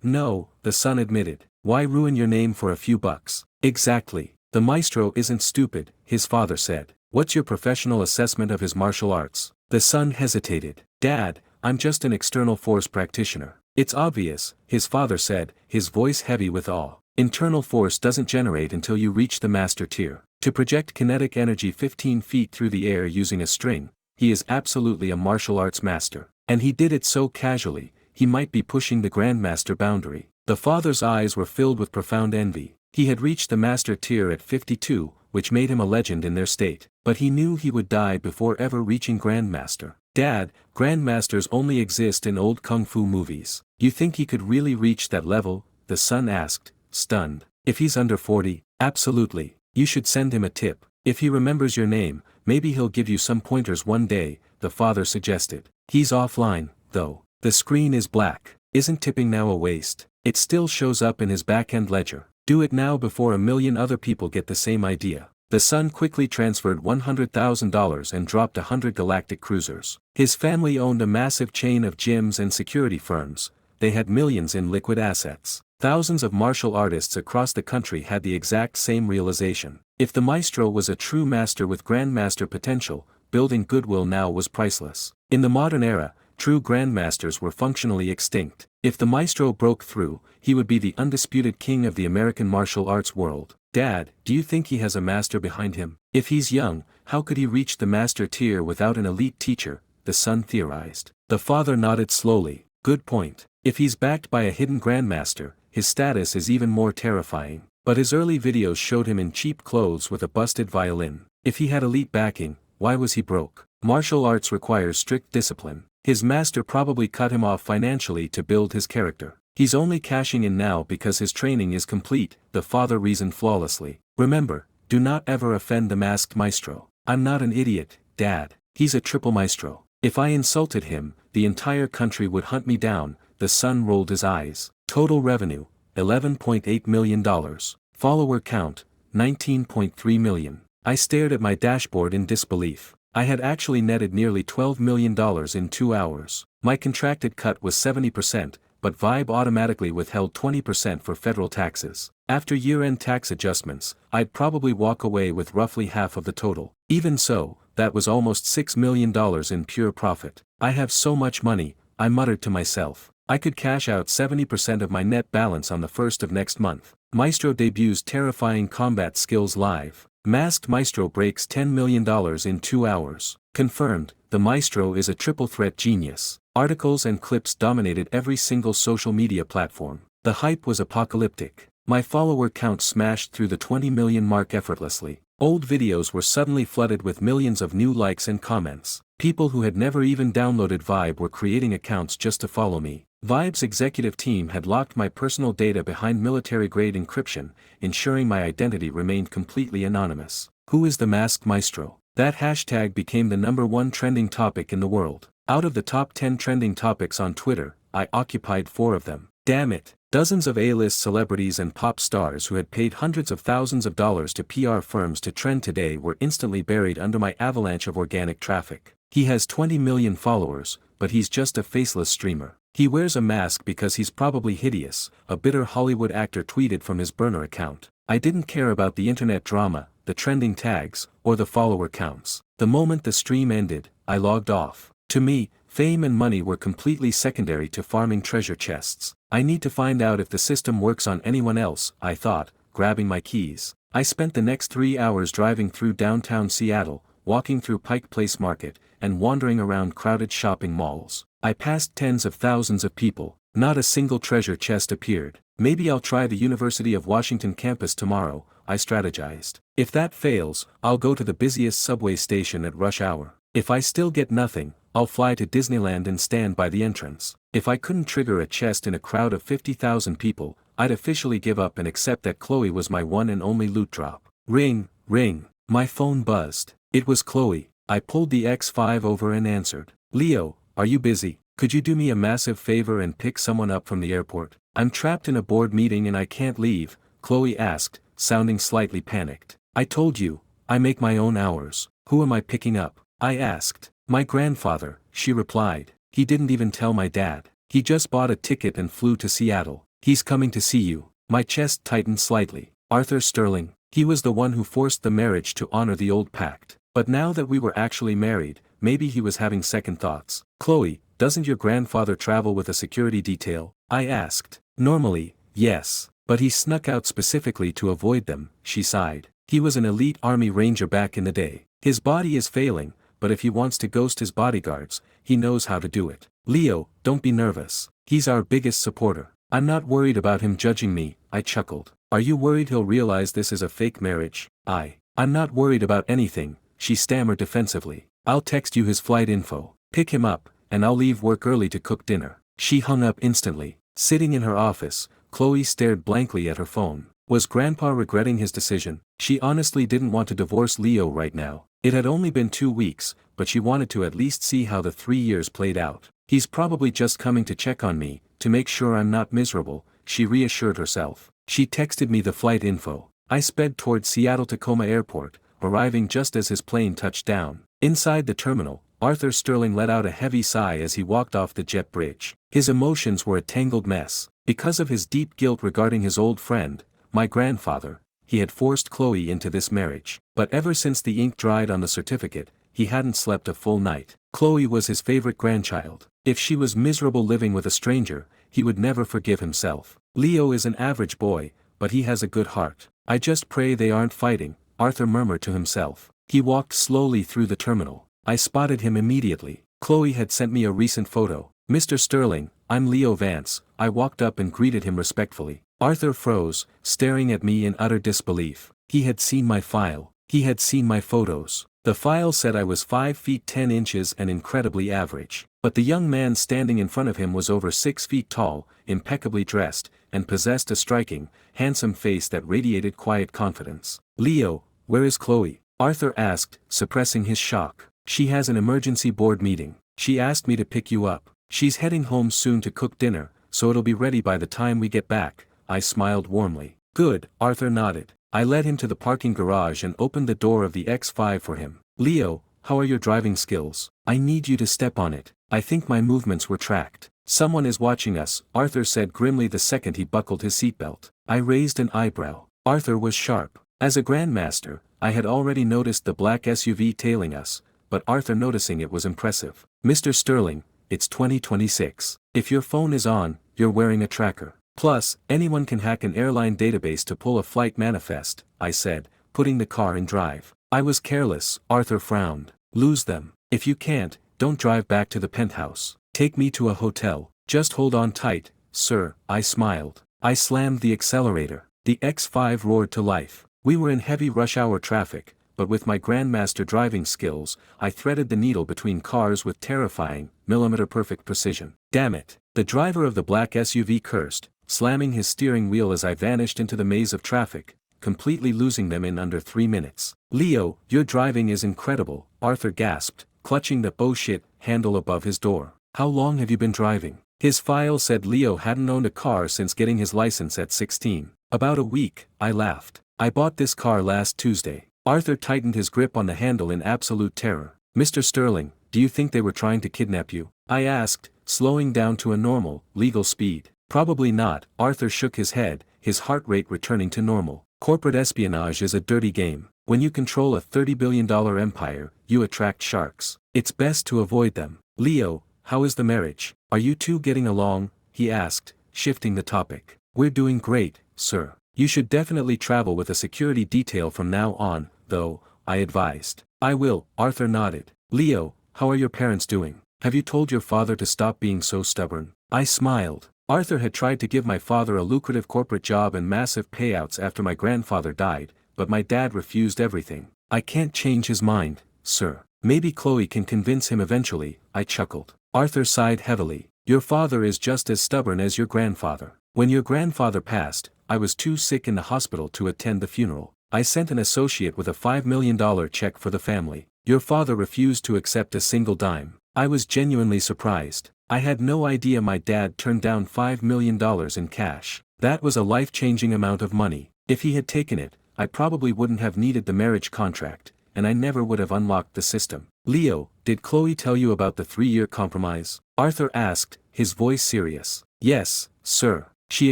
No, the son admitted. Why ruin your name for a few bucks? Exactly. The maestro isn't stupid, his father said. What's your professional assessment of his martial arts? The son hesitated. Dad, I'm just an external force practitioner. It's obvious, his father said, his voice heavy with awe. Internal force doesn't generate until you reach the master tier. To project kinetic energy 15 feet through the air using a string, he is absolutely a martial arts master. And he did it so casually, he might be pushing the grandmaster boundary. The father's eyes were filled with profound envy. He had reached the master tier at 52, which made him a legend in their state. But he knew he would die before ever reaching grandmaster. Dad, grandmasters only exist in old kung fu movies. You think he could really reach that level? The son asked, stunned. If he's under 40, absolutely. You should send him a tip. If he remembers your name, maybe he'll give you some pointers one day, the father suggested. He's offline, though. The screen is black. Isn't tipping now a waste? It still shows up in his back-end ledger. Do it now before a million other people get the same idea. The son quickly transferred $100,000 and dropped 100 galactic cruisers. His family owned a massive chain of gyms and security firms. They had millions in liquid assets. Thousands of martial artists across the country had the exact same realization. If the maestro was a true master with grandmaster potential, building goodwill now was priceless. In the modern era, true grandmasters were functionally extinct. If the maestro broke through, he would be the undisputed king of the American martial arts world. Dad, do you think he has a master behind him? If he's young, how could he reach the master tier without an elite teacher? The son theorized. The father nodded slowly. Good point. If he's backed by a hidden grandmaster, his status is even more terrifying. But his early videos showed him in cheap clothes with a busted violin. If he had elite backing, why was he broke? Martial arts requires strict discipline. His master probably cut him off financially to build his character. He's only cashing in now because his training is complete, the father reasoned flawlessly. Remember, do not ever offend the masked maestro. I'm not an idiot, Dad. He's a triple maestro. If I insulted him, the entire country would hunt me down. The son rolled his eyes. Total revenue, $11.8 million. Follower count, 19.3 million. I stared at my dashboard in disbelief. I had actually netted nearly $12 million in 2 hours. My contracted cut was 70%, but Vibe automatically withheld 20% for federal taxes. After year-end tax adjustments, I'd probably walk away with roughly half of the total. Even so, that was almost $6 million in pure profit. I have so much money, I muttered to myself. I could cash out 70% of my net balance on the 1st of next month. Maestro debuts terrifying combat skills live. Masked Maestro breaks $10 million in 2 hours. Confirmed, the Maestro is a triple threat genius. Articles and clips dominated every single social media platform. The hype was apocalyptic. My follower count smashed through the 20 million mark effortlessly. Old videos were suddenly flooded with millions of new likes and comments. People who had never even downloaded Vibe were creating accounts just to follow me. Vibe's executive team had locked my personal data behind military-grade encryption, ensuring my identity remained completely anonymous. Who is the masked maestro? That hashtag became the #1 trending topic in the world. Out of the top 10 trending topics on Twitter, I occupied 4 of them. Damn it. Dozens of A-list celebrities and pop stars who had paid hundreds of thousands of dollars to PR firms to trend today were instantly buried under my avalanche of organic traffic. He has 20 million followers, but he's just a faceless streamer. He wears a mask because he's probably hideous, a bitter Hollywood actor tweeted from his burner account. I didn't care about the internet drama, the trending tags, or the follower counts. The moment the stream ended, I logged off. To me, fame and money were completely secondary to farming treasure chests. I need to find out if the system works on anyone else, I thought, grabbing my keys. I spent the next 3 hours driving through downtown Seattle, walking through Pike Place Market, and wandering around crowded shopping malls. I passed tens of thousands of people. Not a single treasure chest appeared. Maybe I'll try the University of Washington campus tomorrow, I strategized. If that fails, I'll go to the busiest subway station at rush hour. If I still get nothing, I'll fly to Disneyland and stand by the entrance. If I couldn't trigger a chest in a crowd of 50,000 people, I'd officially give up and accept that Chloe was my one and only loot drop. Ring, ring. My phone buzzed. It was Chloe. I pulled the X5 over and answered. Leo, are you busy? Could you do me a massive favor and pick someone up from the airport? I'm trapped in a board meeting and I can't leave, Chloe asked, sounding slightly panicked. I told you, I make my own hours. Who am I picking up? I asked. My grandfather, she replied. He didn't even tell my dad. He just bought a ticket and flew to Seattle. He's coming to see you. My chest tightened slightly. Arthur Sterling. He was the one who forced the marriage to honor the old pact. But now that we were actually married, maybe he was having second thoughts. Chloe, doesn't your grandfather travel with a security detail? I asked. Normally, yes. But he snuck out specifically to avoid them, she sighed. He was an elite army ranger back in the day. His body is failing, but if he wants to ghost his bodyguards, he knows how to do it. Leo, don't be nervous. He's our biggest supporter. I'm not worried about him judging me, I chuckled. Are you worried he'll realize this is a fake marriage? I'm not worried about anything, she stammered defensively. I'll text you his flight info. Pick him up, and I'll leave work early to cook dinner. She hung up instantly. Sitting in her office, Chloe stared blankly at her phone. Was Grandpa regretting his decision? She honestly didn't want to divorce Leo right now. It had only been 2 weeks, but she wanted to at least see how the 3 years played out. He's probably just coming to check on me, to make sure I'm not miserable, she reassured herself. She texted me the flight info. I sped toward Seattle-Tacoma Airport, arriving just as his plane touched down. Inside the terminal, Arthur Sterling let out a heavy sigh as he walked off the jet bridge. His emotions were a tangled mess. Because of his deep guilt regarding his old friend, my grandfather, he had forced Chloe into this marriage. But ever since the ink dried on the certificate, he hadn't slept a full night. Chloe was his favorite grandchild. If she was miserable living with a stranger, he would never forgive himself. Leo is an average boy, but he has a good heart. I just pray they aren't fighting, Arthur murmured to himself. He walked slowly through the terminal. I spotted him immediately. Chloe had sent me a recent photo. Mr. Sterling, I'm Leo Vance. I walked up and greeted him respectfully. Arthur froze, staring at me in utter disbelief. He had seen my file. He had seen my photos. The file said I was 5 feet 10 inches and incredibly average. But the young man standing in front of him was over 6 feet tall, impeccably dressed, and possessed a striking, handsome face that radiated quiet confidence. Leo, where is Chloe? Arthur asked, suppressing his shock. She has an emergency board meeting. She asked me to pick you up. She's heading home soon to cook dinner, so it'll be ready by the time we get back. I smiled warmly. Good, Arthur nodded. I led him to the parking garage and opened the door of the X5 for him. Leo, how are your driving skills? I need you to step on it. I think my movements were tracked. Someone is watching us, Arthur said grimly the second he buckled his seatbelt. I raised an eyebrow. Arthur was sharp. As a grandmaster, I had already noticed the black SUV tailing us, but Arthur noticing it was impressive. Mr. Sterling, it's 2026. If your phone is on, you're wearing a tracker. Plus, anyone can hack an airline database to pull a flight manifest, I said, putting the car in drive. I was careless, Arthur frowned. Lose them. If you can't, don't drive back to the penthouse. Take me to a hotel. Just hold on tight, sir, I smiled. I slammed the accelerator. The X5 roared to life. We were in heavy rush hour traffic, but with my Grandmaster driving skills, I threaded the needle between cars with terrifying, millimeter-perfect precision. Damn it. The driver of the black SUV cursed, slamming his steering wheel as I vanished into the maze of traffic, completely losing them in under 3 minutes. Leo, your driving is incredible, Arthur gasped, clutching the oh shit handle above his door. How long have you been driving? His file said Leo hadn't owned a car since getting his license at 16. About a week, I laughed. I bought this car last Tuesday. Arthur tightened his grip on the handle in absolute terror. Mr. Sterling, do you think they were trying to kidnap you? I asked, slowing down to a normal, legal speed. Probably not, Arthur shook his head, his heart rate returning to normal. Corporate espionage is a dirty game. When you control a $30 billion empire, you attract sharks. It's best to avoid them. Leo, how is the marriage? Are you two getting along? He asked, shifting the topic. We're doing great, sir. You should definitely travel with a security detail from now on, though, I advised. I will, Arthur nodded. Leo, how are your parents doing? Have you told your father to stop being so stubborn? I smiled. Arthur had tried to give my father a lucrative corporate job and massive payouts after my grandfather died, but my dad refused everything. I can't change his mind, sir. Maybe Chloe can convince him eventually, I chuckled. Arthur sighed heavily. Your father is just as stubborn as your grandfather. When your grandfather passed, I was too sick in the hospital to attend the funeral. I sent an associate with a $5 million check for the family. Your father refused to accept a single dime. I was genuinely surprised. I had no idea my dad turned down $5 million in cash. That was a life-changing amount of money. If he had taken it, I probably wouldn't have needed the marriage contract, and I never would have unlocked the system. Leo, did Chloe tell you about the 3-year compromise? Arthur asked, his voice serious. Yes, sir. She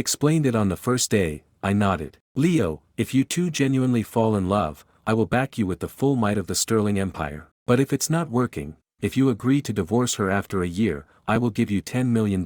explained it on the first day. I nodded. Leo, if you two genuinely fall in love, I will back you with the full might of the Sterling Empire. But if it's not working, if you agree to divorce her after a year, I will give you $10 million.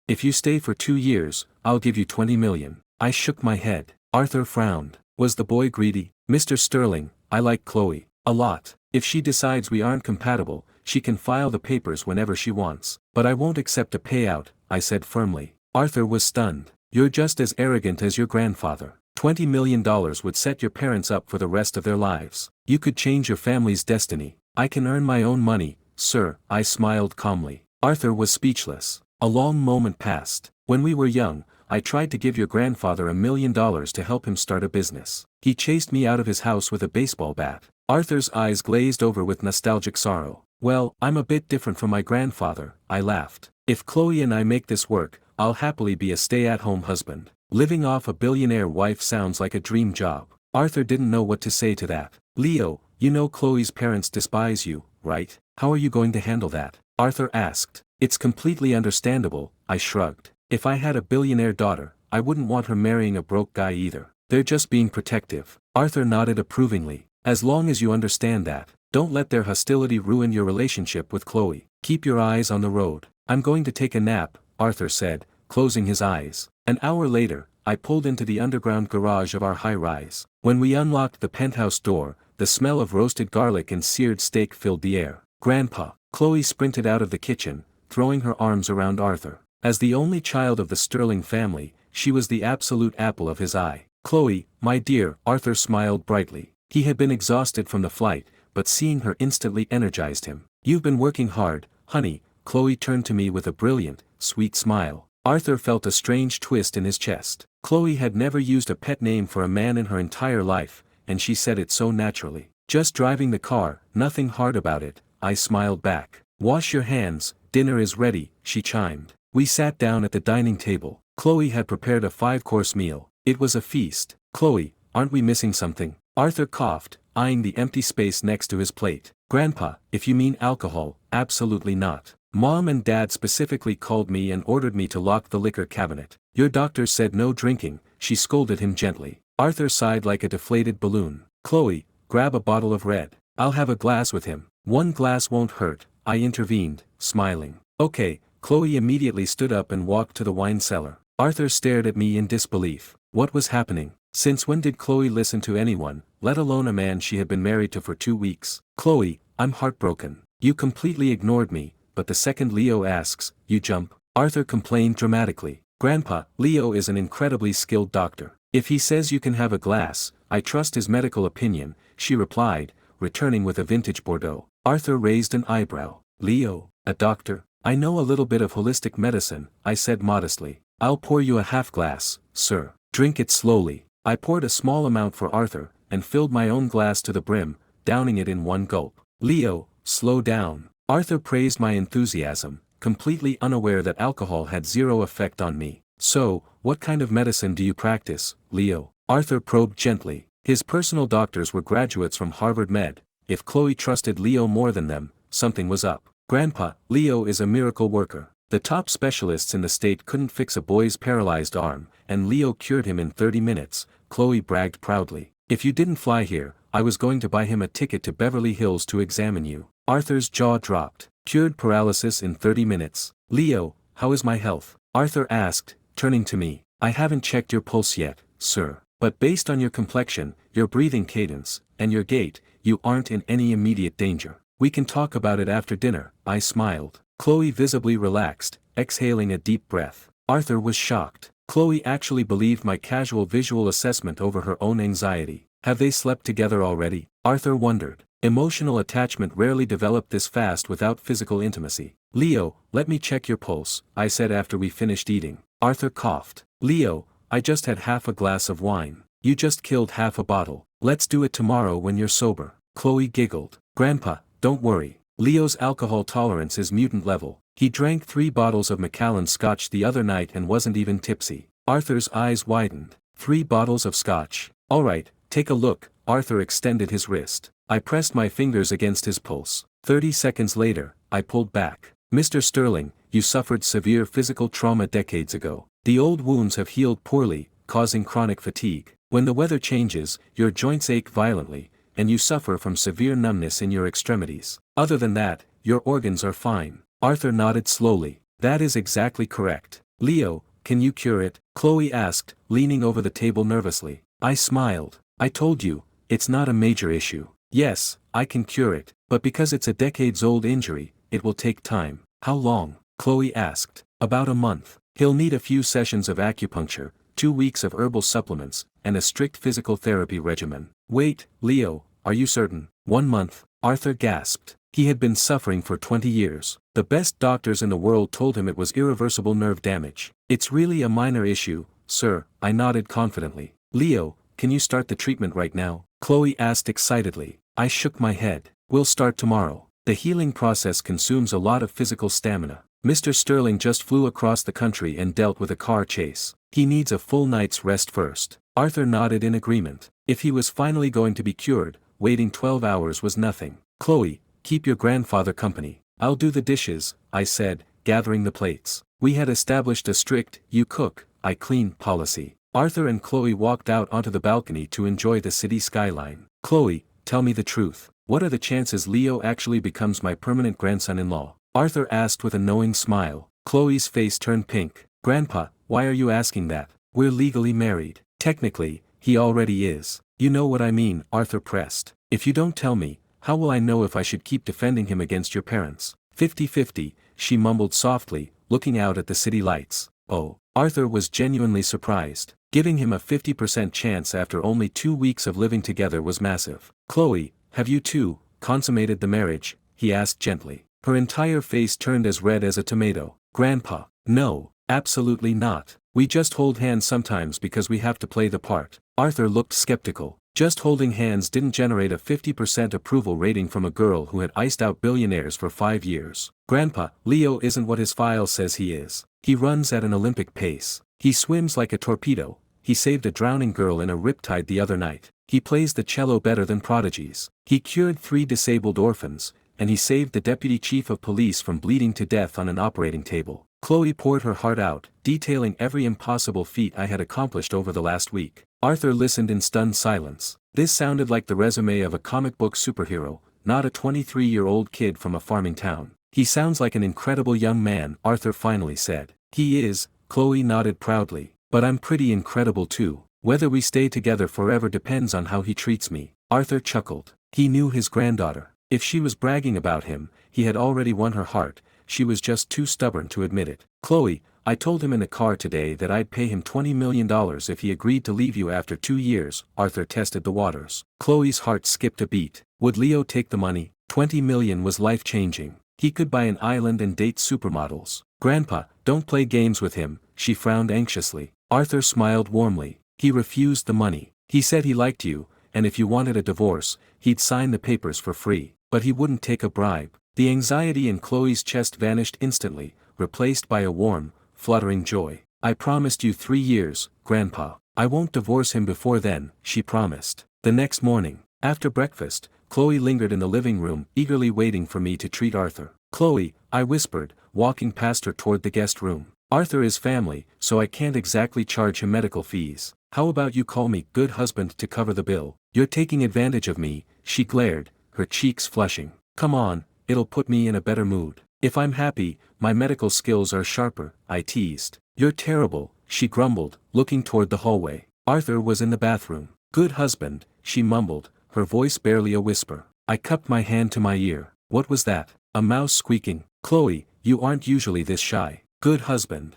If you stay for 2 years, I'll give you $20 million. I shook my head. Arthur frowned. Was the boy greedy? Mr. Sterling, I like Chloe a lot. If she decides we aren't compatible, she can file the papers whenever she wants. But I won't accept a payout, I said firmly. Arthur was stunned. You're just as arrogant as your grandfather. $20 million would set your parents up for the rest of their lives. You could change your family's destiny. I can earn my own money, sir, I smiled calmly. Arthur was speechless. A long moment passed. When we were young, I tried to give your grandfather $1 million to help him start a business. He chased me out of his house with a baseball bat. Arthur's eyes glazed over with nostalgic sorrow. Well, I'm a bit different from my grandfather, I laughed. If Chloe and I make this work, I'll happily be a stay-at-home husband. Living off a billionaire wife sounds like a dream job. Arthur didn't know what to say to that. Leo, you know Chloe's parents despise you, right? How are you going to handle that? Arthur asked. It's completely understandable, I shrugged. If I had a billionaire daughter, I wouldn't want her marrying a broke guy either. They're just being protective. Arthur nodded approvingly. As long as you understand that, don't let their hostility ruin your relationship with Chloe. Keep your eyes on the road. I'm going to take a nap, Arthur said, closing his eyes. An hour later, I pulled into the underground garage of our high-rise. When we unlocked the penthouse door, the smell of roasted garlic and seared steak filled the air. Grandpa, Chloe sprinted out of the kitchen, throwing her arms around Arthur. As the only child of the Sterling family, she was the absolute apple of his eye. Chloe, my dear, Arthur smiled brightly. He had been exhausted from the flight, but seeing her instantly energized him. You've been working hard, honey. Chloe turned to me with a brilliant, sweet smile. Arthur felt a strange twist in his chest. Chloe had never used a pet name for a man in her entire life, and she said it so naturally. Just driving the car, nothing hard about it, I smiled back. Wash your hands, dinner is ready, she chimed. We sat down at the dining table. Chloe had prepared a 5-course meal. It was a feast. Chloe, aren't we missing something? Arthur coughed, eyeing the empty space next to his plate. Grandpa, if you mean alcohol, absolutely not. Mom and Dad specifically called me and ordered me to lock the liquor cabinet. Your doctor said no drinking, she scolded him gently. Arthur sighed like a deflated balloon. Chloe, grab a bottle of red. I'll have a glass with him. 1 glass won't hurt, I intervened, smiling. Okay, Chloe immediately stood up and walked to the wine cellar. Arthur stared at me in disbelief. What was happening? Since when did Chloe listen to anyone, let alone a man she had been married to for 2 weeks? Chloe, I'm heartbroken. You completely ignored me, but the second Leo asks, you jump. Arthur complained dramatically. Grandpa, Leo is an incredibly skilled doctor. If he says you can have a glass, I trust his medical opinion, she replied, returning with a vintage Bordeaux. Arthur raised an eyebrow. Leo, a doctor? I know a little bit of holistic medicine, I said modestly. I'll pour you a half glass, sir. Drink it slowly. I poured a small amount for Arthur, and filled my own glass to the brim, downing it in one gulp. Leo, slow down. Arthur praised my enthusiasm, completely unaware that alcohol had zero effect on me. So, what kind of medicine do you practice, Leo? Arthur probed gently. His personal doctors were graduates from Harvard Med. If Chloe trusted Leo more than them, something was up. Grandpa, Leo is a miracle worker. The top specialists in the state couldn't fix a boy's paralyzed arm, and Leo cured him in 30 minutes, Chloe bragged proudly. If you didn't fly here, I was going to buy him a ticket to Beverly Hills to examine you. Arthur's jaw dropped. Cured paralysis in 30 minutes. Leo, how is my health? Arthur asked, turning to me. I haven't checked your pulse yet, sir. But based on your complexion, your breathing cadence, and your gait, you aren't in any immediate danger. We can talk about it after dinner, I smiled. Chloe visibly relaxed, exhaling a deep breath. Arthur was shocked. Chloe actually believed my casual visual assessment over her own anxiety. Have they slept together already? Arthur wondered. Emotional attachment rarely developed this fast without physical intimacy. Leo, let me check your pulse, I said after we finished eating. Arthur coughed. Leo, I just had half a glass of wine. You just killed half a bottle. Let's do it tomorrow when you're sober. Chloe giggled. Grandpa, don't worry. Leo's alcohol tolerance is mutant level. He drank 3 bottles of Macallan scotch the other night and wasn't even tipsy. Arthur's eyes widened. 3 bottles of scotch. Alright, take a look. Arthur extended his wrist. I pressed my fingers against his pulse. 30 seconds later, I pulled back. Mr. Sterling, you suffered severe physical trauma decades ago. The old wounds have healed poorly, causing chronic fatigue. When the weather changes, your joints ache violently, and you suffer from severe numbness in your extremities. Other than that, your organs are fine. Arthur nodded slowly. That is exactly correct. Leo, can you cure it? Chloe asked, leaning over the table nervously. I smiled. I told you, it's not a major issue. Yes, I can cure it, but because it's a decades-old injury, it will take time. How long? Chloe asked. About a month. He'll need a few sessions of acupuncture, 2 weeks of herbal supplements, and a strict physical therapy regimen. Wait, Leo, are you certain? 1 month, Arthur gasped. He had been suffering for 20 years. The best doctors in the world told him it was irreversible nerve damage. It's really a minor issue, sir, I nodded confidently. Leo, can you start the treatment right now? Chloe asked excitedly. I shook my head. We'll start tomorrow. The healing process consumes a lot of physical stamina. Mr. Sterling just flew across the country and dealt with a car chase. He needs a full night's rest first. Arthur nodded in agreement. If he was finally going to be cured, waiting 12 hours was nothing. Chloe, keep your grandfather company. I'll do the dishes, I said, gathering the plates. We had established a strict, you cook, I clean policy. Arthur and Chloe walked out onto the balcony to enjoy the city skyline. Chloe, tell me the truth. What are the chances Leo actually becomes my permanent grandson-in-law? Arthur asked with a knowing smile. Chloe's face turned pink. Grandpa, why are you asking that? We're legally married. Technically, he already is. You know what I mean, Arthur pressed. If you don't tell me, how will I know if I should keep defending him against your parents? 50-50, she mumbled softly, looking out at the city lights. Oh, Arthur was genuinely surprised. Giving him a 50% chance after only 2 weeks of living together was massive. Chloe, have you two consummated the marriage? He asked gently. Her entire face turned as red as a tomato. Grandpa, no, absolutely not. We just hold hands sometimes because we have to play the part. Arthur looked skeptical. Just holding hands didn't generate a 50% approval rating from a girl who had iced out billionaires for 5 years. Grandpa, Leo isn't what his file says he is. He runs at an Olympic pace. He swims like a torpedo. He saved a drowning girl in a riptide the other night. He plays the cello better than prodigies. He cured 3 disabled orphans, and he saved the deputy chief of police from bleeding to death on an operating table. Chloe poured her heart out, detailing every impossible feat I had accomplished over the last week. Arthur listened in stunned silence. This sounded like the resume of a comic book superhero, not a 23-year-old kid from a farming town. He sounds like an incredible young man, Arthur finally said. He is, Chloe nodded proudly, but I'm pretty incredible too. Whether we stay together forever depends on how he treats me. Arthur chuckled. He knew his granddaughter. If she was bragging about him, he had already won her heart. She was just too stubborn to admit it. Chloe, I told him in the car today that I'd pay him $20 million if he agreed to leave you after 2 years. Arthur tested the waters. Chloe's heart skipped a beat. Would Leo take the money? $20 million was life-changing. He could buy an island and date supermodels. Grandpa, don't play games with him, she frowned anxiously. Arthur smiled warmly. He refused the money. He said he liked you, and if you wanted a divorce, he'd sign the papers for free. But he wouldn't take a bribe. The anxiety in Chloe's chest vanished instantly, replaced by a warm, fluttering joy. I promised you 3 years, Grandpa. I won't divorce him before then, she promised. The next morning, after breakfast, Chloe lingered in the living room, eagerly waiting for me to treat Arthur. Chloe, I whispered, walking past her toward the guest room. Arthur is family, so I can't exactly charge him medical fees. How about you call me good husband to cover the bill? You're taking advantage of me, she glared, her cheeks flushing. Come on, it'll put me in a better mood. If I'm happy, my medical skills are sharper, I teased. You're terrible, she grumbled, looking toward the hallway. Arthur was in the bathroom. Good husband, she mumbled, her voice barely a whisper. I cupped my hand to my ear. What was that? A mouse squeaking. Chloe, you aren't usually this shy. Good husband,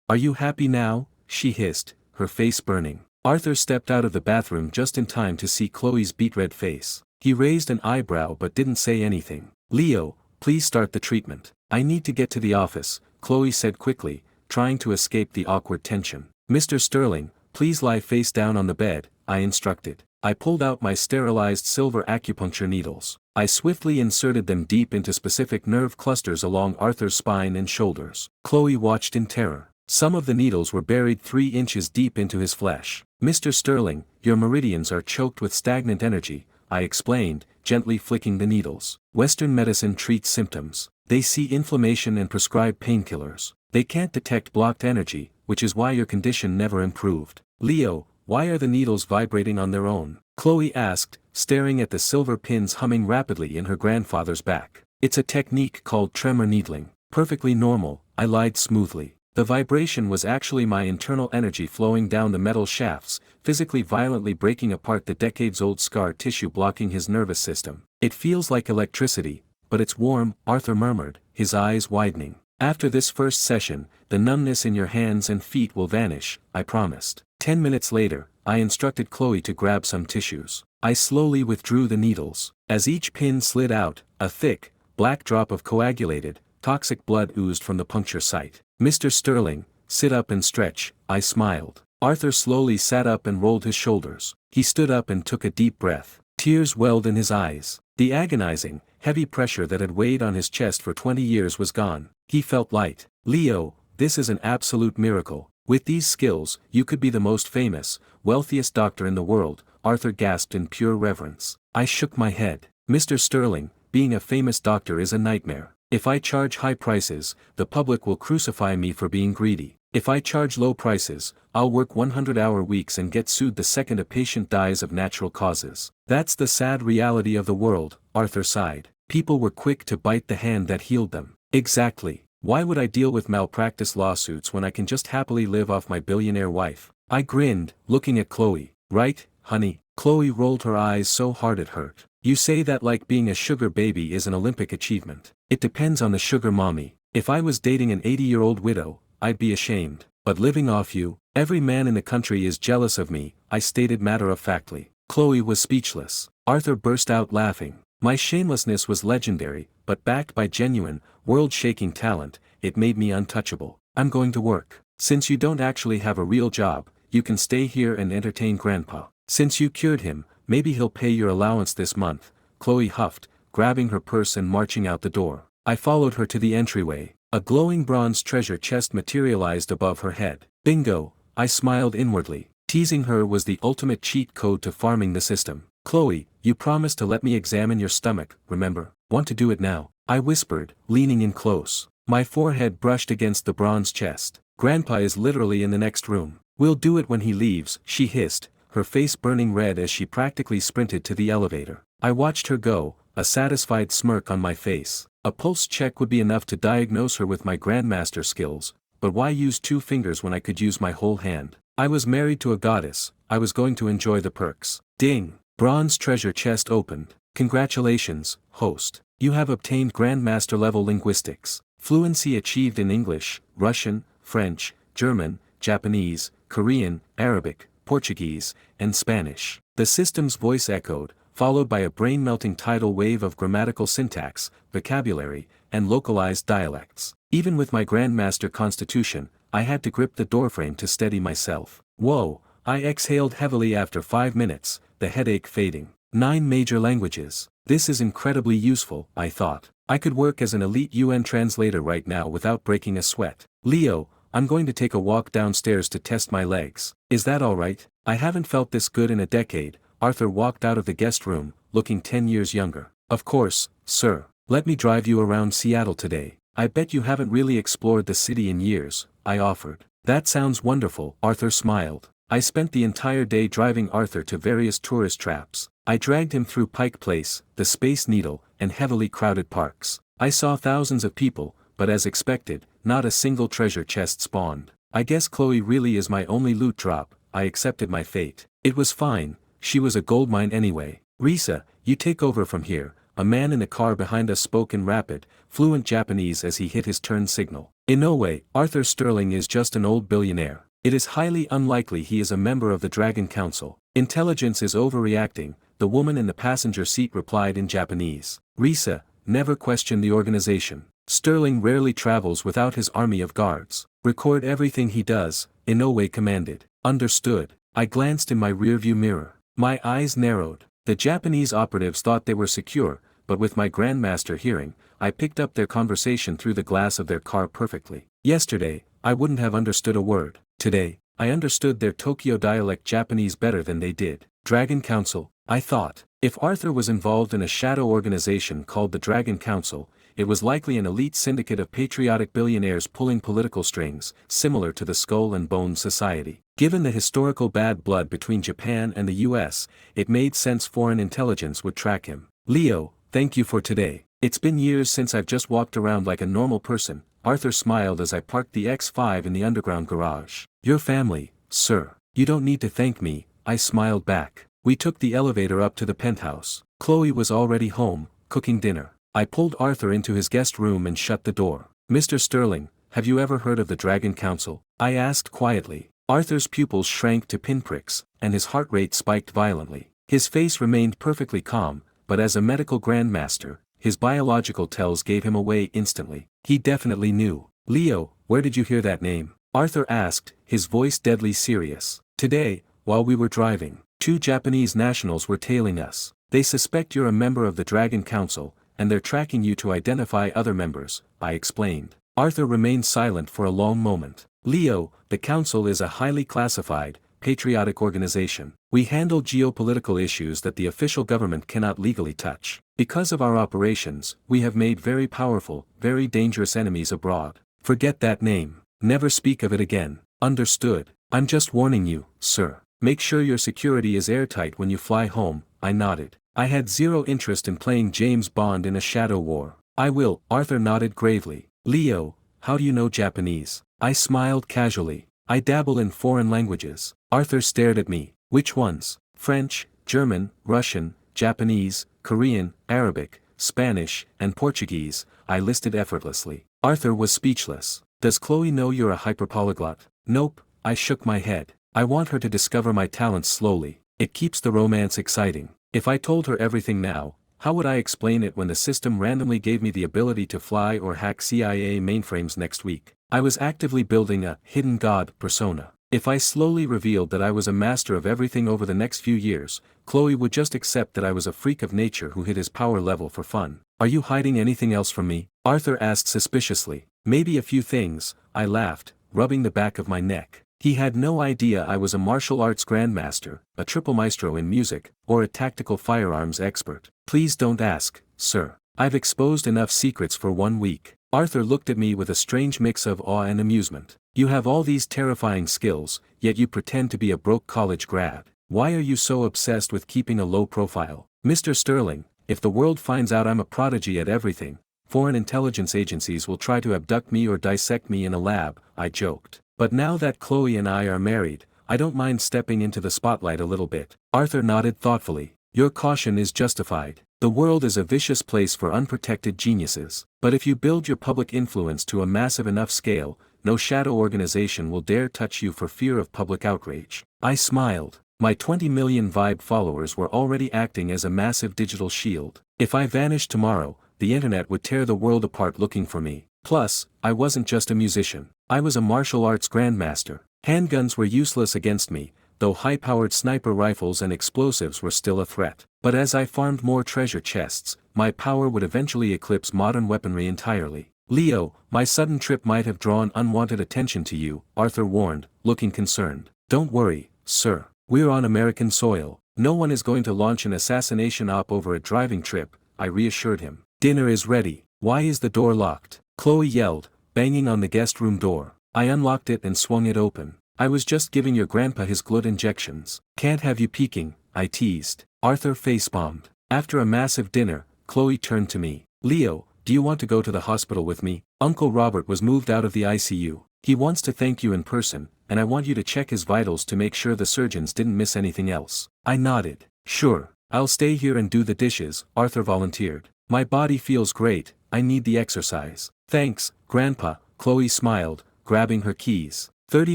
are you happy now? She hissed, her face burning. Arthur stepped out of the bathroom just in time to see Chloe's beet-red face. He raised an eyebrow but didn't say anything. Leo, please start the treatment. I need to get to the office, Chloe said quickly, trying to escape the awkward tension. "Mr. Sterling, please lie face down on the bed," I instructed. I pulled out my sterilized silver acupuncture needles. I swiftly inserted them deep into specific nerve clusters along Arthur's spine and shoulders. Chloe watched in terror. Some of the needles were buried 3 inches deep into his flesh. "Mr. Sterling, your meridians are choked with stagnant energy," I explained, gently flicking the needles. "Western medicine treats symptoms. They see inflammation and prescribe painkillers. They can't detect blocked energy, which is why your condition never improved." "Leo, why are the needles vibrating on their own?" Chloe asked, staring at the silver pins humming rapidly in her grandfather's back. "It's a technique called tremor needling. Perfectly normal," I lied smoothly. The vibration was actually my internal energy flowing down the metal shafts, physically violently breaking apart the decades-old scar tissue blocking his nervous system. "It feels like electricity, but it's warm," Arthur murmured, his eyes widening. "After this first session, the numbness in your hands and feet will vanish," I promised. 10 minutes later, I instructed Chloe to grab some tissues. I slowly withdrew the needles. As each pin slid out, a thick, black drop of coagulated, toxic blood oozed from the puncture site. "Mr. Sterling, sit up and stretch," I smiled. Arthur slowly sat up and rolled his shoulders. He stood up and took a deep breath. Tears welled in his eyes. The agonizing, heavy pressure that had weighed on his chest for 20 years was gone. He felt light. "Leo, this is an absolute miracle. With these skills, you could be the most famous, wealthiest doctor in the world," Arthur gasped in pure reverence. I shook my head. "Mr. Sterling, being a famous doctor is a nightmare. If I charge high prices, the public will crucify me for being greedy. If I charge low prices, I'll work 100-hour weeks and get sued the second a patient dies of natural causes. That's the sad reality of the world," Arthur sighed. "People were quick to bite the hand that healed them." "Exactly. Why would I deal with malpractice lawsuits when I can just happily live off my billionaire wife?" I grinned, looking at Chloe. "Right, honey?" Chloe rolled her eyes so hard it hurt. "You say that like being a sugar baby is an Olympic achievement. It depends on the sugar mommy. If I was dating an 80-year-old widow, I'd be ashamed. But living off you, every man in the country is jealous of me," I stated matter-of-factly. Chloe was speechless. Arthur burst out laughing. My shamelessness was legendary, but backed by genuine, world-shaking talent, it made me untouchable. "I'm going to work. Since you don't actually have a real job, you can stay here and entertain Grandpa. Since you cured him, maybe he'll pay your allowance this month," Chloe huffed, grabbing her purse and marching out the door. I followed her to the entryway. A glowing bronze treasure chest materialized above her head. "Bingo," I smiled inwardly. Teasing her was the ultimate cheat code to farming the system. "Chloe, you promised to let me examine your stomach, remember? Want to do it now?" I whispered, leaning in close. My forehead brushed against the bronze chest. "Grandpa is literally in the next room. We'll do it when he leaves," she hissed, her face burning red as she practically sprinted to the elevator. I watched her go, a satisfied smirk on my face. A pulse check would be enough to diagnose her with my Grandmaster skills, but why use 2 fingers when I could use my whole hand? I was married to a goddess, I was going to enjoy the perks. Ding! Bronze treasure chest opened. "Congratulations, host. You have obtained Grandmaster-level linguistics. Fluency achieved in English, Russian, French, German, Japanese, Korean, Arabic, Portuguese, and Spanish." The system's voice echoed, followed by a brain-melting tidal wave of grammatical syntax, vocabulary, and localized dialects. Even with my Grandmaster constitution, I had to grip the doorframe to steady myself. Whoa, I exhaled heavily after 5 minutes, the headache fading. 9 major languages. This is incredibly useful, I thought. I could work as an elite UN translator right now without breaking a sweat. "Leo, I'm going to take a walk downstairs to test my legs. Is that alright?" I haven't felt this good in a decade. Arthur walked out of the guest room, looking 10 years younger. "Of course, sir. Let me drive you around Seattle today. I bet you haven't really explored the city in years," I offered. "That sounds wonderful," Arthur smiled. I spent the entire day driving Arthur to various tourist traps. I dragged him through Pike Place, the Space Needle, and heavily crowded parks. I saw thousands of people, but as expected, not a single treasure chest spawned. "I guess Chloe really is my only loot drop," I accepted my fate. It was fine. She was a goldmine anyway. "Risa, you take over from here," a man in the car behind us spoke in rapid, fluent Japanese as he hit his turn signal. "In no way, Arthur Sterling is just an old billionaire. It is highly unlikely he is a member of the Dragon Council. Intelligence is overreacting," the woman in the passenger seat replied in Japanese. "Risa, never question the organization. Sterling rarely travels without his army of guards." Record everything he does, Inoue commanded. Understood. I glanced in my rearview mirror. My eyes narrowed. The Japanese operatives thought they were secure, but with my Grandmaster hearing, I picked up their conversation through the glass of their car perfectly. Yesterday, I wouldn't have understood a word. Today, I understood their Tokyo dialect Japanese better than they did. Dragon Council, I thought. If Arthur was involved in a shadow organization called the Dragon Council, it was likely an elite syndicate of patriotic billionaires pulling political strings, similar to the Skull and Bones Society. Given the historical bad blood between Japan and the US, it made sense foreign intelligence would track him. Leo, thank you for today. It's been years since I've just walked around like a normal person. Arthur smiled as I parked the X5 in the underground garage. Your family, sir. You don't need to thank me, I smiled back. We took the elevator up to the penthouse. Chloe was already home, cooking dinner. I pulled Arthur into his guest room and shut the door. Mr. Sterling, have you ever heard of the Dragon Council? I asked quietly. Arthur's pupils shrank to pinpricks, and his heart rate spiked violently. His face remained perfectly calm, but as a medical grandmaster, his biological tells gave him away instantly. He definitely knew. Leo, where did you hear that name? Arthur asked, his voice deadly serious. Today, while we were driving, 2 Japanese nationals were tailing us. They suspect you're a member of the Dragon Council, and they're tracking you to identify other members, I explained. Arthur remained silent for a long moment. Leo, the Council is a highly classified, patriotic organization. We handle geopolitical issues that the official government cannot legally touch. Because of our operations, we have made very powerful, very dangerous enemies abroad. Forget that name. Never speak of it again. Understood. I'm just warning you, sir. Make sure your security is airtight when you fly home, I nodded. I had zero interest in playing James Bond in a shadow war. I will, Arthur nodded gravely. Leo, how do you know Japanese? I smiled casually. I dabble in foreign languages. Arthur stared at me. Which ones? French, German, Russian, Japanese, Korean, Arabic, Spanish, and Portuguese, I listed effortlessly. Arthur was speechless. Does Chloe know you're a hyperpolyglot? Nope, I shook my head. I want her to discover my talents slowly. It keeps the romance exciting. If I told her everything now, how would I explain it when the system randomly gave me the ability to fly or hack CIA mainframes next week? I was actively building a hidden god persona. If I slowly revealed that I was a master of everything over the next few years, Chloe would just accept that I was a freak of nature who hit his power level for fun. Are you hiding anything else from me? Arthur asked suspiciously. Maybe a few things, I laughed, rubbing the back of my neck. He had no idea I was a martial arts grandmaster, a triple maestro in music, or a tactical firearms expert. Please don't ask, sir. I've exposed enough secrets for 1 week. Arthur looked at me with a strange mix of awe and amusement. You have all these terrifying skills, yet you pretend to be a broke college grad. Why are you so obsessed with keeping a low profile? Mr. Sterling, if the world finds out I'm a prodigy at everything, foreign intelligence agencies will try to abduct me or dissect me in a lab, I joked. But now that Chloe and I are married, I don't mind stepping into the spotlight a little bit. Arthur nodded thoughtfully. Your caution is justified. The world is a vicious place for unprotected geniuses. But if you build your public influence to a massive enough scale, no shadow organization will dare touch you for fear of public outrage. I smiled. My 20 million Vibe followers were already acting as a massive digital shield. If I vanished tomorrow, the internet would tear the world apart looking for me. Plus, I wasn't just a musician. I was a martial arts grandmaster. Handguns were useless against me, though high-powered sniper rifles and explosives were still a threat. But as I farmed more treasure chests, my power would eventually eclipse modern weaponry entirely. Leo, my sudden trip might have drawn unwanted attention to you, Arthur warned, looking concerned. Don't worry, sir. We're on American soil. No one is going to launch an assassination op over a driving trip, I reassured him. Dinner is ready. Why is the door locked? Chloe yelled, banging on the guest room door. I unlocked it and swung it open. I was just giving your grandpa his glut injections. Can't have you peeking, I teased. Arthur facepalmed. After a massive dinner, Chloe turned to me. Leo, do you want to go to the hospital with me? Uncle Robert was moved out of the ICU. He wants to thank you in person, and I want you to check his vitals to make sure the surgeons didn't miss anything else. I nodded. Sure, I'll stay here and do the dishes, Arthur volunteered. My body feels great, I need the exercise. Thanks, Grandpa, Chloe smiled, grabbing her keys. 30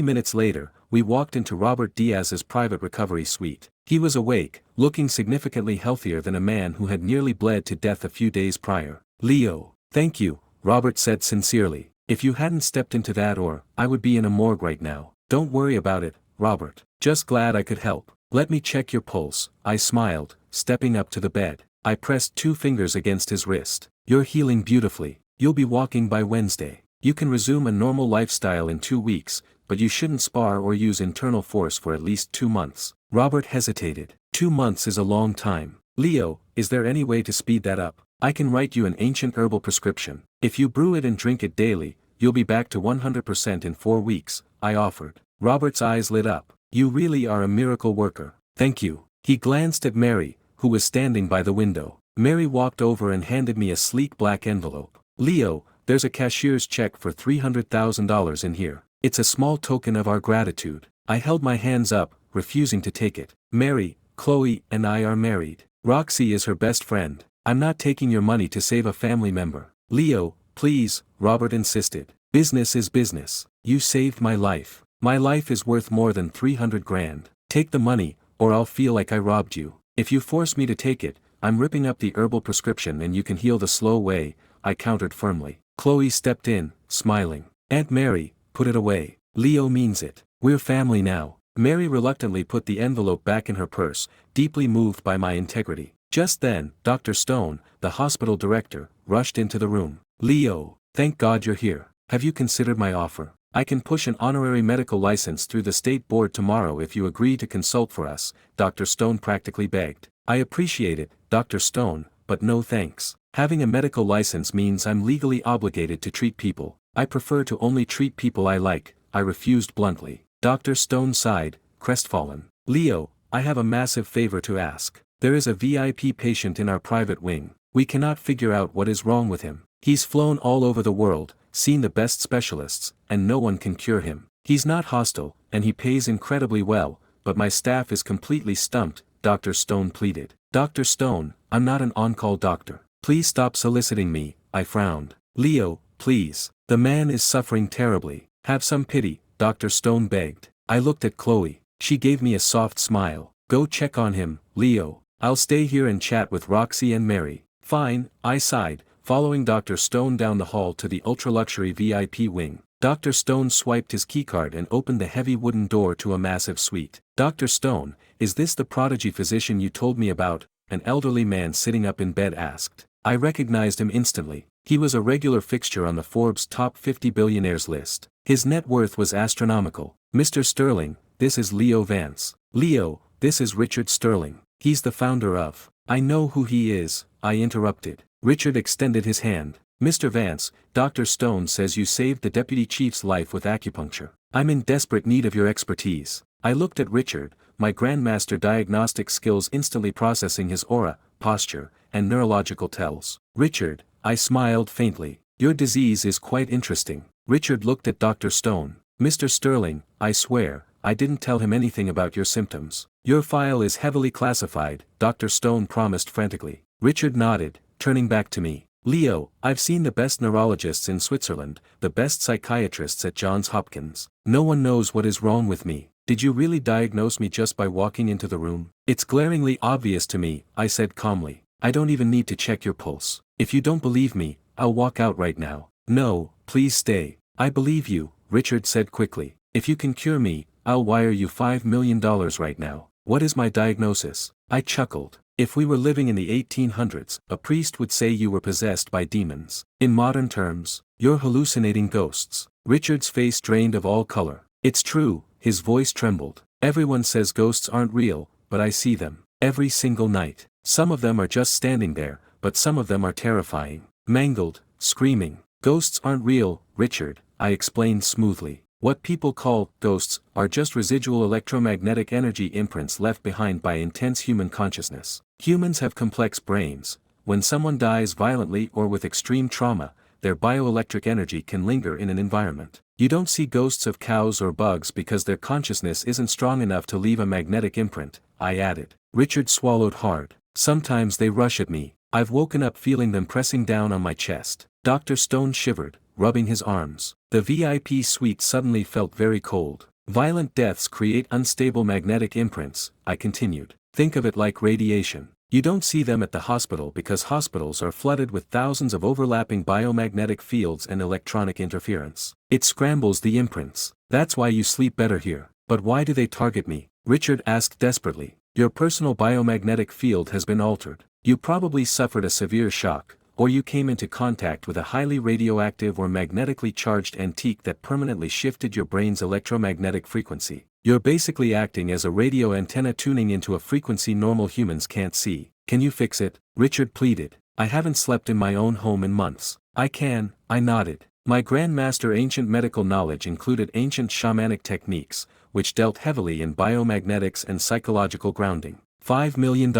minutes later, we walked into Robert Diaz's private recovery suite. He was awake, looking significantly healthier than a man who had nearly bled to death a few days prior. Leo, thank you, Robert said sincerely. If you hadn't stepped into that I would be in a morgue right now. Don't worry about it, Robert. Just glad I could help. Let me check your pulse, I smiled, stepping up to the bed. I pressed 2 fingers against his wrist. You're healing beautifully. You'll be walking by Wednesday. You can resume a normal lifestyle in 2 weeks, but you shouldn't spar or use internal force for at least 2 months. Robert hesitated. 2 months is a long time. Leo, is there any way to speed that up? I can write you an ancient herbal prescription. If you brew it and drink it daily, you'll be back to 100% in 4 weeks, I offered. Robert's eyes lit up. You really are a miracle worker. Thank you. He glanced at Mary, who was standing by the window. Mary walked over and handed me a sleek black envelope. Leo, there's a cashier's check for $300,000 in here. It's a small token of our gratitude. I held my hands up, refusing to take it. Mary, Chloe, and I are married. Roxy is her best friend. I'm not taking your money to save a family member. Leo, please, Robert insisted. Business is business. You saved my life. My life is worth more than 300 grand. Take the money, or I'll feel like I robbed you. If you force me to take it, I'm ripping up the herbal prescription and you can heal the slow way, I countered firmly. Chloe stepped in, smiling. Aunt Mary, put it away. Leo means it. We're family now. Mary reluctantly put the envelope back in her purse, deeply moved by my integrity. Just then, Dr. Stone, the hospital director, rushed into the room. Leo, thank God you're here. Have you considered my offer? I can push an honorary medical license through the state board tomorrow if you agree to consult for us, Dr. Stone practically begged. I appreciate it, Dr. Stone, but no thanks. Having a medical license means I'm legally obligated to treat people. I prefer to only treat people I like, I refused bluntly. Dr. Stone sighed, crestfallen. Leo, I have a massive favor to ask. There is a VIP patient in our private wing. We cannot figure out what is wrong with him. He's flown all over the world, seen the best specialists, and no one can cure him. He's not hostile, and he pays incredibly well, but my staff is completely stumped, Dr. Stone pleaded. Dr. Stone, I'm not an on-call doctor. Please stop soliciting me, I frowned. Leo, please. The man is suffering terribly. Have some pity, Dr. Stone begged. I looked at Chloe. She gave me a soft smile. Go check on him, Leo. I'll stay here and chat with Roxy and Mary. Fine, I sighed, following Dr. Stone down the hall to the ultra-luxury VIP wing. Dr. Stone swiped his keycard and opened the heavy wooden door to a massive suite. Dr. Stone, is this the prodigy physician you told me about? An elderly man sitting up in bed asked. I recognized him instantly. He was a regular fixture on the Forbes top 50 billionaires list. His net worth was astronomical. Mr. Sterling, this is Leo Vance. Leo, this is Richard Sterling. He's the founder of. I know who he is, I interrupted. Richard extended his hand. Mr. Vance, Dr. Stone says you saved the deputy chief's life with acupuncture. I'm in desperate need of your expertise. I looked at Richard, my Grandmaster diagnostic skills instantly processing his aura, posture, and neurological tells. Richard, I smiled faintly. Your disease is quite interesting. Richard looked at Dr. Stone. Mr. Sterling, I swear, I didn't tell him anything about your symptoms. Your file is heavily classified, Dr. Stone promised frantically. Richard nodded, turning back to me. Leo, I've seen the best neurologists in Switzerland, the best psychiatrists at Johns Hopkins. No one knows what is wrong with me. Did you really diagnose me just by walking into the room? It's glaringly obvious to me, I said calmly. I don't even need to check your pulse. If you don't believe me, I'll walk out right now. No, please stay. I believe you, Richard said quickly. If you can cure me, I'll wire you $5 million right now. What is my diagnosis? I chuckled. If we were living in the 1800s, a priest would say you were possessed by demons. In modern terms, you're hallucinating ghosts. Richard's face drained of all color. It's true, his voice trembled. Everyone says ghosts aren't real, but I see them. Every single night. Some of them are just standing there, but some of them are terrifying. Mangled, screaming. Ghosts aren't real, Richard, I explained smoothly. What people call ghosts are just residual electromagnetic energy imprints left behind by intense human consciousness. Humans have complex brains. When someone dies violently or with extreme trauma, their bioelectric energy can linger in an environment. You don't see ghosts of cows or bugs because their consciousness isn't strong enough to leave a magnetic imprint, I added. Richard swallowed hard. Sometimes they rush at me. I've woken up feeling them pressing down on my chest. Dr. Stone shivered, rubbing his arms. The VIP suite suddenly felt very cold. Violent deaths create unstable magnetic imprints, I continued. Think of it like radiation. You don't see them at the hospital because hospitals are flooded with thousands of overlapping biomagnetic fields and electronic interference. It scrambles the imprints. That's why you sleep better here. But why do they target me? Richard asked desperately. Your personal biomagnetic field has been altered. You probably suffered a severe shock, or you came into contact with a highly radioactive or magnetically charged antique that permanently shifted your brain's electromagnetic frequency. You're basically acting as a radio antenna tuning into a frequency normal humans can't see. Can you fix it? Richard pleaded. I haven't slept in my own home in months. I can, I nodded. My Grandmaster ancient medical knowledge included ancient shamanic techniques, which dealt heavily in biomagnetics and psychological grounding. $5 million,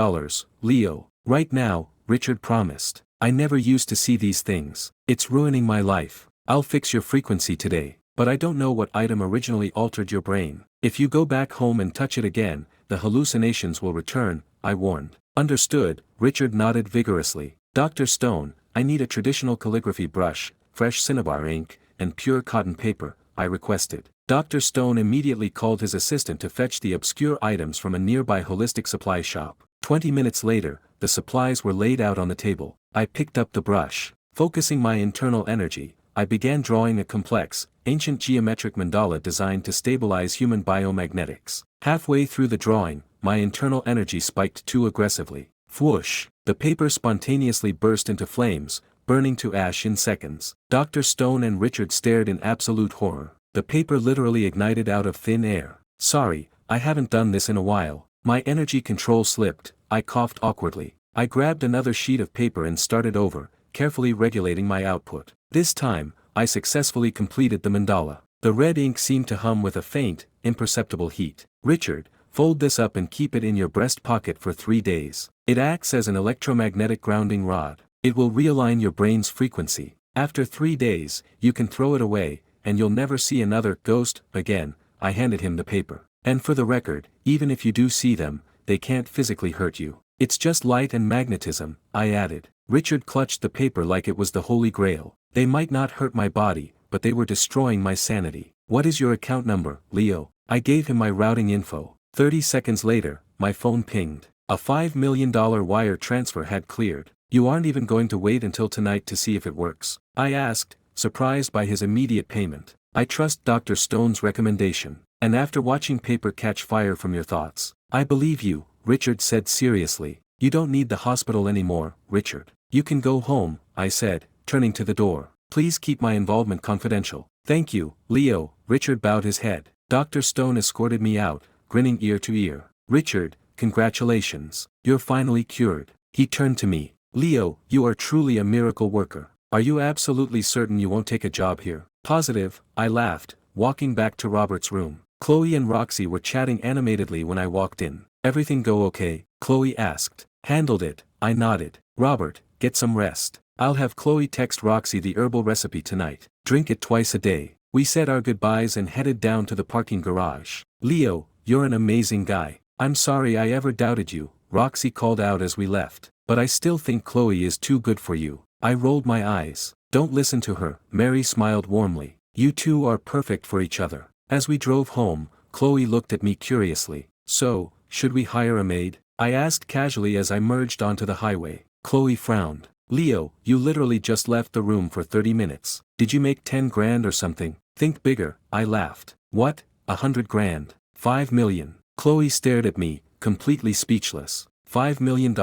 Leo. Right now, Richard promised. I never used to see these things. It's ruining my life. I'll fix your frequency today, but I don't know what item originally altered your brain. If you go back home and touch it again, the hallucinations will return, I warned. Understood, Richard nodded vigorously. Dr. Stone, I need a traditional calligraphy brush, fresh cinnabar ink, and pure cotton paper, I requested. Dr. Stone immediately called his assistant to fetch the obscure items from a nearby holistic supply shop. 20 minutes later, the supplies were laid out on the table. I picked up the brush. Focusing my internal energy, I began drawing a complex, ancient geometric mandala designed to stabilize human biomagnetics. Halfway through the drawing, my internal energy spiked too aggressively. Whoosh! The paper spontaneously burst into flames, burning to ash in seconds. Dr. Stone and Richard stared in absolute horror. The paper literally ignited out of thin air. Sorry, I haven't done this in a while. My energy control slipped, I coughed awkwardly. I grabbed another sheet of paper and started over, carefully regulating my output. This time, I successfully completed the mandala. The red ink seemed to hum with a faint, imperceptible heat. Richard, fold this up and keep it in your breast pocket for 3 days. It acts as an electromagnetic grounding rod. It will realign your brain's frequency. After 3 days, you can throw it away, and you'll never see another ghost again. I handed him the paper. And for the record, even if you do see them, they can't physically hurt you. It's just light and magnetism, I added. Richard clutched the paper like it was the Holy Grail. They might not hurt my body, but they were destroying my sanity. What is your account number, Leo? I gave him my routing info. 30 seconds later, my phone pinged. A $5 million wire transfer had cleared. You aren't even going to wait until tonight to see if it works? I asked, surprised by his immediate payment. I trust Dr. Stone's recommendation. And after watching paper catch fire from your thoughts, I believe you, Richard said seriously. You don't need the hospital anymore, Richard. You can go home, I said, turning to the door. Please keep my involvement confidential. Thank you, Leo. Richard bowed his head. Dr. Stone escorted me out, grinning ear to ear. Richard, congratulations. You're finally cured. He turned to me. Leo, you are truly a miracle worker. Are you absolutely certain you won't take a job here? Positive, I laughed, walking back to Robert's room. Chloe and Roxy were chatting animatedly when I walked in. Everything go okay? Chloe asked. Handled it, I nodded. Robert, get some rest. I'll have Chloe text Roxy the herbal recipe tonight. Drink it twice a day. We said our goodbyes and headed down to the parking garage. Leo, you're an amazing guy. I'm sorry I ever doubted you, Roxy called out as we left. But I still think Chloe is too good for you. I rolled my eyes. Don't listen to her, Mary smiled warmly. You two are perfect for each other. As we drove home, Chloe looked at me curiously. So, should we hire a maid? I asked casually as I merged onto the highway. Chloe frowned. Leo, you literally just left the room for 30 minutes. Did you make 10 grand or something? Think bigger, I laughed. What? 100 grand? 5 million. Chloe stared at me, completely speechless. $5 million,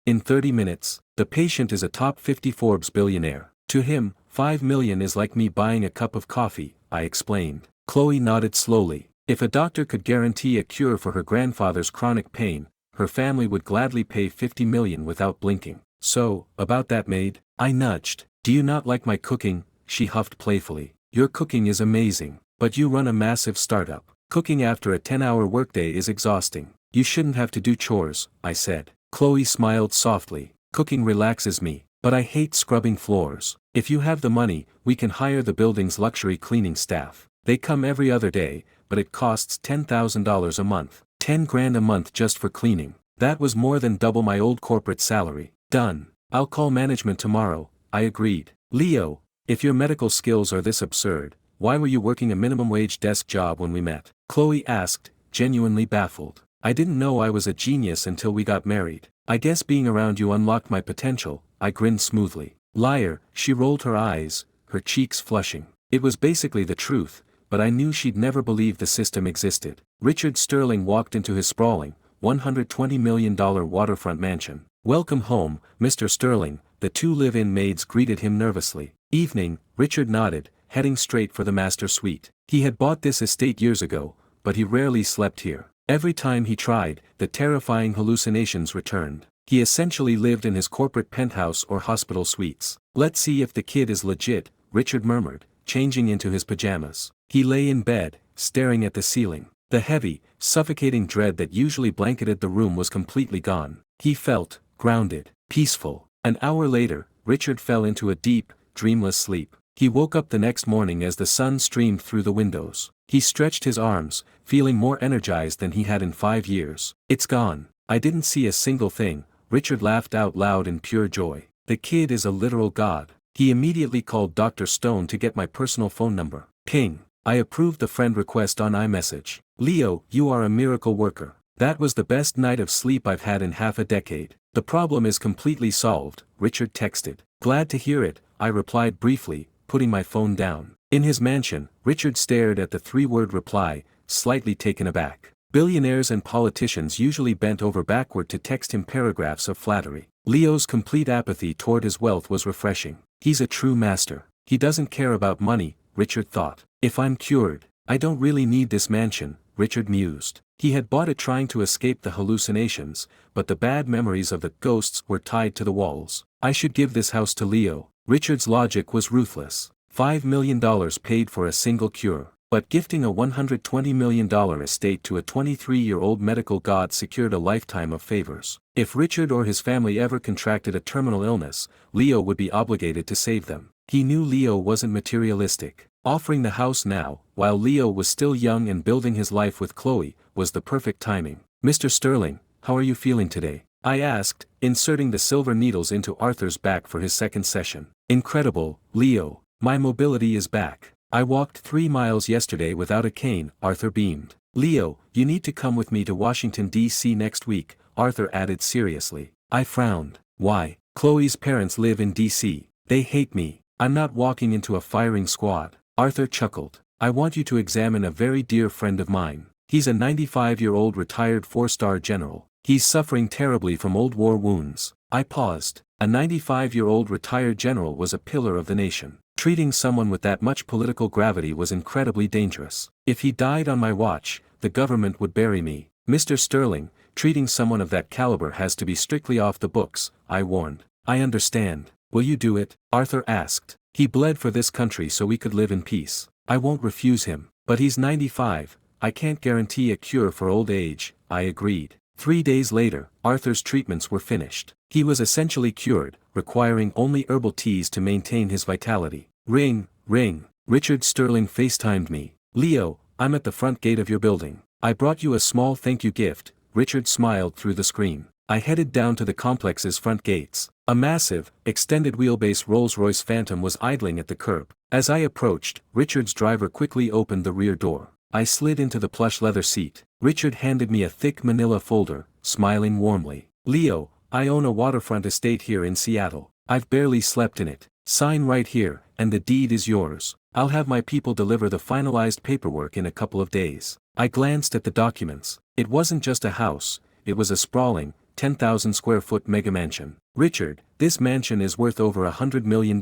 in 30 minutes, the patient is a top 50 Forbes billionaire. To him, 5 million is like me buying a cup of coffee, I explained. Chloe nodded slowly. If a doctor could guarantee a cure for her grandfather's chronic pain, her family would gladly pay 50 million without blinking. So, about that maid? I nudged. Do you not like my cooking? She huffed playfully. Your cooking is amazing, but you run a massive startup. Cooking after a 10-hour workday is exhausting. You shouldn't have to do chores, I said. Chloe smiled softly. Cooking relaxes me, but I hate scrubbing floors. If you have the money, we can hire the building's luxury cleaning staff. They come every other day, but it costs $10,000 a month. 10 grand a month just for cleaning. That was more than double my old corporate salary. Done. I'll call management tomorrow, I agreed. Leo, if your medical skills are this absurd, why were you working a minimum wage desk job when we met? Chloe asked, genuinely baffled. I didn't know I was a genius until we got married. I guess being around you unlocked my potential, I grinned smoothly. Liar, she rolled her eyes, her cheeks flushing. It was basically the truth, but I knew she'd never believe the system existed. Richard Sterling walked into his sprawling, $120 million waterfront mansion. Welcome home, Mr. Sterling, the two live-in maids greeted him nervously. Evening, Richard nodded, heading straight for the master suite. He had bought this estate years ago, but he rarely slept here. Every time he tried, the terrifying hallucinations returned. He essentially lived in his corporate penthouse or hospital suites. Let's see if the kid is legit, Richard murmured, changing into his pajamas. He lay in bed, staring at the ceiling. The heavy, suffocating dread that usually blanketed the room was completely gone. He felt grounded, peaceful. An hour later, Richard fell into a deep, dreamless sleep. He woke up the next morning as the sun streamed through the windows. He stretched his arms, feeling more energized than he had in 5 years. It's gone. I didn't see a single thing. Richard laughed out loud in pure joy. The kid is a literal god. He immediately called Dr. Stone to get my personal phone number. Ping. I approved the friend request on iMessage. Leo, you are a miracle worker. That was the best night of sleep I've had in half a decade. The problem is completely solved, Richard texted. Glad to hear it, I replied briefly, putting my phone down. In his mansion, Richard stared at the 3-word reply, slightly taken aback. Billionaires and politicians usually bent over backward to text him paragraphs of flattery. Leo's complete apathy toward his wealth was refreshing. He's a true master. He doesn't care about money, Richard thought. If I'm cured, I don't really need this mansion, Richard mused. He had bought it trying to escape the hallucinations, but the bad memories of the ghosts were tied to the walls. I should give this house to Leo. Richard's logic was ruthless. $5 million paid for a single cure. But gifting a $120 million estate to a 23-year-old medical god secured a lifetime of favors. If Richard or his family ever contracted a terminal illness, Leo would be obligated to save them. He knew Leo wasn't materialistic. Offering the house now, while Leo was still young and building his life with Chloe, was the perfect timing. Mr. Sterling, how are you feeling today? I asked, inserting the silver needles into Arthur's back for his second session. Incredible, Leo. My mobility is back. I walked 3 miles yesterday without a cane, Arthur beamed. Leo, you need to come with me to Washington, D.C. next week, Arthur added seriously. I frowned. Why? Chloe's parents live in D.C. They hate me. I'm not walking into a firing squad. Arthur chuckled. I want you to examine a very dear friend of mine. He's a 95-year-old retired 4-star general. He's suffering terribly from old war wounds. I paused. A 95-year-old retired general was a pillar of the nation. Treating someone with that much political gravity was incredibly dangerous. If he died on my watch, the government would bury me. Mr. Sterling, treating someone of that caliber has to be strictly off the books, I warned. I understand. Will you do it? Arthur asked. He bled for this country so we could live in peace. I won't refuse him. But he's 95, I can't guarantee a cure for old age, I agreed. 3 days later, Arthur's treatments were finished. He was essentially cured, requiring only herbal teas to maintain his vitality. Ring, ring. Richard Sterling FaceTimed me. Leo, I'm at the front gate of your building. I brought you a small thank you gift, Richard smiled through the screen. I headed down to the complex's front gates. A massive, extended wheelbase Rolls-Royce Phantom was idling at the curb. As I approached, Richard's driver quickly opened the rear door. I slid into the plush leather seat. Richard handed me a thick manila folder, smiling warmly. Leo, I own a waterfront estate here in Seattle. I've barely slept in it. Sign right here, and the deed is yours. I'll have my people deliver the finalized paperwork in a couple of days. I glanced at the documents. It wasn't just a house, it was a sprawling, 10,000 square foot megamansion. Richard, this mansion is worth over $100 million.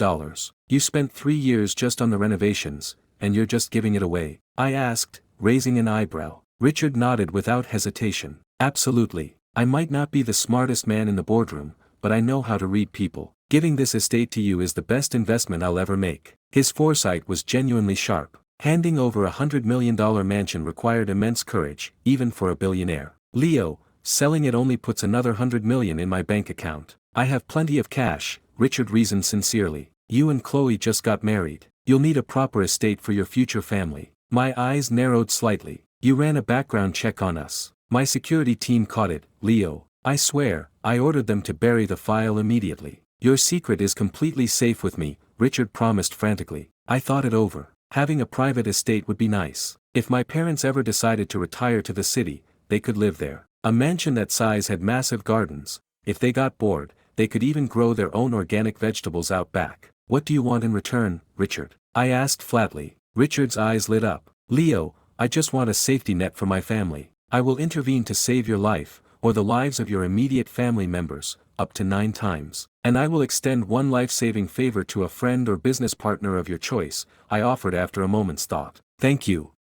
You spent 3 years just on the renovations, and you're just giving it away? I asked, raising an eyebrow. Richard nodded without hesitation. Absolutely. I might not be the smartest man in the boardroom, but I know how to read people. Giving this estate to you is the best investment I'll ever make. His foresight was genuinely sharp. Handing over a $100 million mansion required immense courage, even for a billionaire. Leo, selling it only puts another $100 million in my bank account. I have plenty of cash, Richard reasoned sincerely. You and Chloe just got married. You'll need a proper estate for your future family. My eyes narrowed slightly. You ran a background check on us. My security team caught it, Leo. I swear, I ordered them to bury the file immediately. Your secret is completely safe with me, Richard promised frantically. I thought it over. Having a private estate would be nice. If my parents ever decided to retire to the city, they could live there. A mansion that size had massive gardens. If they got bored, they could even grow their own organic vegetables out back. What do you want in return, Richard? I asked flatly. Richard's eyes lit up. Leo, I just want a safety net for my family. I will intervene to save your life, or the lives of your immediate family members, up to 9 times. And I will extend one life-saving favor to a friend or business partner of your choice, I offered after a moment's thought. Thank you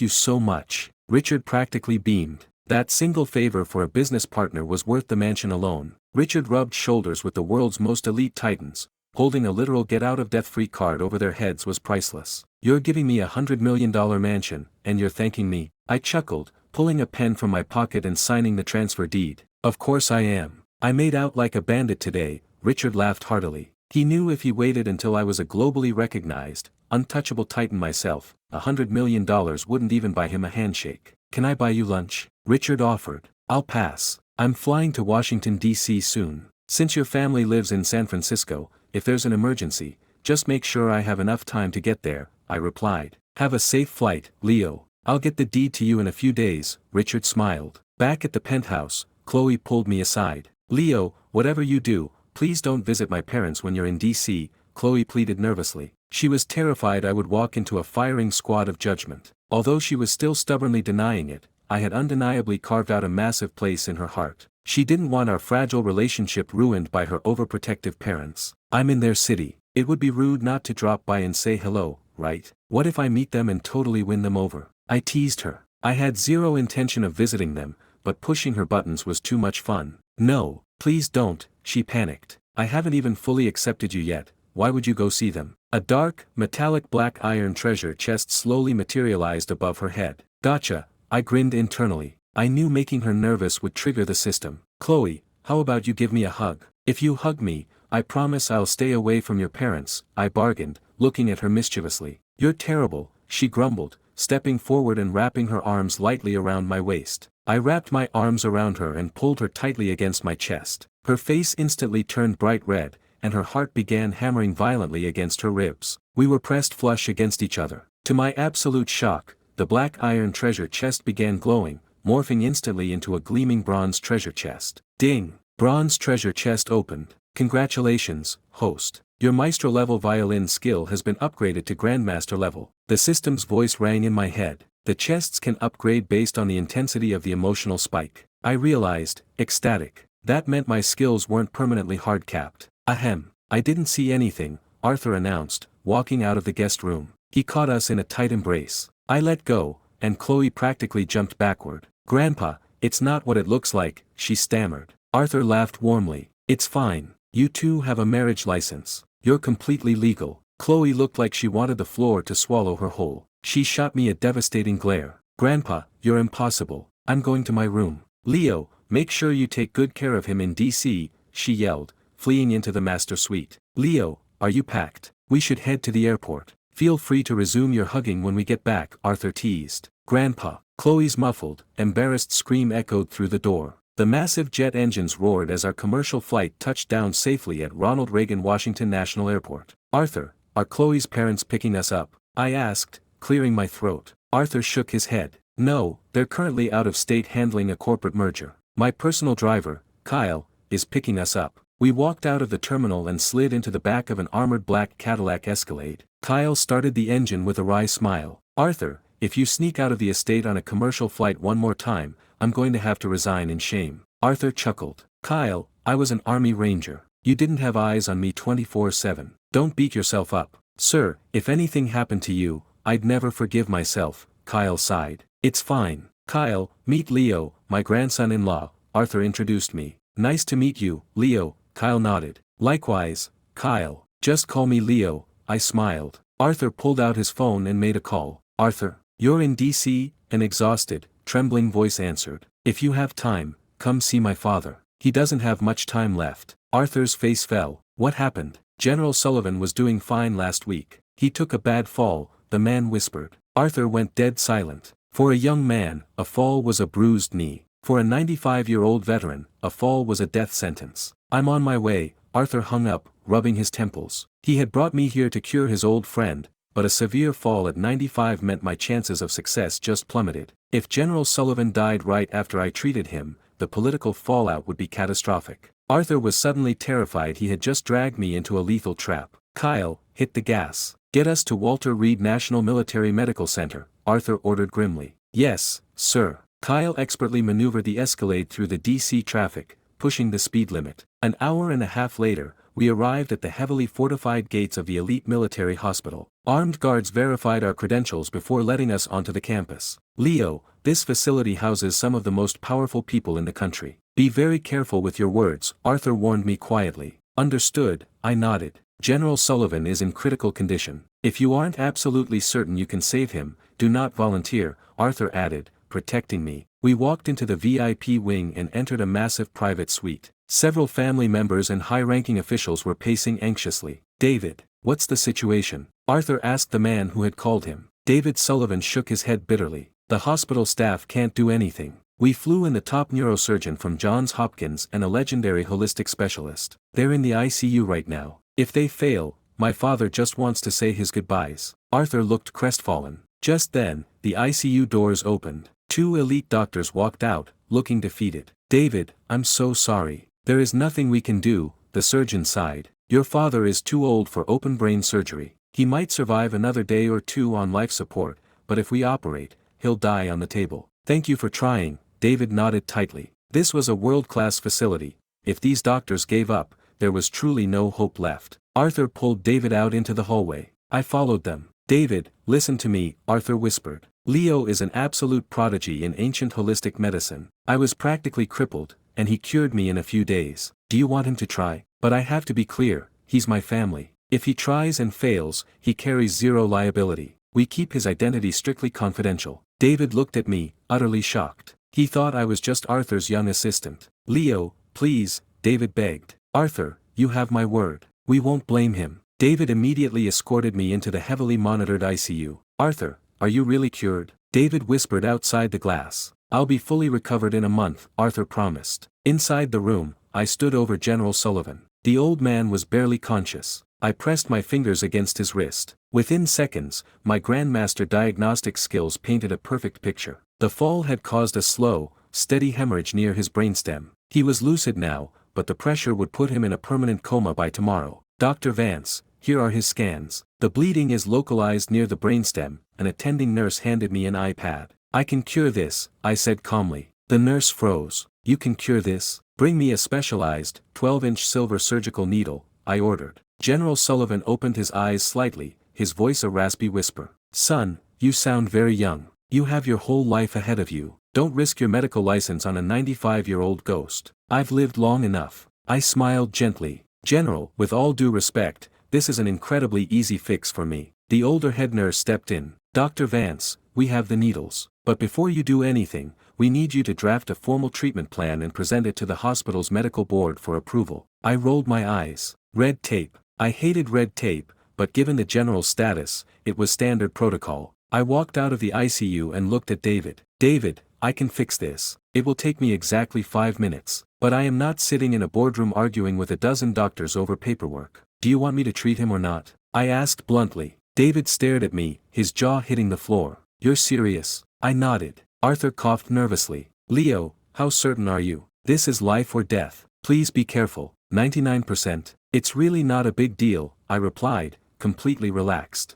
so much. Richard practically beamed. That single favor for a business partner was worth the mansion alone. Richard rubbed shoulders with the world's most elite titans. Holding a literal get-out-of-death-free card over their heads was priceless. You're giving me $100 million mansion, and you're thanking me? I chuckled, pulling a pen from my pocket and signing the transfer deed. Of course I am. I made out like a bandit today, Richard laughed heartily. He knew if he waited until I was a globally recognized, untouchable titan myself, $100 million wouldn't even buy him a handshake. Can I buy you lunch? Richard offered. I'll pass. I'm flying to Washington, D.C. soon. Since your family lives in San Francisco, if there's an emergency, just make sure I have enough time to get there, I replied. Have a safe flight, Leo. I'll get the deed to you in a few days, Richard smiled. Back at the penthouse, Chloe pulled me aside. Leo, whatever you do, please don't visit my parents when you're in D.C., Chloe pleaded nervously. She was terrified I would walk into a firing squad of judgment. Although she was still stubbornly denying it, I had undeniably carved out a massive place in her heart. She didn't want our fragile relationship ruined by her overprotective parents. I'm in their city. It would be rude not to drop by and say hello, right? What if I meet them and totally win them over? I teased her. I had zero intention of visiting them, but pushing her buttons was too much fun. No, please don't, she panicked. I haven't even fully accepted you yet, why would you go see them? A dark, metallic black iron treasure chest slowly materialized above her head. Gotcha, I grinned internally. I knew making her nervous would trigger the system. Chloe, how about you give me a hug? If you hug me, I promise I'll stay away from your parents, I bargained, looking at her mischievously. You're terrible, she grumbled, stepping forward and wrapping her arms lightly around my waist. I wrapped my arms around her and pulled her tightly against my chest. Her face instantly turned bright red, and her heart began hammering violently against her ribs. We were pressed flush against each other. To my absolute shock, the black iron treasure chest began glowing, morphing instantly into a gleaming bronze treasure chest. Ding! Bronze treasure chest opened. Congratulations, host. Your Master-level Violin skill has been upgraded to Grandmaster level. The system's voice rang in my head. The chests can upgrade based on the intensity of the emotional spike. I realized, ecstatic. That meant my skills weren't permanently hard-capped. Ahem. I didn't see anything, Arthur announced, walking out of the guest room. He caught us in a tight embrace. I let go, and Chloe practically jumped backward. Grandpa, it's not what it looks like, she stammered. Arthur laughed warmly. It's fine. You two have a marriage license. You're completely legal. Chloe looked like she wanted the floor to swallow her whole. She shot me a devastating glare. Grandpa, you're impossible. I'm going to my room. Leo, make sure you take good care of him in D.C., she yelled, fleeing into the master suite. Leo, are you packed? We should head to the airport. Feel free to resume your hugging when we get back, Arthur teased. Grandpa. Chloe's muffled, embarrassed scream echoed through the door. The massive jet engines roared as our commercial flight touched down safely at Ronald Reagan Washington National Airport. Arthur, are Chloe's parents picking us up? I asked, clearing my throat. Arthur shook his head. No, they're currently out of state handling a corporate merger. My personal driver, Kyle, is picking us up. We walked out of the terminal and slid into the back of an armored black Cadillac Escalade. Kyle started the engine with a wry smile. Arthur, if you sneak out of the estate on a commercial flight one more time, I'm going to have to resign in shame. Arthur chuckled. Kyle, I was an Army Ranger. You didn't have eyes on me 24/7. Don't beat yourself up. Sir, if anything happened to you, I'd never forgive myself, Kyle sighed. It's fine. Kyle, meet Leo, my grandson-in-law, Arthur introduced me. Nice to meet you, Leo, Kyle nodded. Likewise, Kyle. Just call me Leo, I smiled. Arthur pulled out his phone and made a call. Arthur, you're in D.C., an exhausted, trembling voice answered. If you have time, come see my father. He doesn't have much time left. Arthur's face fell. What happened? General Sullivan was doing fine last week. He took a bad fall, the man whispered. Arthur went dead silent. For a young man, a fall was a bruised knee. For a 95-year-old veteran, a fall was a death sentence. I'm on my way, Arthur hung up, rubbing his temples. He had brought me here to cure his old friend, but a severe fall at 95 meant my chances of success just plummeted. If General Sullivan died right after I treated him, the political fallout would be catastrophic. Arthur was suddenly terrified he had just dragged me into a lethal trap. Kyle, hit the gas. Get us to Walter Reed National Military Medical Center, Arthur ordered grimly. Yes, sir. Kyle expertly maneuvered the Escalade through the DC traffic, pushing the speed limit. An hour and a half later, we arrived at the heavily fortified gates of the elite military hospital. Armed guards verified our credentials before letting us onto the campus. Leo, this facility houses some of the most powerful people in the country. Be very careful with your words, Arthur warned me quietly. Understood, I nodded. General Sullivan is in critical condition. If you aren't absolutely certain you can save him, do not volunteer, Arthur added, protecting me. We walked into the VIP wing and entered a massive private suite. Several family members and high-ranking officials were pacing anxiously. David, what's the situation? Arthur asked the man who had called him. David Sullivan shook his head bitterly. The hospital staff can't do anything. We flew in the top neurosurgeon from Johns Hopkins and a legendary holistic specialist. They're in the ICU right now. If they fail, my father just wants to say his goodbyes. Arthur looked crestfallen. Just then, the ICU doors opened. Two elite doctors walked out, looking defeated. David, I'm so sorry. There is nothing we can do, the surgeon sighed. Your father is too old for open brain surgery. He might survive another day or two on life support, but if we operate, he'll die on the table. Thank you for trying, David nodded tightly. This was a world-class facility. If these doctors gave up, there was truly no hope left. Arthur pulled David out into the hallway. I followed them. David, listen to me, Arthur whispered. Leo is an absolute prodigy in ancient holistic medicine. I was practically crippled, and he cured me in a few days. Do you want him to try? But I have to be clear, he's my family. If he tries and fails, he carries zero liability. We keep his identity strictly confidential. David looked at me, utterly shocked. He thought I was just Arthur's young assistant. Leo, please, David begged. Arthur, you have my word. We won't blame him. David immediately escorted me into the heavily monitored ICU. Arthur, are you really cured? David whispered outside the glass. I'll be fully recovered in a month, Arthur promised. Inside the room, I stood over General Sullivan. The old man was barely conscious. I pressed my fingers against his wrist. Within seconds, my Grandmaster diagnostic skills painted a perfect picture. The fall had caused a slow, steady hemorrhage near his brainstem. He was lucid now, but the pressure would put him in a permanent coma by tomorrow. Dr. Vance, here are his scans. The bleeding is localized near the brainstem. An attending nurse handed me an iPad. I can cure this, I said calmly. The nurse froze. You can cure this? Bring me a specialized, 12-inch silver surgical needle, I ordered. General Sullivan opened his eyes slightly, his voice a raspy whisper. Son, you sound very young. You have your whole life ahead of you. Don't risk your medical license on a 95-year-old ghost. I've lived long enough. I smiled gently. General, with all due respect, this is an incredibly easy fix for me. The older head nurse stepped in. Dr. Vance, we have the needles. But before you do anything, we need you to draft a formal treatment plan and present it to the hospital's medical board for approval. I rolled my eyes. Red tape. I hated red tape, but given the general's status, it was standard protocol. I walked out of the ICU and looked at David. David, I can fix this. It will take me exactly 5 minutes. But I am not sitting in a boardroom arguing with a dozen doctors over paperwork. Do you want me to treat him or not? I asked bluntly. David stared at me, his jaw hitting the floor. You're serious? I nodded. Arthur coughed nervously. Leo, how certain are you? This is life or death. Please be careful. 99%. It's really not a big deal, I replied, completely relaxed.